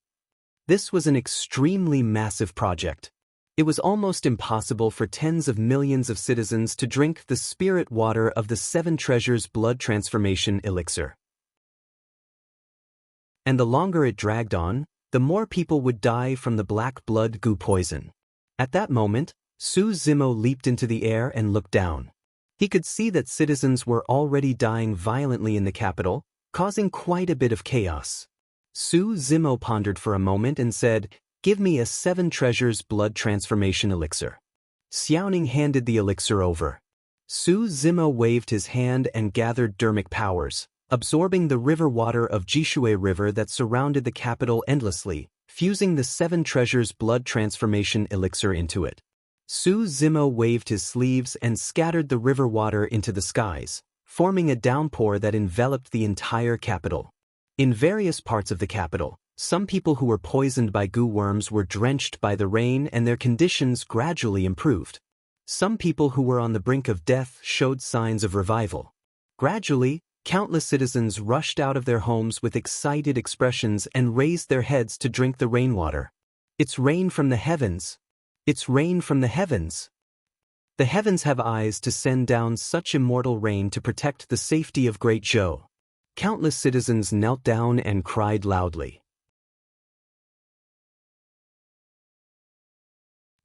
S1: This was an extremely massive project. It was almost impossible for tens of millions of citizens to drink the spirit water of the 7 treasures blood transformation elixir. And the longer it dragged on, the more people would die from the black blood goo poison. At that moment, Su Zimo leaped into the air and looked down. He could see that citizens were already dying violently in the capital, causing quite a bit of chaos. Su Zimo pondered for a moment and said, "Give me a 7 treasures blood transformation elixir." Xiaoning handed the elixir over. Su Zimo waved his hand and gathered dermic powers, absorbing the river water of Jishui River that surrounded the capital endlessly, fusing the 7 treasures blood transformation elixir into it. Su Zimo waved his sleeves and scattered the river water into the skies, forming a downpour that enveloped the entire capital. In various parts of the capital, some people who were poisoned by goo worms were drenched by the rain and their conditions gradually improved. Some people who were on the brink of death showed signs of revival. Gradually, countless citizens rushed out of their homes with excited expressions and raised their heads to drink the rainwater. It's rain from the heavens. It's rain from the heavens. The heavens have eyes to send down such immortal rain to protect the safety of Great Zhou. Countless citizens knelt down and cried loudly.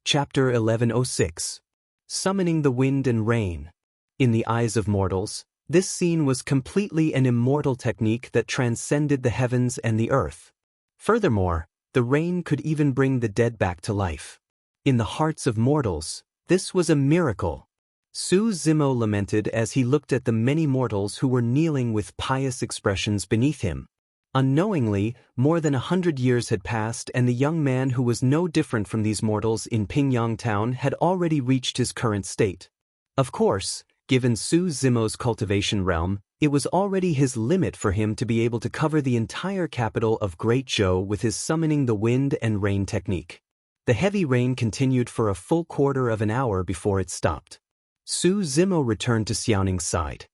S1: Chapter 1106. Summoning the Wind and Rain. In the eyes of mortals, this scene was completely an immortal technique that transcended the heavens and the earth. Furthermore, the rain could even bring the dead back to life. In the hearts of mortals, this was a miracle. Su Zimo lamented as he looked at the many mortals who were kneeling with pious expressions beneath him. Unknowingly, more than 100 years had passed and the young man who was no different from these mortals in Pingyang town had already reached his current state. Of course, given Su Zimo's cultivation realm, it was already his limit for him to be able to cover the entire capital of Great Zhou with his summoning the wind and rain technique. The heavy rain continued for a full quarter of an hour before it stopped. Su Zimo returned to Xiaoning's side.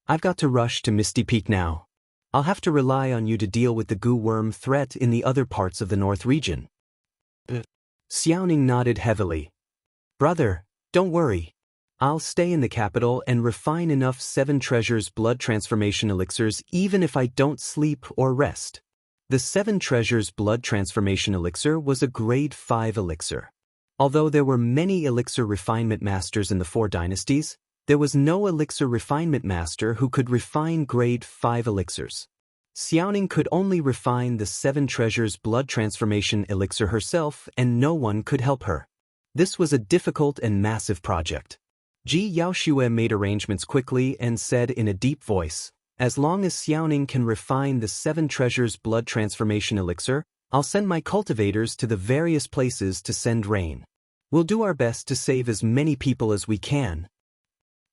S1: "I've got to rush to Misty Peak now. I'll have to rely on you to deal with the goo worm threat in the other parts of the north region." Xiaoning nodded heavily. "Brother, don't worry. I'll stay in the capital and refine enough 7 treasures blood transformation elixirs even if I don't sleep or rest." The 7 treasures blood transformation elixir was a grade 5 elixir. Although there were many elixir refinement masters in the 4 dynasties, there was no elixir refinement master who could refine grade 5 elixirs. Xiaoning could only refine the 7 treasures blood transformation elixir herself and no one could help her. This was a difficult and massive project. Ji Yaoshua made arrangements quickly and said in a deep voice, "As long as Xiaoning can refine the 7 treasures blood transformation elixir, I'll send my cultivators to the various places to send rain. We'll do our best to save as many people as we can."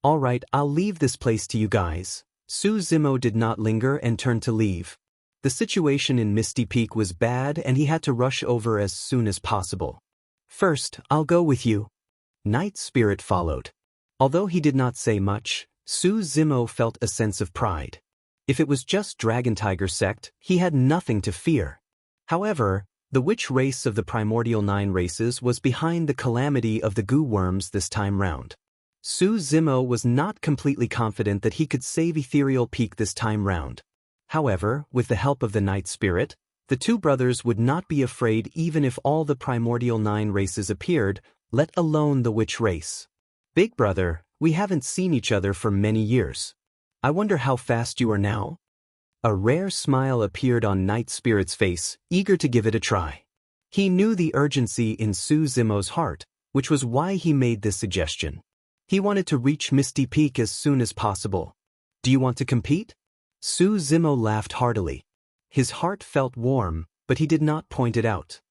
S1: "All right, I'll leave this place to you guys." Su Zimo did not linger and turned to leave. The situation in Misty Peak was bad and he had to rush over as soon as possible. "First, I'll go with you." Night Spirit followed. Although he did not say much, Su Zimo felt a sense of pride. If it was just Dragon Tiger sect, he had nothing to fear. However, the witch race of the primordial 9 races was behind the calamity of the goo worms this time round. Su Zimo was not completely confident that he could save Ethereal Peak this time round. However, with the help of the Night Spirit, the 2 brothers would not be afraid even if all the primordial 9 races appeared, let alone the witch race. "Big brother, we haven't seen each other for many years. I wonder how fast you are now?" A rare smile appeared on Night Spirit's face, eager to give it a try. He knew the urgency in Su Zimo's heart, which was why he made this suggestion. He wanted to reach Misty Peak as soon as possible. "Do you want to compete?" Su Zimo laughed heartily. His heart felt warm, but he did not point it out.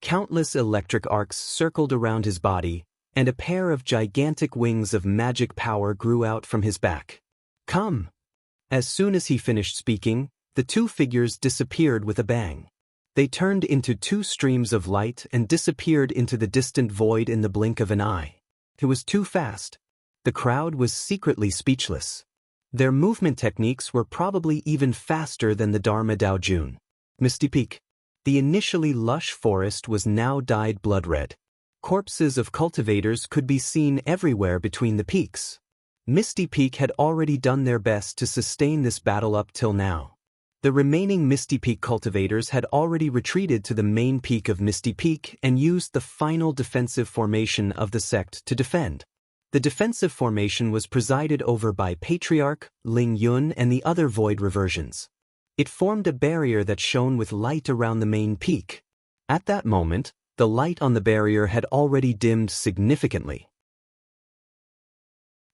S1: Countless electric arcs circled around his body, and a pair of gigantic wings of magic power grew out from his back. Come! As soon as he finished speaking, the two figures disappeared with a bang. They turned into two streams of light and disappeared into the distant void in the blink of an eye. It was too fast. The crowd was secretly speechless. Their movement techniques were probably even faster than the Dharma Dao Jun. Misty Peak. The initially lush forest was now dyed blood red. Corpses of cultivators could be seen everywhere between the peaks. Misty Peak had already done their best to sustain this battle up till now. The remaining Misty Peak cultivators had already retreated to the main peak of Misty Peak and used the final defensive formation of the sect to defend. The defensive formation was presided over by Patriarch, Ling Yun, and the other void reversions. It formed a barrier that shone with light around the main peak. At that moment, the light on the barrier had already dimmed significantly.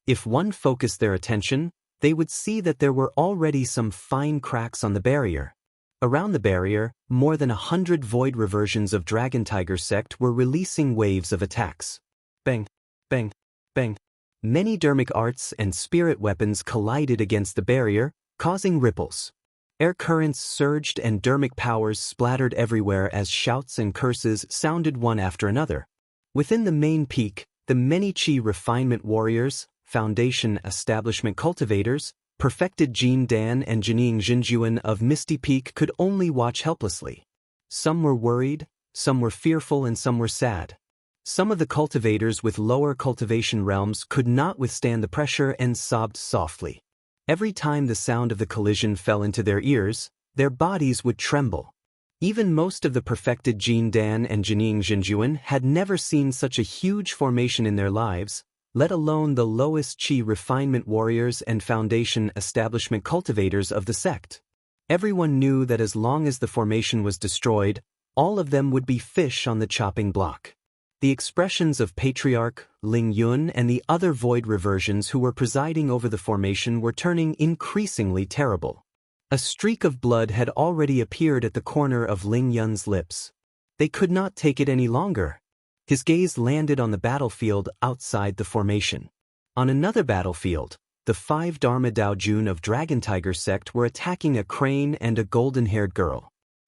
S1: If one focused their attention, they would see that there were already some fine cracks on the barrier. Around the barrier, more than 100 void reversions of Dragon Tiger sect were releasing waves of attacks. Bang, bang, bang. Many dermic arts and spirit weapons collided against the barrier, causing ripples. Air currents surged and dermic powers splattered everywhere as shouts and curses sounded one after another. Within the main peak, the many Qi refinement warriors, Foundation establishment cultivators, perfected Jin Dan and Jining Jinjuan of Misty Peak could only watch helplessly. Some were worried, some were fearful, and some were sad. Some of the cultivators with lower cultivation realms could not withstand the pressure and sobbed softly. Every time the sound of the collision fell into their ears, their bodies would tremble. Even most of the perfected Jin Dan and Jining Jinjuan had never seen such a huge formation in their lives, let alone the lowest Qi refinement warriors and Foundation establishment cultivators of the sect. Everyone knew that as long as the formation was destroyed, all of them would be fish on the chopping block. The expressions of Patriarch, Ling Yun, and the other void reversions who were presiding over the formation were turning increasingly terrible. A streak of blood had already appeared at the corner of Ling Yun's lips. They could not take it any longer. His gaze landed on the battlefield outside the formation. On another battlefield, the 5 Dharma Dao Jun of Dragon Tiger sect were attacking a crane and a golden-haired girl.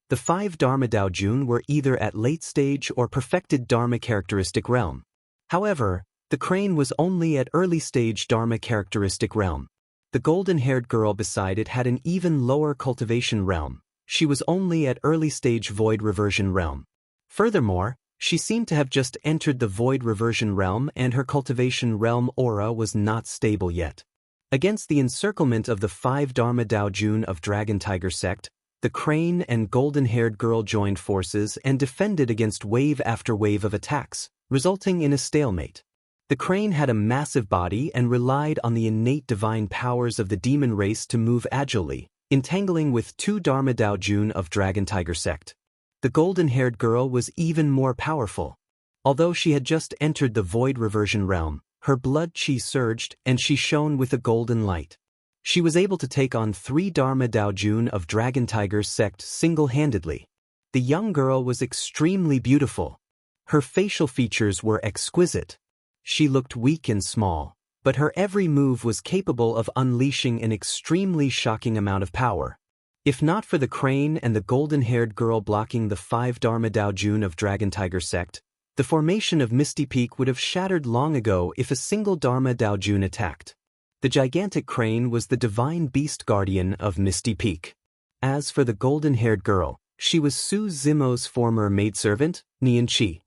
S1: The 5 Dharma Dao Jun were either at late stage or perfected Dharma characteristic realm. However, the crane was only at early stage Dharma characteristic realm. The golden-haired girl beside it had an even lower cultivation realm. She was only at early stage void reversion realm. Furthermore, she seemed to have just entered the void reversion realm and her cultivation realm aura was not stable yet. Against the encirclement of the 5 Dharma Dao Jun of Dragon Tiger sect, the crane and golden-haired girl joined forces and defended against wave after wave of attacks, resulting in a stalemate. The crane had a massive body and relied on the innate divine powers of the demon race to move agilely, entangling with 2 Dharma Dao Jun of Dragon Tiger sect. The golden-haired girl was even more powerful. Although she had just entered the void reversion realm, her blood qi surged and she shone with a golden light. She was able to take on 3 Dharma Dao Jun of Dragon Tiger sect single-handedly. The young girl was extremely beautiful. Her facial features were exquisite. She looked weak and small, but her every move was capable of unleashing an extremely shocking amount of power. If not for the crane and the golden-haired girl blocking the 5 Dharma Dao Jun of Dragon Tiger sect, the formation of Misty Peak would have shattered long ago if a single Dharma Dao Jun attacked. The gigantic crane was the divine beast guardian of Misty Peak. As for the golden-haired girl, she was Su Zimo's former maidservant, Nian Qi.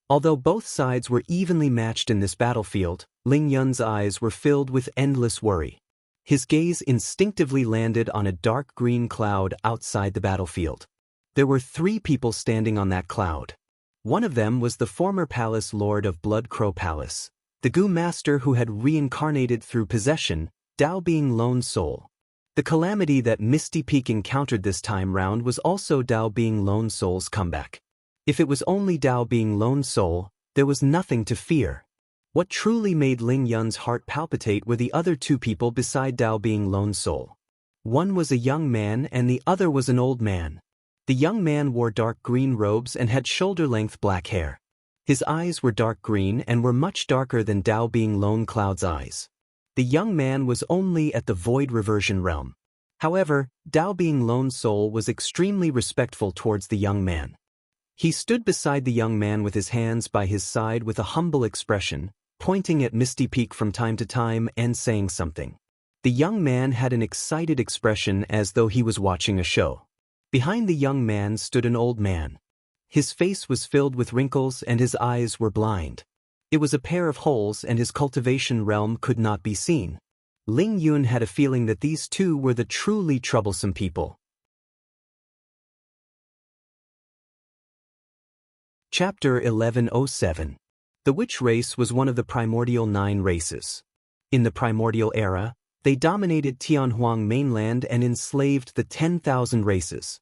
S1: Although both sides were evenly matched in this battlefield, Ling Yun's eyes were filled with endless worry. His gaze instinctively landed on a dark green cloud outside the battlefield. There were 3 people standing on that cloud. One of them was the former palace lord of Blood Crow Palace, the Gu master who had reincarnated through possession, Dao being Lone Soul. The calamity that Misty Peak encountered this time round was also Dao being Lone Soul's comeback. If it was only Dao being Lone Soul, there was nothing to fear. What truly made Ling Yun's heart palpitate were the other 2 people beside Dao being Lone Soul. One was a young man and the other was an old man. The young man wore dark green robes and had shoulder-length black hair. His eyes were dark green and were much darker than Dao Bing Lone Cloud's eyes. The young man was only at the void reversion realm. However, Dao Bing Lone Soul was extremely respectful towards the young man. He stood beside the young man with his hands by his side with a humble expression, pointing at Misty Peak from time to time and saying something. The young man had an excited expression as though he was watching a show. Behind the young man stood an old man. His face was filled with wrinkles and his eyes were blind. It was a pair of holes and his cultivation realm could not be seen. Ling Yun had a feeling that these two were the truly troublesome people. Chapter 1107. The witch race was one of the primordial 9 races. In the primordial era, they dominated Tianhuang mainland and enslaved the 10,000 races.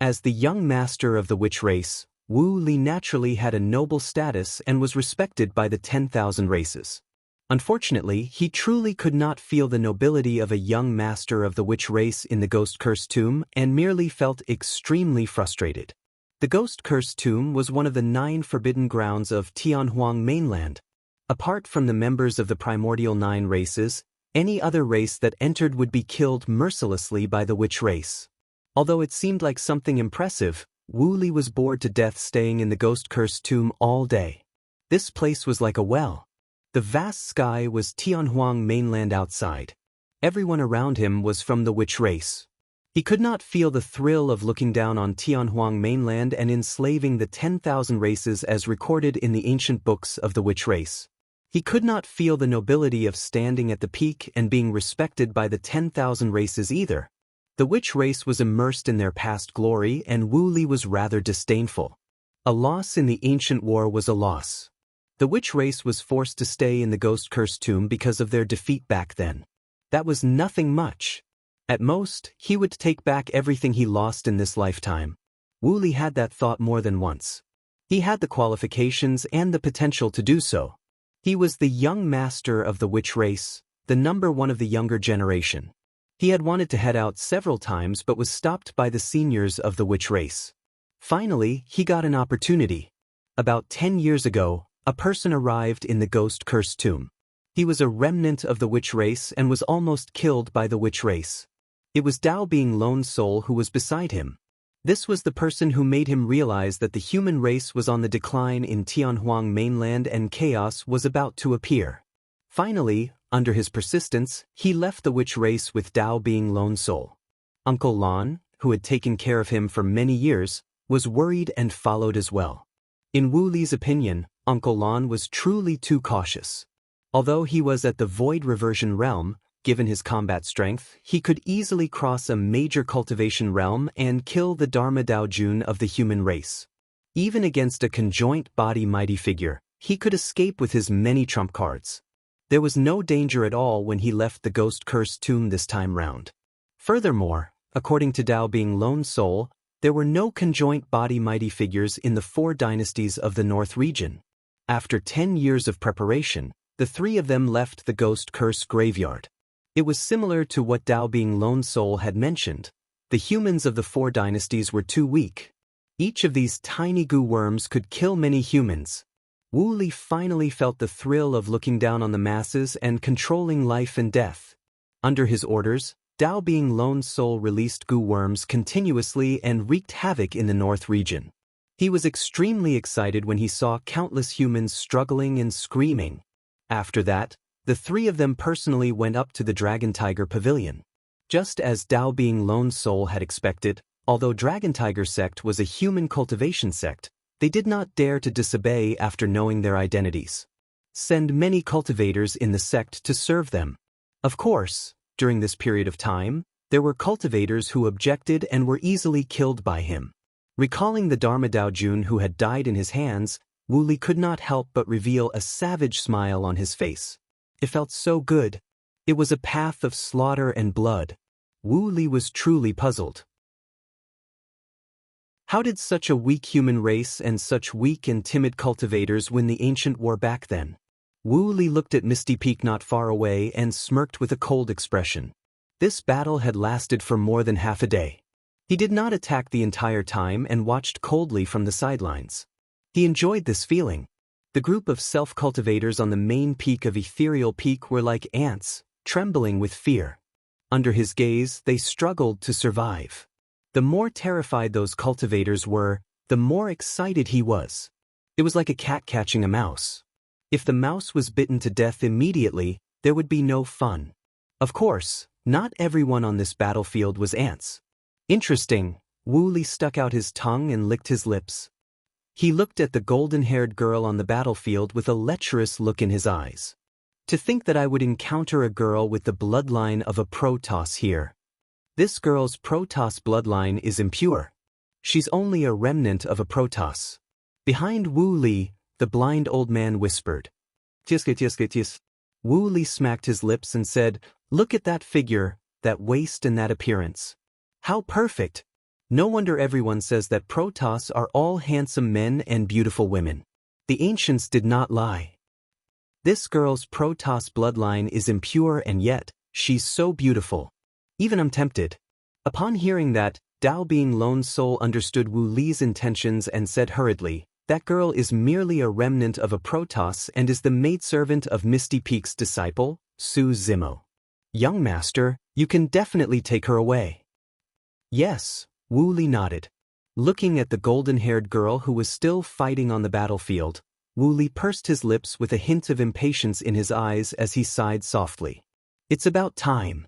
S1: As the young master of the witch race, Wu Li naturally had a noble status and was respected by the 10,000 races. Unfortunately, he truly could not feel the nobility of a young master of the witch race in the ghost-cursed tomb and merely felt extremely frustrated. The ghost-cursed tomb was one of the 9 forbidden grounds of Tianhuang mainland. Apart from the members of the primordial 9 races, any other race that entered would be killed mercilessly by the witch race. Although it seemed like something impressive, Wu Li was bored to death staying in the ghost-cursed tomb all day. This place was like a well. The vast sky was Tianhuang mainland outside. Everyone around him was from the witch race. He could not feel the thrill of looking down on Tianhuang mainland and enslaving the 10,000 races as recorded in the ancient books of the witch race. He could not feel the nobility of standing at the peak and being respected by the 10,000 races either. The witch race was immersed in their past glory and Wu Li was rather disdainful. A loss in the ancient war was a loss. The witch race was forced to stay in the ghost-cursed tomb because of their defeat back then. That was nothing much. At most, he would take back everything he lost in this lifetime. Wu Li had that thought more than once. He had the qualifications and the potential to do so. He was the young master of the witch race, the number 1 of the younger generation. He had wanted to head out several times but was stopped by the seniors of the witch race. Finally, he got an opportunity. About 10 years ago, a person arrived in the ghost-cursed tomb. He was a remnant of the witch race and was almost killed by the witch race. It was Dao Bing Lone Soul who was beside him. This was the person who made him realize that the human race was on the decline in Tianhuang mainland and chaos was about to appear. Finally, under his persistence, he left the witch race with Dao Bing Lone Soul. Uncle Lon, who had taken care of him for many years, was worried and followed as well. In Wu Li's opinion, Uncle Lon was truly too cautious. Although he was at the void reversion realm, given his combat strength, he could easily cross a major cultivation realm and kill the Dharma Dao Jun of the human race. Even against a conjoint body mighty figure, he could escape with his many trump cards. There was no danger at all when he left the ghost-cursed tomb this time round. Furthermore, according to Dao Bing Lone Soul, there were no conjoint body mighty figures in the 4 dynasties of the North region. After 10 years of preparation, the 3 of them left the ghost-cursed graveyard. It was similar to what Dao Bing Lone Soul had mentioned. The humans of the 4 dynasties were too weak. Each of these tiny goo worms could kill many humans. Wu Li finally felt the thrill of looking down on the masses and controlling life and death. Under his orders, Dao Bing Lone Soul released goo worms continuously and wreaked havoc in the North region. He was extremely excited when he saw countless humans struggling and screaming. After that, the 3 of them personally went up to the Dragon Tiger Pavilion. Just as Dao Bing Lone Soul had expected, although Dragon Tiger sect was a human cultivation sect, they did not dare to disobey after knowing their identities. Send many cultivators in the sect to serve them. Of course, during this period of time, there were cultivators who objected and were easily killed by him. Recalling the Dharma Dao Jun who had died in his hands, Wu Li could not help but reveal a savage smile on his face. It felt so good. It was a path of slaughter and blood. Wu Li was truly puzzled. How did such a weak human race and such weak and timid cultivators win the ancient war back then? Wu Li looked at Misty Peak not far away and smirked with a cold expression. This battle had lasted for more than half a day. He did not attack the entire time and watched coldly from the sidelines. He enjoyed this feeling. The group of self-cultivators on the main peak of Ethereal Peak were like ants, trembling with fear. Under his gaze, they struggled to survive. The more terrified those cultivators were, the more excited he was. It was like a cat catching a mouse. If the mouse was bitten to death immediately, there would be no fun. Of course, not everyone on this battlefield was ants. Interesting, Wu Li stuck out his tongue and licked his lips. He looked at the golden-haired girl on the battlefield with a lecherous look in his eyes. To think that I would encounter a girl with the bloodline of a Protoss here. This girl's Protoss bloodline is impure. She's only a remnant of a Protoss. Behind Wu Li, the blind old man whispered. Tis. Wu Li smacked his lips and said, "Look at that figure, that waist and that appearance. How perfect! No wonder everyone says that Protoss are all handsome men and beautiful women. The ancients did not lie. This girl's Protoss bloodline is impure and yet, she's so beautiful. Even I'm tempted." Upon hearing that, Dao being Lone Soul understood Wu Li's intentions and said hurriedly, "That girl is merely a remnant of a Protoss and is the maidservant of Misty Peak's disciple, Su Zimo. Young master, you can definitely take her away." "Yes," Wu Li nodded. Looking at the golden-haired girl who was still fighting on the battlefield, Wu Li pursed his lips with a hint of impatience in his eyes as he sighed softly. "It's about time."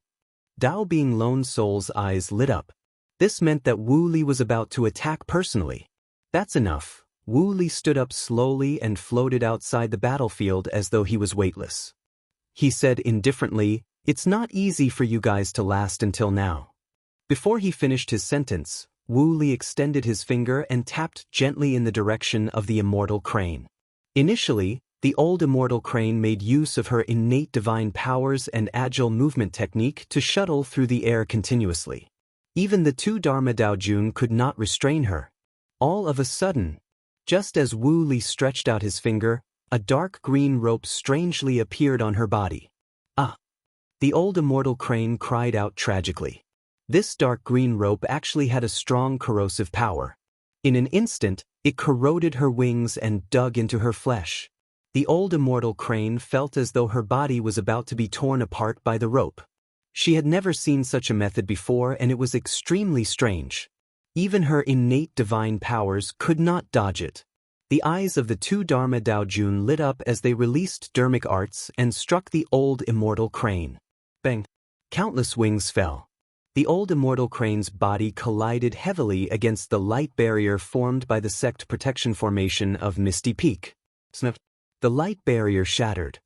S1: Dao being Lone Soul's eyes lit up. This meant that Wu Li was about to attack personally. "That's enough." Wu Li stood up slowly and floated outside the battlefield as though he was weightless. He said indifferently, "It's not easy for you guys to last until now." Before he finished his sentence, Wu Li extended his finger and tapped gently in the direction of the immortal crane. Initially, the old immortal crane made use of her innate divine powers and agile movement technique to shuttle through the air continuously. Even the two Dharma Daojun could not restrain her. All of a sudden, just as Wu Li stretched out his finger, a dark green rope strangely appeared on her body. "Ah!" The old immortal crane cried out tragically. This dark green rope actually had a strong corrosive power. In an instant, it corroded her wings and dug into her flesh. The old immortal crane felt as though her body was about to be torn apart by the rope. She had never seen such a method before and it was extremely strange. Even her innate divine powers could not dodge it. The eyes of the two Dharma Daojun lit up as they released dermic arts and struck the old immortal crane. Bang! Countless wings fell. The old immortal crane's body collided heavily against the light barrier formed by the sect protection formation of Misty Peak. Snap! The light barrier shattered.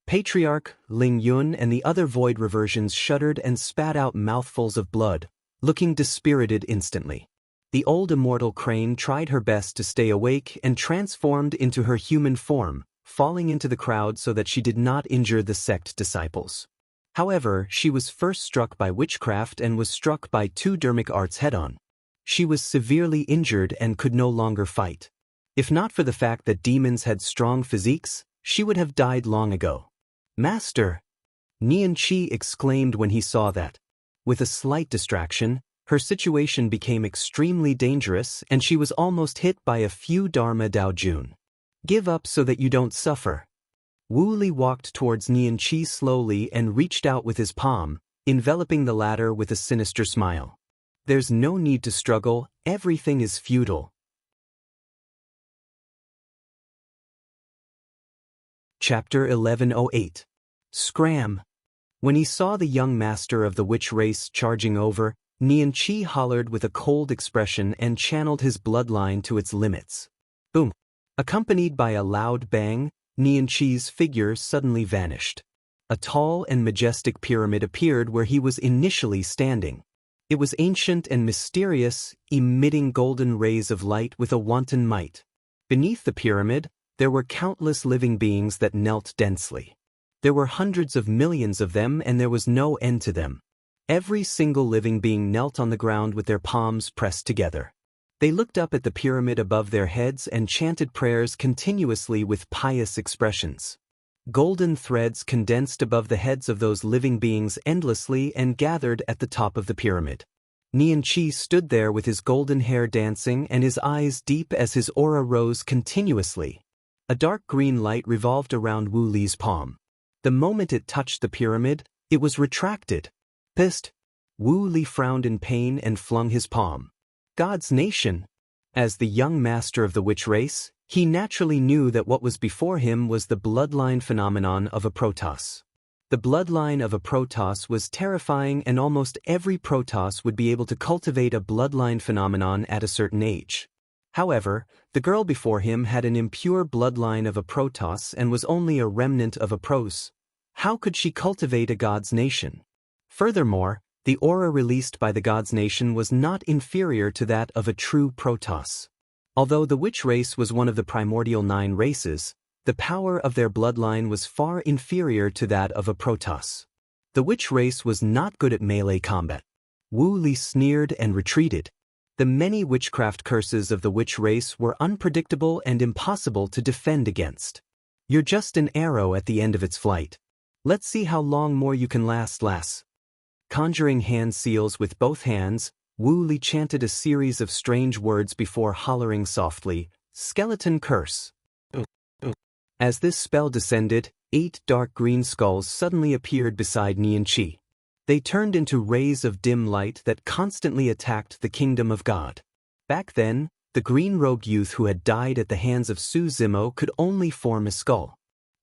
S1: Patriarch, Ling Yun and the other void reversions shuddered and spat out mouthfuls of blood, looking dispirited instantly. The old immortal crane tried her best to stay awake and transformed into her human form, falling into the crowd so that she did not injure the sect disciples. However, she was first struck by witchcraft and was struck by two dermic arts head-on. She was severely injured and could no longer fight. If not for the fact that demons had strong physiques, she would have died long ago. "Master!" Nian Qi exclaimed when he saw that. With a slight distraction, her situation became extremely dangerous and she was almost hit by a few Dharma Daojun. "Give up so that you don't suffer." Wu Li walked towards Nian Qi slowly and reached out with his palm, enveloping the latter with a sinister smile. "There's no need to struggle, everything is futile." Chapter 1108. Scram! When he saw the young master of the witch race charging over, Nian Qi hollered with a cold expression and channeled his bloodline to its limits. Boom! Accompanied by a loud bang, Nian Qi's figure suddenly vanished. A tall and majestic pyramid appeared where he was initially standing. It was ancient and mysterious, emitting golden rays of light with a wanton might. Beneath the pyramid, there were countless living beings that knelt densely. There were hundreds of millions of them and there was no end to them. Every single living being knelt on the ground with their palms pressed together. They looked up at the pyramid above their heads and chanted prayers continuously with pious expressions. Golden threads condensed above the heads of those living beings endlessly and gathered at the top of the pyramid. Nian Qi stood there with his golden hair dancing and his eyes deep as his aura rose continuously. A dark green light revolved around Wu Li's palm. The moment it touched the pyramid, it was retracted. Pissed. Wu Li frowned in pain and flung his palm. God's nation. As the young master of the witch race, he naturally knew that what was before him was the bloodline phenomenon of a Protoss. The bloodline of a Protoss was terrifying, and almost every Protoss would be able to cultivate a bloodline phenomenon at a certain age. However, the girl before him had an impure bloodline of a Protoss and was only a remnant of a Pros. How could she cultivate a God's nation? Furthermore, the aura released by the God's nation was not inferior to that of a true Protoss. Although the witch race was one of the primordial 9 races, the power of their bloodline was far inferior to that of a Protoss. The witch race was not good at melee combat. Wu Li sneered and retreated. The many witchcraft curses of the witch race were unpredictable and impossible to defend against. You're just an arrow at the end of its flight. Let's see how long more you can last, lass. Conjuring hand seals with both hands, Wu Li chanted a series of strange words before hollering softly, "Skeleton curse." As this spell descended, 8 dark green skulls suddenly appeared beside Nian Qi. They turned into rays of dim light that constantly attacked the kingdom of God. Back then, the green-robed youth who had died at the hands of Su Zimo could only form a skull.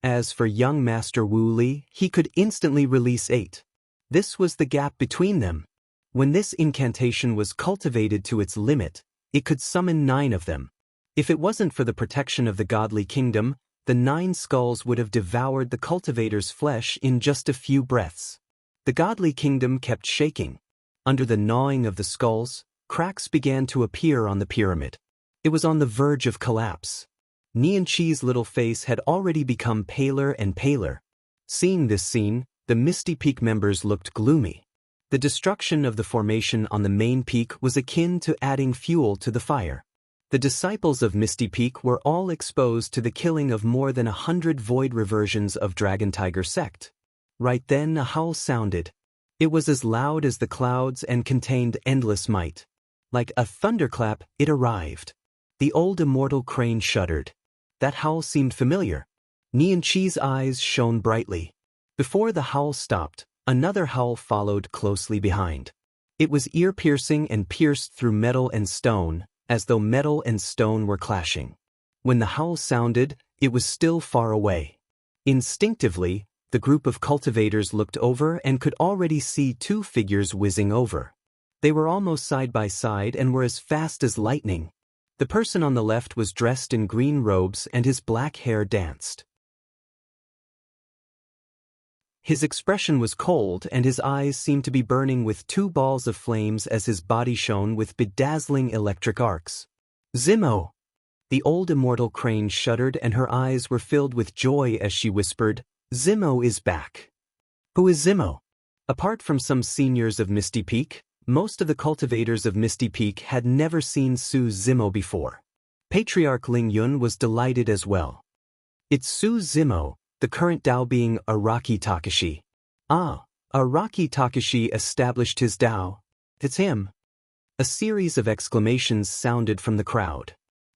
S1: As for young Master Wu Li, he could instantly release 8. This was the gap between them. When this incantation was cultivated to its limit, it could summon 9 of them. If it wasn't for the protection of the godly kingdom, the 9 skulls would have devoured the cultivator's flesh in just a few breaths. The godly kingdom kept shaking. Under the gnawing of the skulls, cracks began to appear on the pyramid. It was on the verge of collapse. Nian Qi's little face had already become paler and paler. Seeing this scene, the Misty Peak members looked gloomy. The destruction of the formation on the main peak was akin to adding fuel to the fire. The disciples of Misty Peak were all exposed to the killing of more than 100 void reversions of Dragon Tiger sect. Right then a howl sounded. It was as loud as the clouds and contained endless might. Like a thunderclap, it arrived. The old immortal crane shuddered. That howl seemed familiar. Nian Qi's eyes shone brightly. Before the howl stopped, another howl followed closely behind. It was ear-piercing and pierced through metal and stone, as though metal and stone were clashing. When the howl sounded, it was still far away. Instinctively, the group of cultivators looked over and could already see 2 figures whizzing over. They were almost side by side and were as fast as lightning. The person on the left was dressed in green robes and his black hair danced. His expression was cold and his eyes seemed to be burning with 2 balls of flames as his body shone with bedazzling electric arcs. Zimo! The old immortal crane shuddered and her eyes were filled with joy as she whispered, "Zimo is back." Who is Zimo? Apart from some seniors of Misty Peak, most of the cultivators of Misty Peak had never seen Su Zimo before. Patriarch Ling Yun was delighted as well. It's Su Zimo, the current Dao being Araki Takashi. Ah, Araki Takashi established his Dao. It's him. A series of exclamations sounded from the crowd.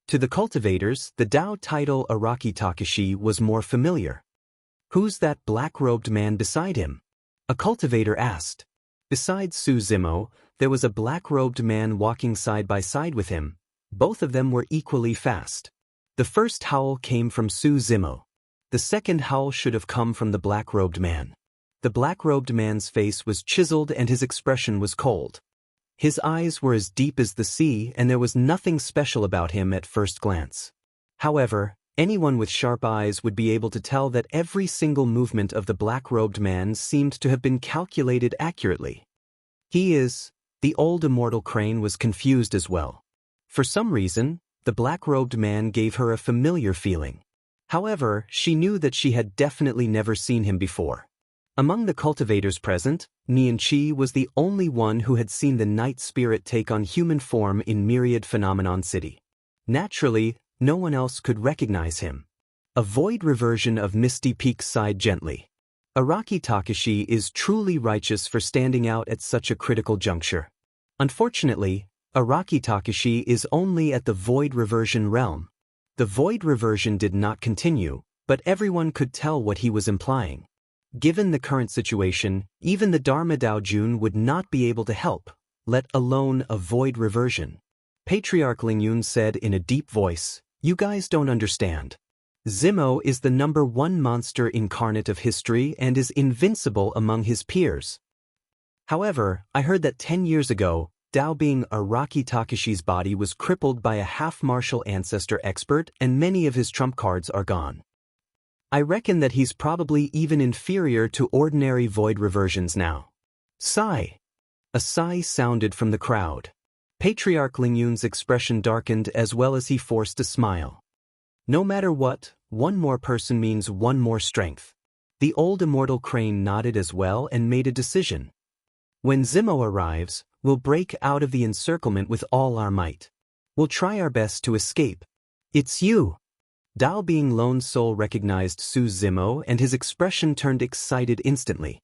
S1: To the cultivators, the Dao title Araki Takashi was more familiar. Who's that black-robed man beside him? A cultivator asked. Besides Su Zimo, there was a black-robed man walking side by side with him. Both of them were equally fast. The first howl came from Su Zimo. The second howl should have come from the black-robed man. The black-robed man's face was chiseled and his expression was cold. His eyes were as deep as the sea and there was nothing special about him at first glance. However, anyone with sharp eyes would be able to tell that every single movement of the black-robed man seemed to have been calculated accurately. The old immortal crane was confused as well. For some reason, the black-robed man gave her a familiar feeling. However, she knew that she had definitely never seen him before. Among the cultivators present, Nian Qi was the only one who had seen the night spirit take on human form in Myriad Phenomenon City. Naturally, no one else could recognize him. A void reversion of Misty Peak sighed gently. Araki Takashi is truly righteous for standing out at such a critical juncture. Unfortunately, Araki Takashi is only at the void reversion realm. The void reversion did not continue, but everyone could tell what he was implying. Given the current situation, even the Dharma Daojun would not be able to help, let alone a void reversion. Patriarch Lingyun said in a deep voice, "You guys don't understand. Zimo is the #1 monster incarnate of history and is invincible among his peers. However, I heard that 10 years ago, Dao being Araki Takashi's body was crippled by a half-martial ancestor expert and many of his trump cards are gone. I reckon that he's probably even inferior to ordinary void reversions now." Sigh. A sigh sounded from the crowd. Patriarch Lingyun's expression darkened as well as he forced a smile. No matter what, one more person means one more strength. The old immortal crane nodded as well and made a decision. When Zimo arrives, we'll break out of the encirclement with all our might. We'll try our best to escape. It's you. Dao being Lone Soul recognized Su Zimo and his expression turned excited instantly.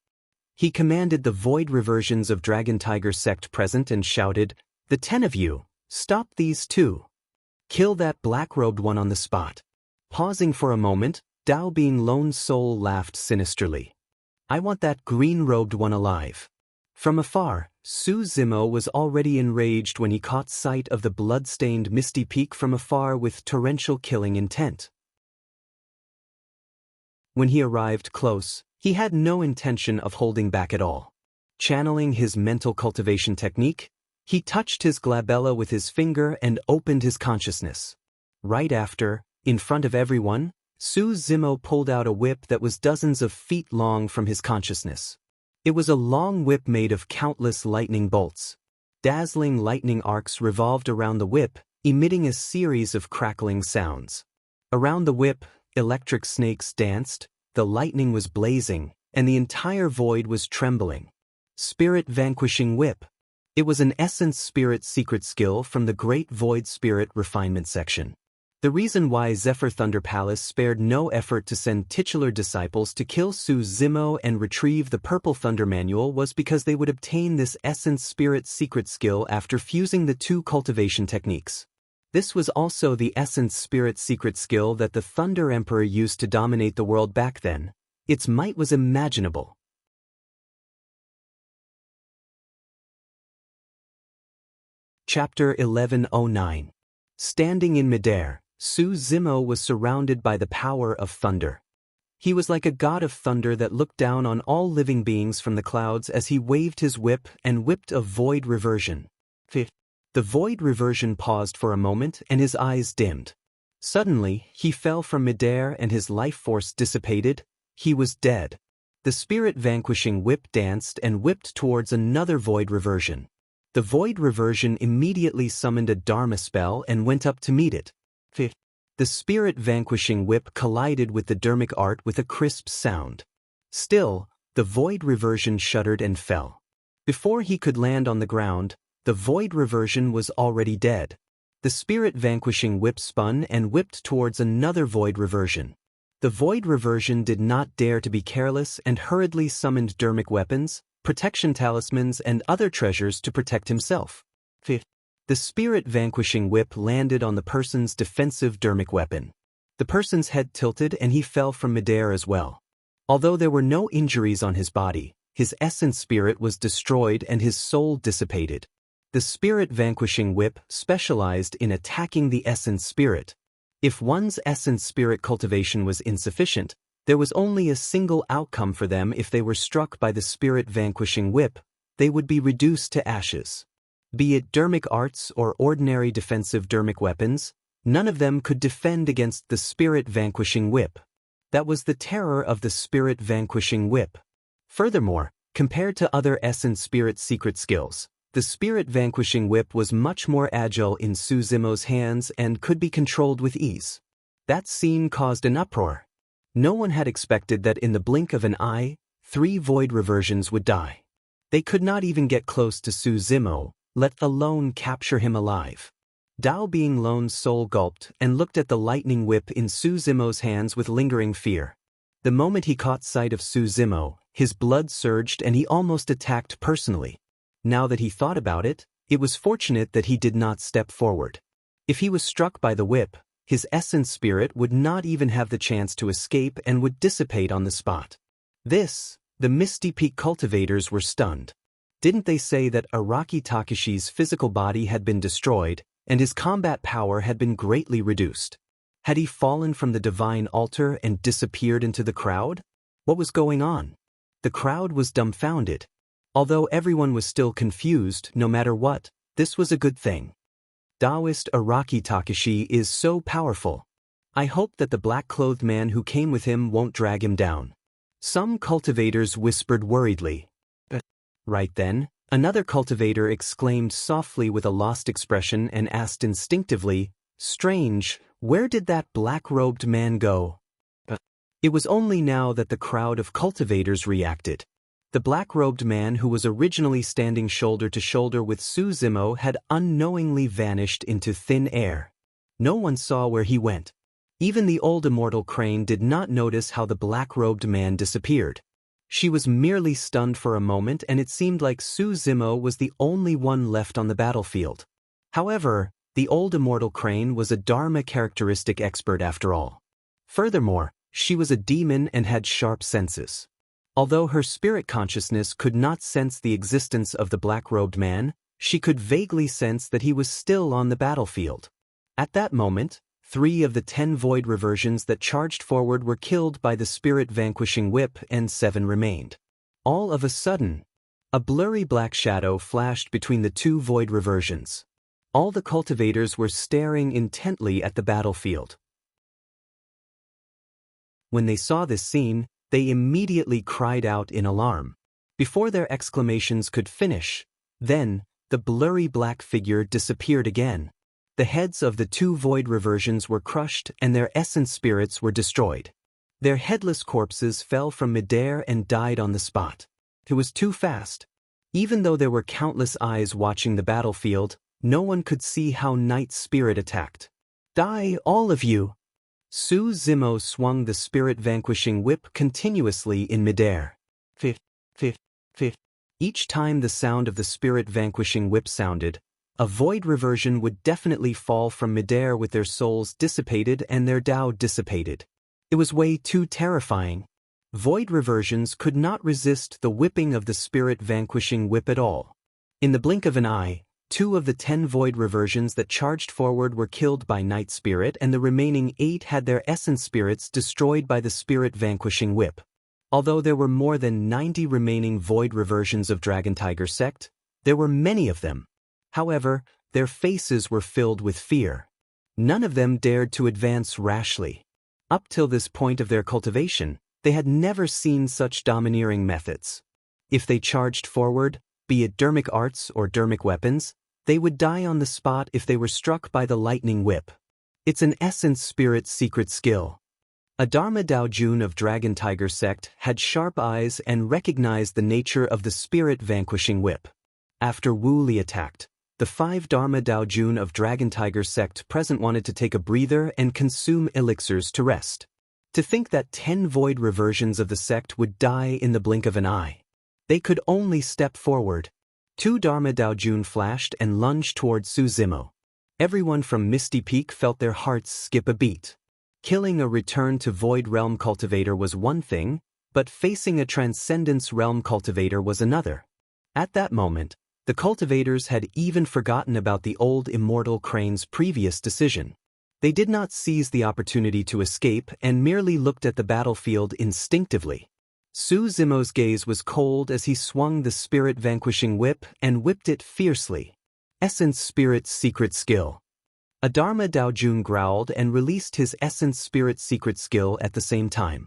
S1: He commanded the void reversions of Dragon Tiger sect present and shouted, "The 10 of you, stop these two. Kill that black-robed one on the spot." Pausing for a moment, Dao being Lone Soul laughed sinisterly. "I want that green-robed one alive." From afar, Su Zimo was already enraged when he caught sight of the blood-stained Misty Peak from afar with torrential killing intent. When he arrived close, he had no intention of holding back at all. Channeling his mental cultivation technique, he touched his glabella with his finger and opened his consciousness. Right after, in front of everyone, Su Zimo pulled out a whip that was dozens of feet long from his consciousness. It was a long whip made of countless lightning bolts. Dazzling lightning arcs revolved around the whip, emitting a series of crackling sounds. Around the whip, electric snakes danced, the lightning was blazing, and the entire void was trembling. Spirit Vanquishing Whip. It was an Essence Spirit secret skill from the Great Void Spirit Refinement section. The reason why Zephyr Thunder Palace spared no effort to send titular disciples to kill Su Zimo and retrieve the Purple Thunder Manual was because they would obtain this Essence Spirit secret skill after fusing the two cultivation techniques. This was also the Essence Spirit secret skill that the Thunder Emperor used to dominate the world back then. Its might was imaginable. Chapter 1109. Standing in midair, Su Zimo was surrounded by the power of thunder. He was like a god of thunder that looked down on all living beings from the clouds as he waved his whip and whipped a void reversion. The void reversion paused for a moment and his eyes dimmed. Suddenly, he fell from midair and his life force dissipated. He was dead. The spirit vanquishing whip danced and whipped towards another void reversion. The void reversion immediately summoned a Dharma spell and went up to meet it. The spirit vanquishing whip collided with the dermic art with a crisp sound. Still, the void reversion shuddered and fell. Before he could land on the ground, the void reversion was already dead. The spirit vanquishing whip spun and whipped towards another void reversion. The void reversion did not dare to be careless and hurriedly summoned dermic weapons, protection talismans and other treasures to protect himself. The spirit vanquishing whip landed on the person's defensive dermic weapon. The person's head tilted and he fell from midair as well. Although there were no injuries on his body, his essence spirit was destroyed and his soul dissipated. The spirit vanquishing whip specialized in attacking the essence spirit. If one's essence spirit cultivation was insufficient, there was only a single outcome for them. If they were struck by the spirit vanquishing whip, they would be reduced to ashes. Be it dermic arts or ordinary defensive dermic weapons, none of them could defend against the spirit vanquishing whip. That was the terror of the spirit vanquishing whip. Furthermore, compared to other essence spirit secret skills, the spirit vanquishing whip was much more agile in Su Zimo's hands and could be controlled with ease. That scene caused an uproar. No one had expected that in the blink of an eye, 3 void reversions would die. They could not even get close to Su Zimo, let alone capture him alive. Dao Being Lone's soul gulped and looked at the lightning whip in Su Zimo's hands with lingering fear. The moment he caught sight of Su Zimo, his blood surged and he almost attacked personally. Now that he thought about it, it was fortunate that he did not step forward. If he was struck by the whip, his essence spirit would not even have the chance to escape and would dissipate on the spot. The Misty Peak cultivators were stunned. Didn't they say that Araki Takashi's physical body had been destroyed, and his combat power had been greatly reduced? Had he fallen from the divine altar and disappeared into the crowd? What was going on? The crowd was dumbfounded. Although everyone was still confused, no matter what, this was a good thing. Taoist Araki Takashi is so powerful. I hope that the black-clothed man who came with him won't drag him down. Some cultivators whispered worriedly. Right then, another cultivator exclaimed softly with a lost expression and asked instinctively, "Strange, where did that black-robed man go?" It was only now that the crowd of cultivators reacted. The black-robed man who was originally standing shoulder to shoulder with Su Zimo had unknowingly vanished into thin air. No one saw where he went. Even the old immortal Crane did not notice how the black-robed man disappeared. She was merely stunned for a moment, and it seemed like Su Zimo was the only one left on the battlefield. However, the old immortal Crane was a Dharma characteristic expert after all. Furthermore, she was a demon and had sharp senses. Although her spirit consciousness could not sense the existence of the black-robed man, she could vaguely sense that he was still on the battlefield. At that moment, 3 of the 10 void reversions that charged forward were killed by the spirit-vanquishing whip and 7 remained. All of a sudden, a blurry black shadow flashed between the 2 void reversions. All the cultivators were staring intently at the battlefield. When they saw this scene, they immediately cried out in alarm. Before their exclamations could finish, then, the blurry black figure disappeared again. The heads of the 2 void reversions were crushed and their essence spirits were destroyed. Their headless corpses fell from midair and died on the spot. It was too fast. Even though there were countless eyes watching the battlefield, no one could see how Night's spirit attacked. "Die, all of you!" Su Zimo swung the spirit-vanquishing whip continuously in midair. Fifth. Each time the sound of the spirit-vanquishing whip sounded, a void reversion would definitely fall from midair with their souls dissipated and their Tao dissipated. It was way too terrifying. Void reversions could not resist the whipping of the spirit-vanquishing whip at all. In the blink of an eye, 2 of the 10 void reversions that charged forward were killed by Night Spirit, and the remaining 8 had their essence spirits destroyed by the spirit-vanquishing whip. Although there were more than 90 remaining void reversions of Dragon Tiger Sect, there were many of them. However, their faces were filled with fear. None of them dared to advance rashly. Up till this point of their cultivation, they had never seen such domineering methods. If they charged forward, be it dermic arts or dermic weapons, they would die on the spot if they were struck by the lightning whip. It's an essence spirit secret skill. A Dharma Daojun of Dragon Tiger Sect had sharp eyes and recognized the nature of the spirit-vanquishing whip. After Wu Li attacked, the 5 Dharma Daojun of Dragon Tiger Sect present wanted to take a breather and consume elixirs to rest. To think that 10 void reversions of the sect would die in the blink of an eye. They could only step forward. 2 Dharma Daojun flashed and lunged toward Su Zimo. Everyone from Misty Peak felt their hearts skip a beat. Killing a Return to Void Realm cultivator was one thing, but facing a Transcendence Realm cultivator was another. At that moment, the cultivators had even forgotten about the old immortal Crane's previous decision. They did not seize the opportunity to escape and merely looked at the battlefield instinctively. Su Zimo's gaze was cold as he swung the spirit-vanquishing whip and whipped it fiercely. Essence Spirit Secret Skill. A Dharma Daojun growled and released his Essence Spirit Secret Skill at the same time.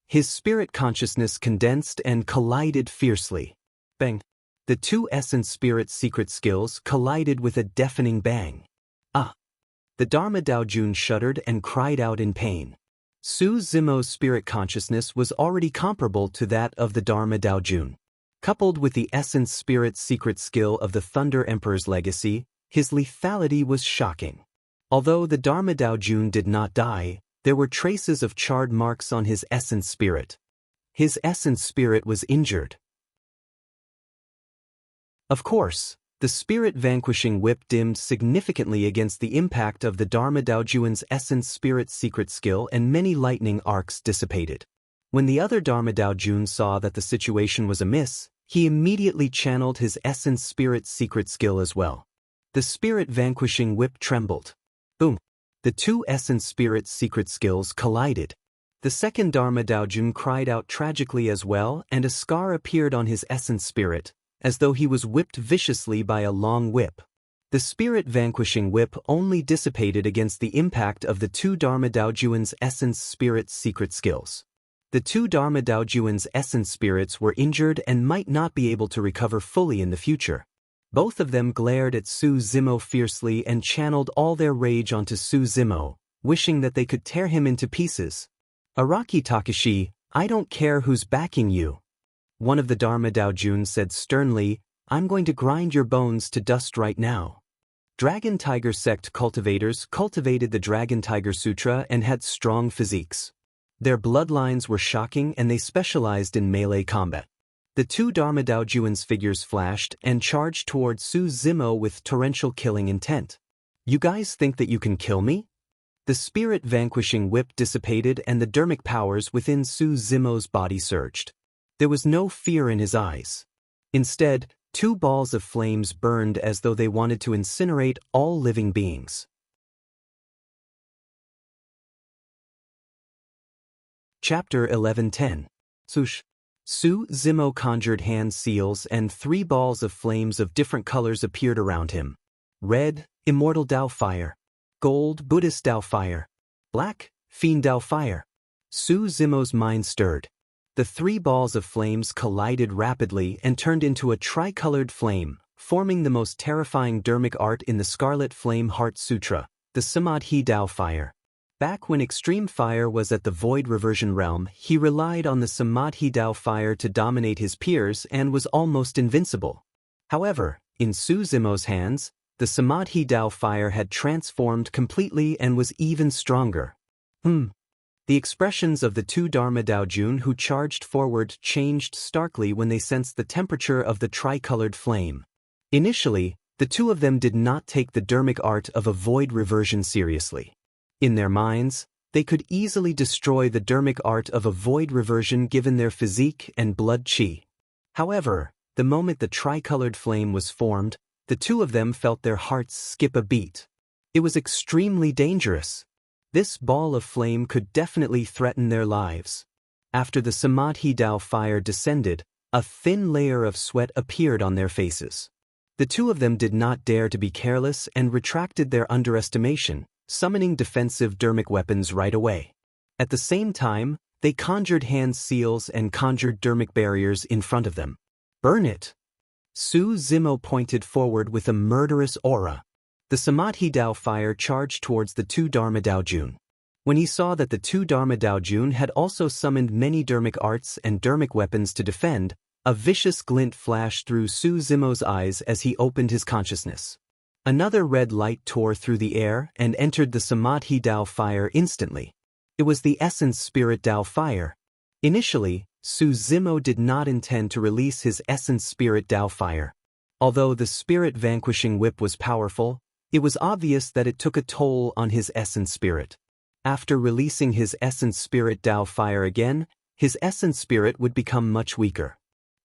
S1: His spirit consciousness condensed and collided fiercely. Bang! The 2 Essence Spirit Secret Skills collided with a deafening bang. Ah! The Dharma Daojun shuddered and cried out in pain. Su Zimo's spirit consciousness was already comparable to that of the Dharma Daojun. Coupled with the Essence Spirit Secret Skill of the Thunder Emperor's legacy, His lethality was shocking. Although the Dharma Dao Jun did not die, there were traces of charred marks on his essence spirit. His essence spirit was injured. Of course, the spirit-vanquishing whip dimmed significantly against the impact of the Dharma Dao Jun's essence spirit secret skill, and many lightning arcs dissipated. When the other Dharma Dao Jun saw that the situation was amiss, he immediately channeled his essence spirit secret skill as well. The spirit-vanquishing whip trembled. Boom! The two essence spirit secret skills collided. The second Dharma Dao Jun cried out tragically as well, and a scar appeared on his essence spirit, as though he was whipped viciously by a long whip. The spirit-vanquishing whip only dissipated against the impact of the two Dharma Dao Jun's essence spirit secret skills. The two Dharma Dao Jun's essence spirits were injured and might not be able to recover fully in the future. Both of them glared at Su Zimo fiercely and channeled all their rage onto Su Zimo, wishing that they could tear him into pieces. "Araki Takashi, I don't care who's backing you." One of the Dharma Dao Jun said sternly, "I'm going to grind your bones to dust right now." Dragon Tiger sect cultivators cultivated the Dragon Tiger Sutra and had strong physiques. Their bloodlines were shocking and they specialized in melee combat. The two Dharma Dao Jun's figures flashed and charged towards Su Zimo with torrential killing intent. "You guys think that you can kill me?" The spirit-vanquishing whip dissipated and the dermic powers within Su Zimo's body surged. There was no fear in his eyes. Instead, two balls of flames burned as though they wanted to incinerate all living beings. Chapter 11:10. Sush. Su Zimo conjured hand seals and 3 balls of flames of different colors appeared around him. Red, Immortal Dao Fire. Gold, Buddhist Dao Fire. Black, Fiend Dao Fire. Su Zimo's mind stirred. The 3 balls of flames collided rapidly and turned into a tricolored flame, forming the most terrifying dermic art in the Scarlet Flame Heart Sutra, the Samadhi Dao Fire. Back when extreme fire was at the void reversion realm, he relied on the Samadhi Dao Fire to dominate his peers and was almost invincible. However, in Su Zimo's hands, the Samadhi Dao Fire had transformed completely and was even stronger. The expressions of the two Dharma Dao Jun who charged forward changed starkly when they sensed the temperature of the tricolored flame. Initially, the two of them did not take the dermic art of a void reversion seriously. In their minds, they could easily destroy the dermic art of a void reversion given their physique and blood chi. However, the moment the tricolored flame was formed, the two of them felt their hearts skip a beat. It was extremely dangerous. This ball of flame could definitely threaten their lives. After the Samadhi Dao Fire descended, a thin layer of sweat appeared on their faces. The two of them did not dare to be careless and retracted their underestimation, summoning defensive dermic weapons right away. At the same time, they conjured hand seals and conjured dermic barriers in front of them. "Burn it!" Su Zimo pointed forward with a murderous aura. The Samadhi Dao Fire charged towards the two Dharma Dao Jun. When he saw that the two Dharma Dao Jun had also summoned many dermic arts and dermic weapons to defend, a vicious glint flashed through Su Zimo's eyes as he opened his consciousness. Another red light tore through the air and entered the Samadhi Dao Fire instantly. It was the Essence Spirit Dao Fire. Initially, Su Zimo did not intend to release his Essence Spirit Dao Fire. Although the spirit-vanquishing whip was powerful, it was obvious that it took a toll on his Essence Spirit. After releasing his Essence Spirit Dao Fire again, his Essence Spirit would become much weaker.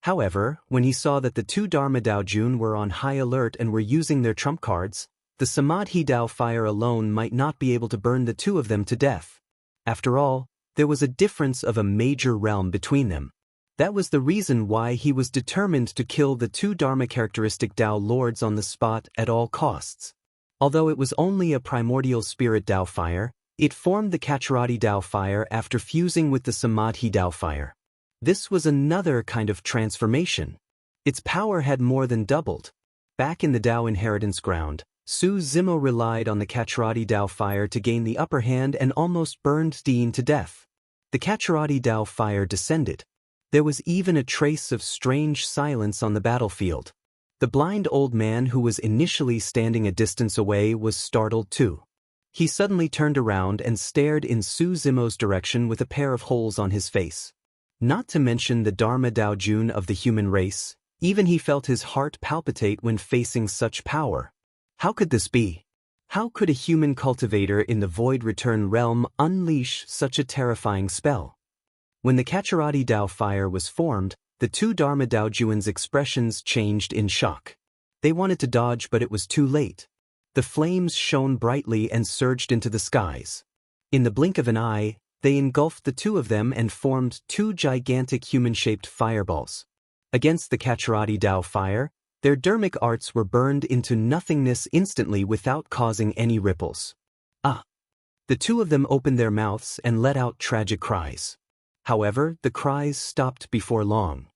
S1: However, when he saw that the two Dharma Dao Jun were on high alert and were using their trump cards, the Samadhi Dao Fire alone might not be able to burn the two of them to death. After all, there was a difference of a major realm between them. That was the reason why he was determined to kill the two Dharma characteristic Dao Lords on the spot at all costs. Although it was only a primordial spirit Dao Fire, it formed the Kacharati Dao Fire after fusing with the Samadhi Dao Fire. This was another kind of transformation. Its power had more than doubled. Back in the Dao inheritance ground, Su Zimo relied on the Kacharati Dao Fire to gain the upper hand and almost burned Dean to death. The Kacharati Dao Fire descended. There was even a trace of strange silence on the battlefield. The blind old man who was initially standing a distance away was startled too. He suddenly turned around and stared in Su Zimo's direction with a pair of holes on his face. Not to mention the Dharma Daojun of the human race, even he felt his heart palpitate when facing such power. How could this be? How could a human cultivator in the Void Return realm unleash such a terrifying spell? When the Kacharati Dao fire was formed, the two Dharma Daojuans' expressions changed in shock. They wanted to dodge, but it was too late. The flames shone brightly and surged into the skies. In the blink of an eye, they engulfed the two of them and formed two gigantic human-shaped fireballs. Against the Kacharati Dao fire, their dermic arts were burned into nothingness instantly without causing any ripples. Ah! The two of them opened their mouths and let out tragic cries. However, the cries stopped before long.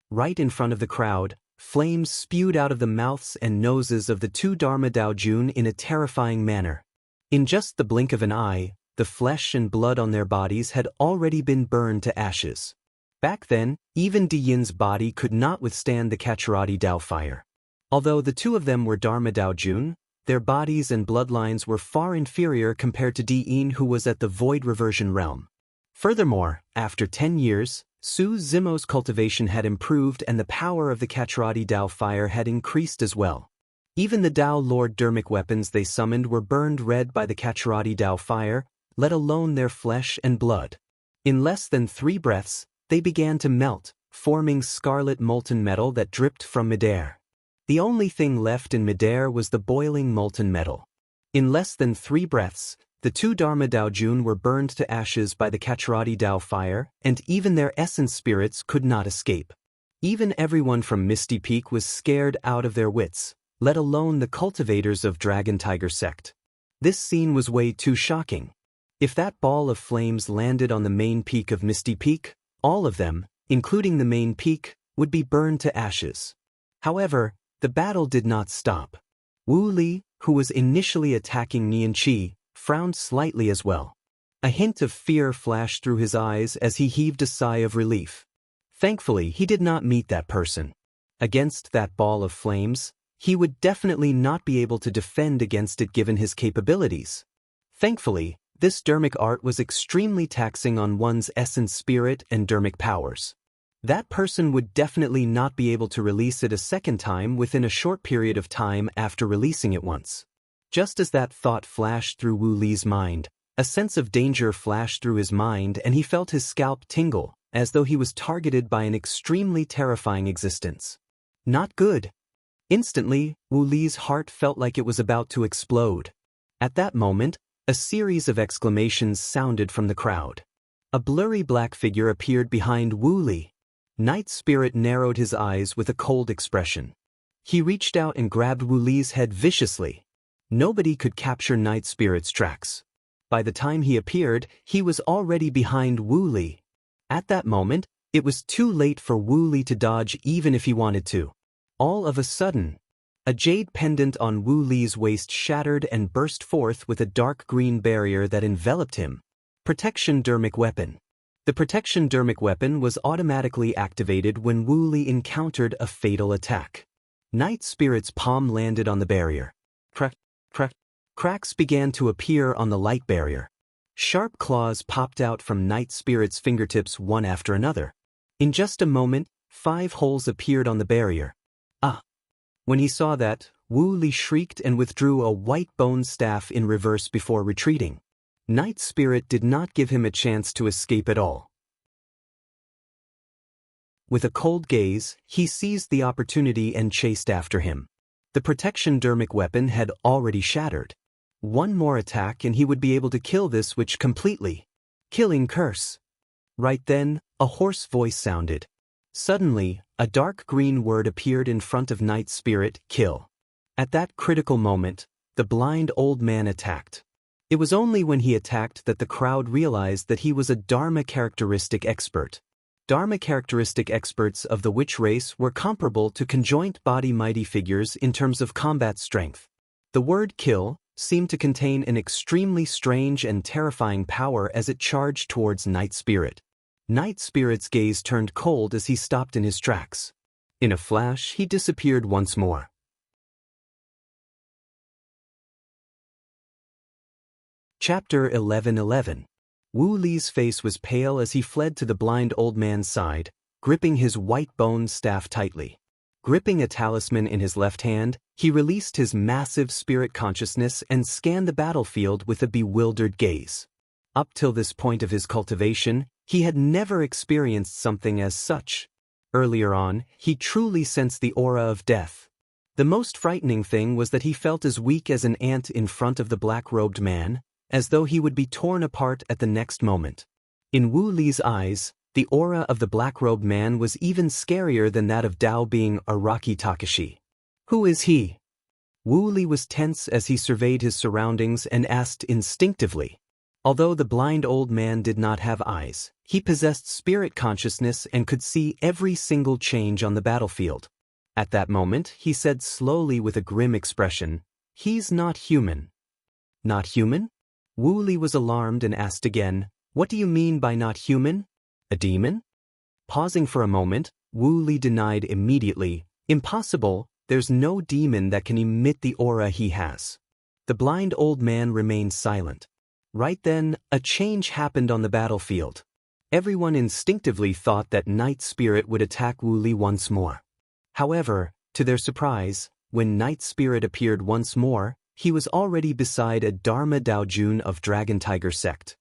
S1: Right in front of the crowd, flames spewed out of the mouths and noses of the two Dharma Daojun in a terrifying manner. In just the blink of an eye, the flesh and blood on their bodies had already been burned to ashes. Back then, even Di Yin's body could not withstand the Kacharati Dao fire. Although the two of them were Dharma Daojun, their bodies and bloodlines were far inferior compared to Di Yin, who was at the Void Reversion realm. Furthermore, after 10 years, Su Zimo's cultivation had improved and the power of the Kacharati Dao fire had increased as well. Even the Dao Lord dermic weapons they summoned were burned red by the Kacharati Dao fire, let alone their flesh and blood. In less than 3 breaths, they began to melt, forming scarlet molten metal that dripped from midair. The only thing left in midair was the boiling molten metal. In less than 3 breaths, the two Dharma Daojun were burned to ashes by the Kacharati Dao fire, and even their essence spirits could not escape. Even everyone from Misty Peak was scared out of their wits, let alone the cultivators of Dragon Tiger sect. This scene was way too shocking. If that ball of flames landed on the main peak of Misty Peak, all of them, including the main peak, would be burned to ashes. However, the battle did not stop. Wu Li, who was initially attacking Nian Qi, frowned slightly as well. A hint of fear flashed through his eyes as he heaved a sigh of relief. Thankfully, he did not meet that person. Against that ball of flames, he would definitely not be able to defend against it given his capabilities. Thankfully, this dermic art was extremely taxing on one's essence spirit and dermic powers. That person would definitely not be able to release it a second time within a short period of time after releasing it once. Just as that thought flashed through Wu Li's mind, a sense of danger flashed through his mind and he felt his scalp tingle, as though he was targeted by an extremely terrifying existence. Not good. Instantly, Wu Li's heart felt like it was about to explode. At that moment, a series of exclamations sounded from the crowd. A blurry black figure appeared behind Wu Li. Night Spirit narrowed his eyes with a cold expression. He reached out and grabbed Wu Li's head viciously. Nobody could capture Night Spirit's tracks. By the time he appeared, he was already behind Wu Li. At that moment, it was too late for Wu Li to dodge even if he wanted to. All of a sudden, a jade pendant on Wu Li's waist shattered and burst forth with a dark green barrier that enveloped him. Protection Dermic Weapon. The Protection Dermic Weapon was automatically activated when Wu Li encountered a fatal attack. Night Spirit's palm landed on the barrier. Cracks began to appear on the light barrier. Sharp claws popped out from Night Spirit's fingertips one after another. In just a moment, 5 holes appeared on the barrier. Ah! When he saw that, Wu Li shrieked and withdrew a white bone staff in reverse before retreating. Night Spirit did not give him a chance to escape at all. With a cold gaze, he seized the opportunity and chased after him. The Protection Dermic Weapon had already shattered. One more attack and he would be able to kill this witch completely. Killing curse. Right then, a hoarse voice sounded. Suddenly, a dark green word appeared in front of Night Spirit, kill. At that critical moment, the blind old man attacked. It was only when he attacked that the crowd realized that he was a Dharma characteristic expert. Dharma characteristic experts of the witch race were comparable to conjoint body mighty figures in terms of combat strength. The word kill seemed to contain an extremely strange and terrifying power as it charged towards Night Spirit. Night Spirit's gaze turned cold as he stopped in his tracks. In a flash, he disappeared once more. Chapter 11:11. Wu Li's face was pale as he fled to the blind old man's side, gripping his white-boned staff tightly. Gripping a talisman in his left hand, he released his massive spirit consciousness and scanned the battlefield with a bewildered gaze. Up till this point of his cultivation, he had never experienced something as such. Earlier on, he truly sensed the aura of death. The most frightening thing was that he felt as weak as an ant in front of the black-robed man, as though he would be torn apart at the next moment. In Wu Li's eyes, the aura of the black-robed man was even scarier than that of Dao being Araki Takashi. Who is he? Wu Li was tense as he surveyed his surroundings and asked instinctively. Although the blind old man did not have eyes, he possessed spirit consciousness and could see every single change on the battlefield. At that moment, he said slowly with a grim expression, "He's not human." Not human? Wu Li was alarmed and asked again, "What do you mean by not human? A demon?" Pausing for a moment, Wu Li denied immediately, "Impossible, there's no demon that can emit the aura he has." The blind old man remained silent. Right then, a change happened on the battlefield. Everyone instinctively thought that Night Spirit would attack Wu Li once more. However, to their surprise, when Night Spirit appeared once more, he was already beside a Dharma Daojun of Dragon Tiger sect.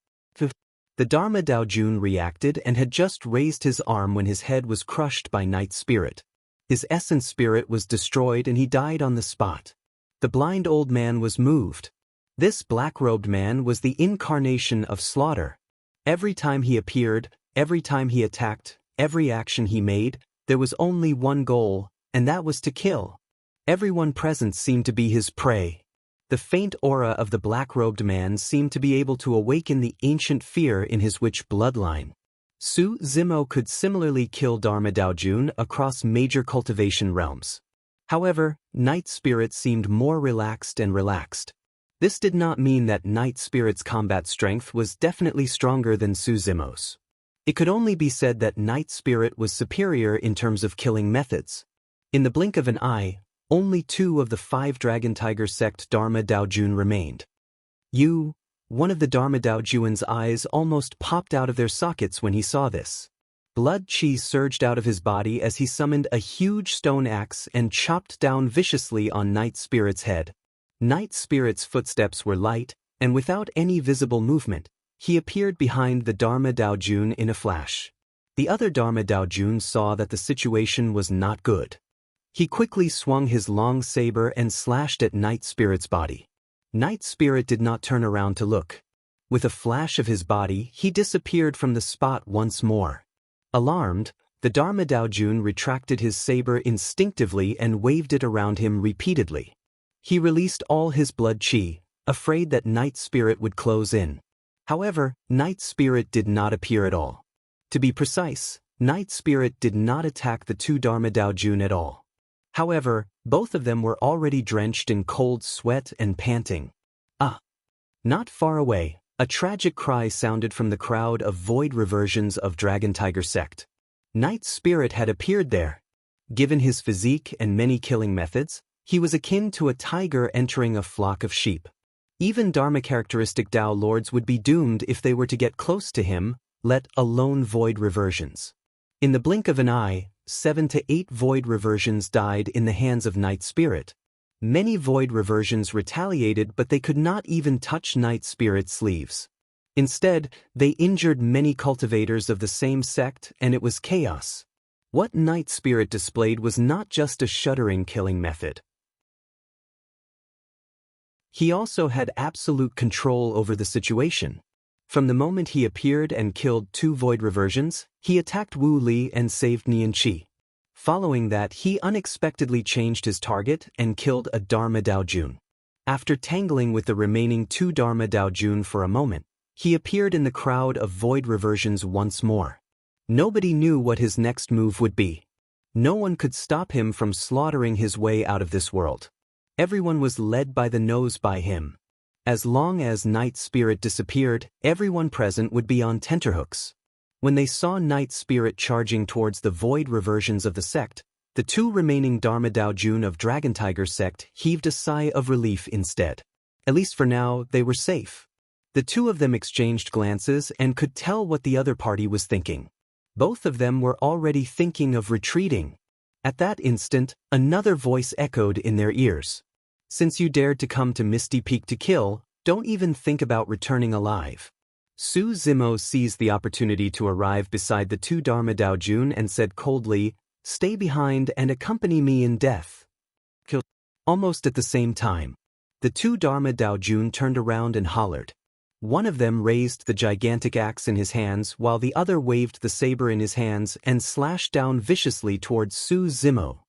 S1: The Dharma Daojun reacted and had just raised his arm when his head was crushed by Night Spirit. His essence spirit was destroyed and he died on the spot. The blind old man was moved. This black-robed man was the incarnation of slaughter. Every time he appeared, every time he attacked, every action he made, there was only one goal, and that was to kill. Everyone present seemed to be his prey. The faint aura of the black-robed man seemed to be able to awaken the ancient fear in his witch bloodline. Su Zimo could similarly kill Dharma Daojun across major cultivation realms. However, Night Spirit seemed more relaxed and relaxed. This did not mean that Night Spirit's combat strength was definitely stronger than Su Zimo's. It could only be said that Night Spirit was superior in terms of killing methods. In the blink of an eye, only 2 of the 5 Dragon Tiger sect Dharma Daojun remained. One of the Dharma Daojun's eyes almost popped out of their sockets when he saw this. Blood chi surged out of his body as he summoned a huge stone axe and chopped down viciously on Night Spirit's head. Night Spirit's footsteps were light, and without any visible movement, he appeared behind the Dharma Daojun in a flash. The other Dharma Daojun saw that the situation was not good. He quickly swung his long saber and slashed at Night Spirit's body. Night Spirit did not turn around to look. With a flash of his body, he disappeared from the spot once more. Alarmed, the Dharma Daojun retracted his saber instinctively and waved it around him repeatedly. He released all his blood chi, afraid that Night Spirit would close in. However, Night Spirit did not appear at all. To be precise, Night Spirit did not attack the 2 Dharma Daojun at all. However, both of them were already drenched in cold sweat and panting. Not far away, a tragic cry sounded from the crowd of void reversions of Dragon Tiger sect. Night Spirit had appeared there. Given his physique and many killing methods, he was akin to a tiger entering a flock of sheep. Even Dharma-characteristic Dao Lords would be doomed if they were to get close to him, let alone void reversions. In the blink of an eye, 7 to 8 void reversions died in the hands of Night Spirit. Many void reversions retaliated, but they could not even touch Night Spirit's sleeves. Instead, they injured many cultivators of the same sect, and it was chaos. What Night Spirit displayed was not just a shuddering killing method. He also had absolute control over the situation. From the moment he appeared and killed 2 void reversions, he attacked Wu Li and saved Nian Qi. Following that, he unexpectedly changed his target and killed a Dharma Daojun. After tangling with the remaining 2 Dharma Daojun for a moment, he appeared in the crowd of void reversions once more. Nobody knew what his next move would be. No one could stop him from slaughtering his way out of this world. Everyone was led by the nose by him. As long as Night Spirit disappeared, everyone present would be on tenterhooks. When they saw Night Spirit charging towards the void reversions of the sect, The two remaining Dharma Daojun of Dragon Tiger sect heaved a sigh of relief instead. At least for now, they were safe. The two of them exchanged glances and could tell what the other party was thinking. Both of them were already thinking of retreating. At that instant, another voice echoed in their ears. Since you dared to come to Misty Peak to kill, don't even think about returning alive. Su Zimo seized the opportunity to arrive beside the two Dharma Daojun and said coldly, "Stay behind and accompany me in death." Kill. Almost at the same time, the two Dharma Daojun turned around and hollered. One of them raised the gigantic axe in his hands while the other waved the saber in his hands and slashed down viciously towards Su Zimo.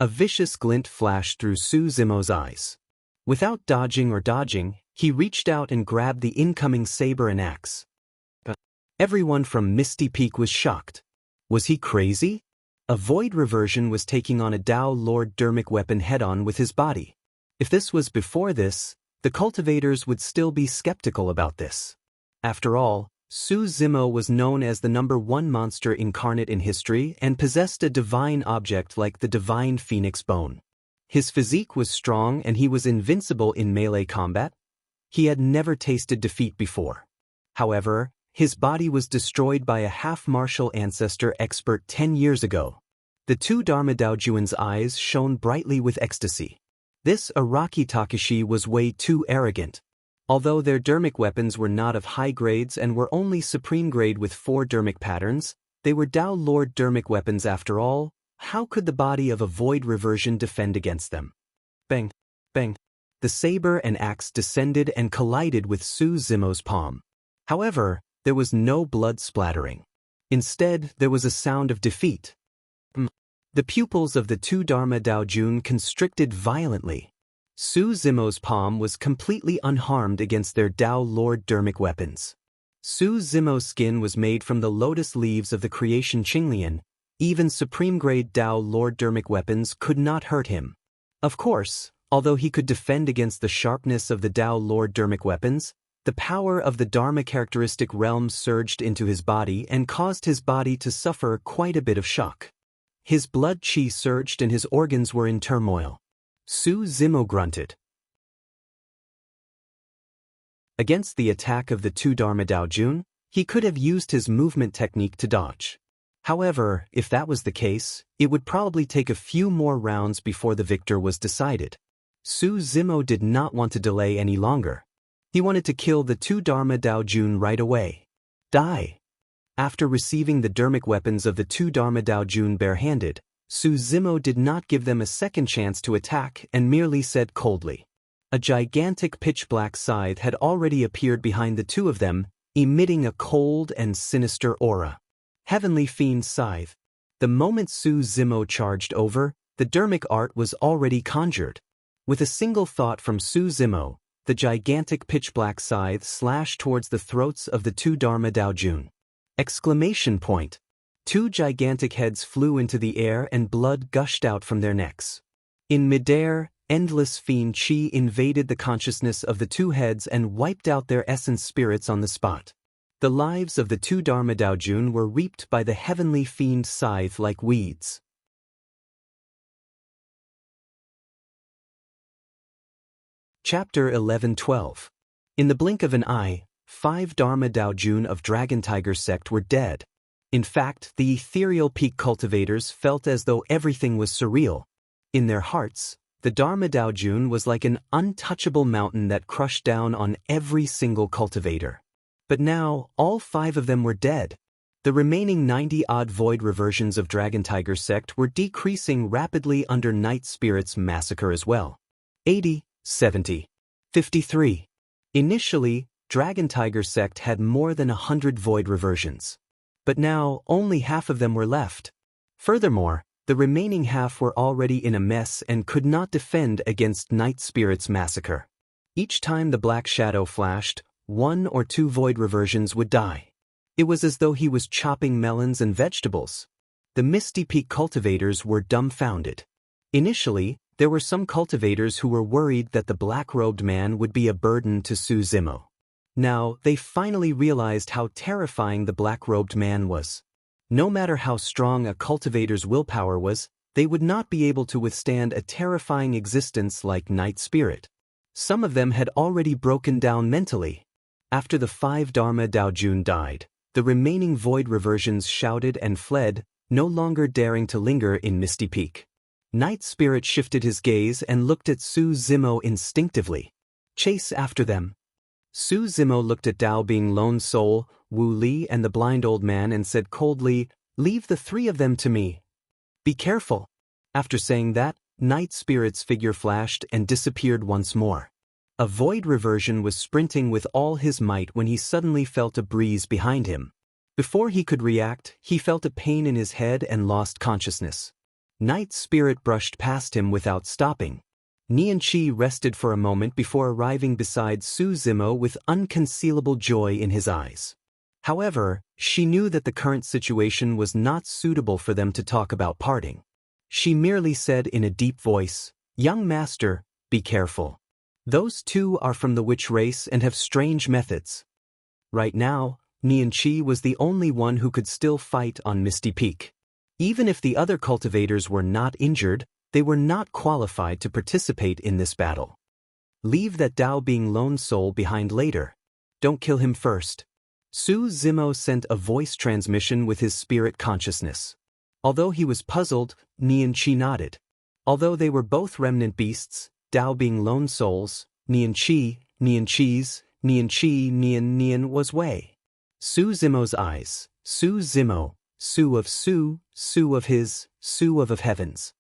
S1: A vicious glint flashed through Su Zimo's eyes. Without dodging or dodging, he reached out and grabbed the incoming saber and axe. Everyone from Misty Peak was shocked. Was he crazy? A void reversion was taking on a Tao Lord Dermic weapon head-on with his body. If this was before this, the cultivators would still be skeptical about this. After all, Su Zimo was known as the #1 monster incarnate in history and possessed a divine object like the divine phoenix bone. His physique was strong and he was invincible in melee combat. He had never tasted defeat before. However, his body was destroyed by a half-martial ancestor expert 10 years ago. The two Dharma Daojun's eyes shone brightly with ecstasy. This Araki Takashi was way too arrogant. Although their dermic weapons were not of high grades and were only supreme grade with 4 dermic patterns, they were Tao Lord dermic weapons after all. How could the body of a void reversion defend against them? Bang! Bang! The saber and axe descended and collided with Su Zimo's palm. However, there was no blood splattering. Instead, there was a sound of defeat. The pupils of the two Dharma Daojun constricted violently. Su Zimo's palm was completely unharmed against their Tao Lord dermic weapons. Su Zimo's skin was made from the lotus leaves of the creation Qinglian. Even supreme-grade Tao Lord dermic weapons could not hurt him. Of course, although he could defend against the sharpness of the Tao Lord dermic weapons, the power of the Dharma characteristic realm surged into his body and caused his body to suffer quite a bit of shock. His blood chi surged and his organs were in turmoil. Su Zimo grunted. Against the attack of the two Dharma Daojun, he could have used his movement technique to dodge. However, if that was the case, it would probably take a few more rounds before the victor was decided. Su Zimo did not want to delay any longer. He wanted to kill the two Dharma Daojun right away. Die! After receiving the dermic weapons of the two Dharma Daojun barehanded, Su Zimo did not give them a second chance to attack and merely said coldly. A gigantic pitch-black scythe had already appeared behind the two of them, emitting a cold and sinister aura. Heavenly Fiend Scythe. The moment Su Zimo charged over, the dermic art was already conjured. With a single thought from Su Zimo, the gigantic pitch-black scythe slashed towards the throats of the two Dharma Daojun. Exclamation point! Two gigantic heads flew into the air and blood gushed out from their necks. In midair, endless fiend chi invaded the consciousness of the two heads and wiped out their essence spirits on the spot. The lives of the two Dharma Daojun were reaped by the heavenly fiend scythe like weeds. Chapter 11-12. In the blink of an eye, 5 Dharma Daojun of Dragon Tiger sect were dead. In fact, the ethereal peak cultivators felt as though everything was surreal. In their hearts, the Dharma Daojun was like an untouchable mountain that crushed down on every single cultivator. But now, all 5 of them were dead. The remaining 90-odd void reversions of Dragon Tiger sect were decreasing rapidly under Night Spirit's massacre as well. 80, 70, 53. Initially, Dragon Tiger sect had more than 100 void reversions. But now, only half of them were left. Furthermore, the remaining half were already in a mess and could not defend against Night Spirit's massacre. Each time the black shadow flashed, 1 or 2 void reversions would die. It was as though he was chopping melons and vegetables. The Misty Peak cultivators were dumbfounded. Initially, there were some cultivators who were worried that the black-robed man would be a burden to Su Zimo. Now, they finally realized how terrifying the black-robed man was. No matter how strong a cultivator's willpower was, They would not be able to withstand a terrifying existence like Night Spirit. Some of them had already broken down mentally. After the 5 Dharma Daojun died, the remaining void reversions shouted and fled, no longer daring to linger in Misty Peak. Night Spirit shifted his gaze and looked at Su Zimo instinctively. Chase after them. Su Zimo looked at Dao Being Lone Soul, Wu Li and the blind old man and said coldly, "Leave the 3 of them to me. Be careful." After saying that, Night Spirit's figure flashed and disappeared once more. A void reversion was sprinting with all his might when he suddenly felt a breeze behind him. Before he could react, he felt a pain in his head and lost consciousness. Night Spirit brushed past him without stopping. Nian Qi rested for a moment before arriving beside Su Zimo with unconcealable joy in his eyes. However, she knew that the current situation was not suitable for them to talk about parting. She merely said in a deep voice, "Young master, be careful. Those 2 are from the witch race and have strange methods." Right now, Nian Qi was the only one who could still fight on Misty Peak. Even if the other cultivators were not injured, they were not qualified to participate in this battle. Leave that Dao Being Lone Soul behind later. Don't kill him first. Su Zimo sent a voice transmission with his spirit consciousness. Although he was puzzled, Nian Qi nodded. Although they were both remnant beasts, Dao Being Lone Souls, Nian Qi, Nian Qi's, Nian Qi, Nian was Wei. Su Zimo's eyes, Su Zimo, Su of Su, Su of his, Su of heavens.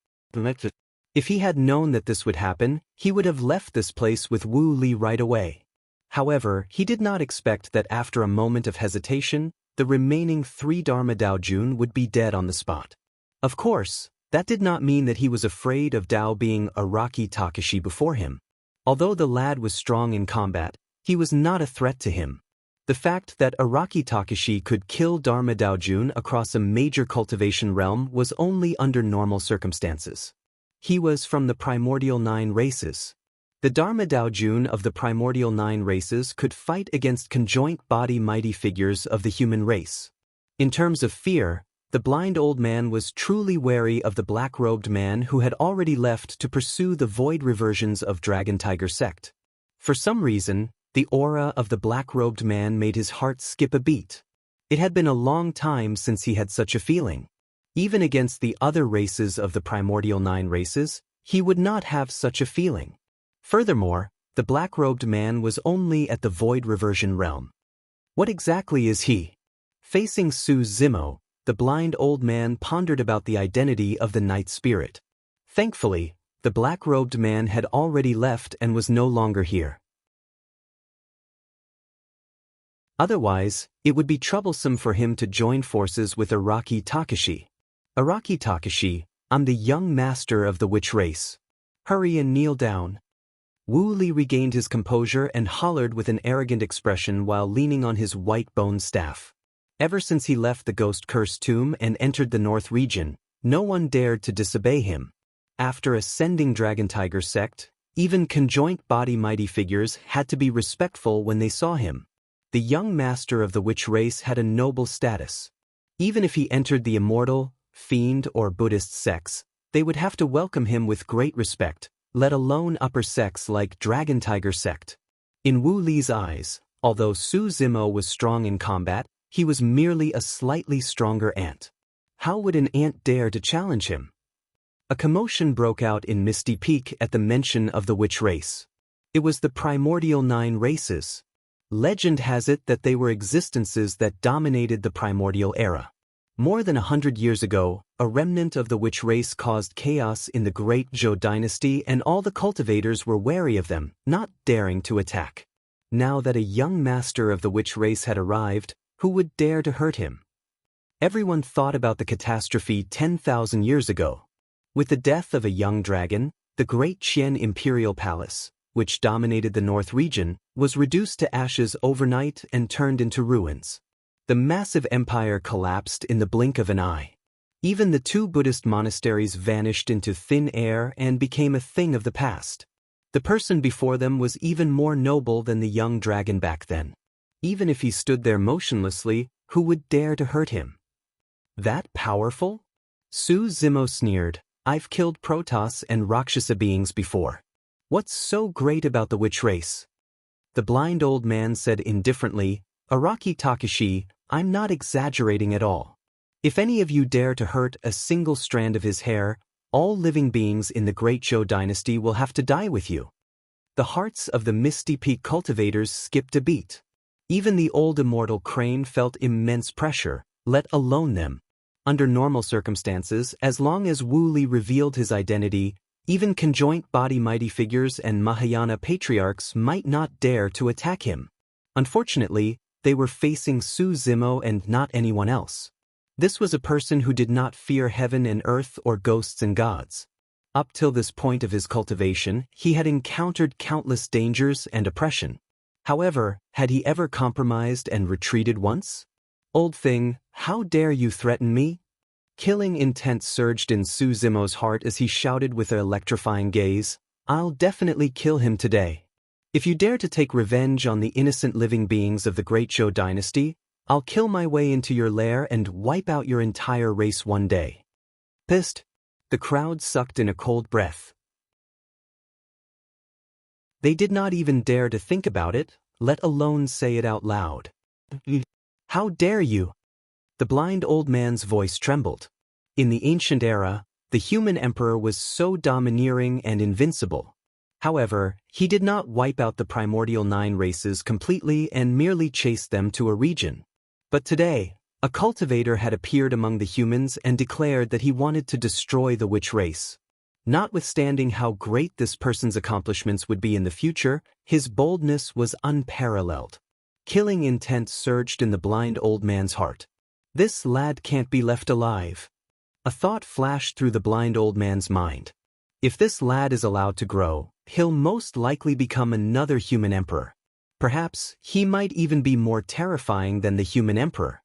S1: If he had known that this would happen, he would have left this place with Wu Li right away. However, he did not expect that after a moment of hesitation, the remaining 3 Dharma Daojun would be dead on the spot. Of course, that did not mean that he was afraid of Dao Being Araki Takashi before him. Although the lad was strong in combat, he was not a threat to him. The fact that Araki Takashi could kill Dharma Daojun across a major cultivation realm was only under normal circumstances. He was from the primordial 9 races. The Dharma Daojun of the primordial 9 races could fight against conjoint body mighty figures of the human race. In terms of fear, the blind old man was truly wary of the black-robed man who had already left to pursue the void reversions of Dragon Tiger sect. For some reason, the aura of the black-robed man made his heart skip a beat. It had been a long time since he had such a feeling. Even against the other races of the primordial 9 races, he would not have such a feeling. Furthermore, the black-robed man was only at the void reversion realm. What exactly is he? Facing Su Zimo, the blind old man pondered about the identity of the Night Spirit. Thankfully, the black-robed man had already left and was no longer here. Otherwise, it would be troublesome for him to join forces with Araki Takashi. Araki Takashi, I'm the young master of the witch race. Hurry and kneel down. Wu Li regained his composure and hollered with an arrogant expression while leaning on his white bone staff. Ever since he left the Ghost Curse tomb and entered the North region, no one dared to disobey him. After ascending Dragon Tiger sect, even conjoint body mighty figures had to be respectful when they saw him. The young master of the witch race had a noble status. Even if he entered the immortal, fiend or Buddhist sects, they would have to welcome him with great respect, let alone upper sects like Dragon Tiger sect. In Wu Li's eyes, although Su Zimo was strong in combat, he was merely a slightly stronger ant. How would an ant dare to challenge him? A commotion broke out in Misty Peak at the mention of the witch race. It was the primordial 9 races. Legend has it that they were existences that dominated the primordial era. More than 100 years ago, a remnant of the witch race caused chaos in the Great Zhou dynasty and all the cultivators were wary of them, not daring to attack. Now that a young master of the witch race had arrived, who would dare to hurt him? Everyone thought about the catastrophe 10,000 years ago. With the death of a young dragon, the Great Qian Imperial Palace, which dominated the North region, was reduced to ashes overnight and turned into ruins. The massive empire collapsed in the blink of an eye. Even the 2 Buddhist monasteries vanished into thin air and became a thing of the past. The person before them was even more noble than the young dragon back then. Even if he stood there motionlessly, who would dare to hurt him? That powerful? Su Zimo sneered, I've killed Protoss and Rakshasa beings before. What's so great about the witch race? The blind old man said indifferently, Araki Takashi, I'm not exaggerating at all. If any of you dare to hurt a single strand of his hair, all living beings in the Great Zhou dynasty will have to die with you. The hearts of the Misty Peak cultivators skipped a beat. Even the old immortal Crane felt immense pressure, let alone them. Under normal circumstances, as long as Wu Li revealed his identity, even conjoint body mighty figures and Mahayana patriarchs might not dare to attack him. Unfortunately, they were facing Su Zimo and not anyone else. This was a person who did not fear heaven and earth or ghosts and gods. Up till this point of his cultivation, he had encountered countless dangers and oppression. However, had he ever compromised and retreated once? Old thing, how dare you threaten me? Killing intent surged in Su Zimo's heart as he shouted with an electrifying gaze, I'll definitely kill him today. If you dare to take revenge on the innocent living beings of the Great Zhou dynasty, I'll kill my way into your lair and wipe out your entire race one day. Pissed, the crowd sucked in a cold breath. They did not even dare to think about it, let alone say it out loud. How dare you? The blind old man's voice trembled. In the ancient era, the human emperor was so domineering and invincible. However, he did not wipe out the primordial 9 races completely and merely chase them to a region. But today, a cultivator had appeared among the humans and declared that he wanted to destroy the witch race. Notwithstanding how great this person's accomplishments would be in the future, his boldness was unparalleled. Killing intent surged in the blind old man's heart. This lad can't be left alive. A thought flashed through the blind old man's mind. If this lad is allowed to grow, he'll most likely become another human emperor. Perhaps he might even be more terrifying than the human emperor.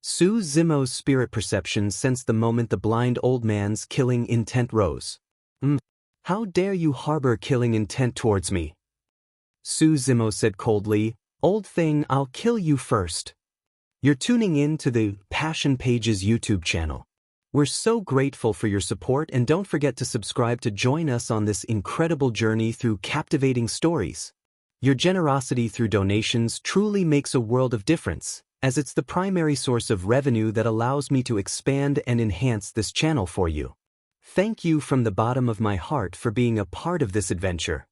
S1: Su Zimo's spirit perception sensed the moment the blind old man's killing intent rose. How dare you harbor killing intent towards me? Su Zimo said coldly, Old thing, I'll kill you first. You're tuning in to the Passion Pages YouTube channel. We're so grateful for your support, and don't forget to subscribe to join us on this incredible journey through captivating stories. Your generosity through donations truly makes a world of difference, as it's the primary source of revenue that allows me to expand and enhance this channel for you. Thank you from the bottom of my heart for being a part of this adventure.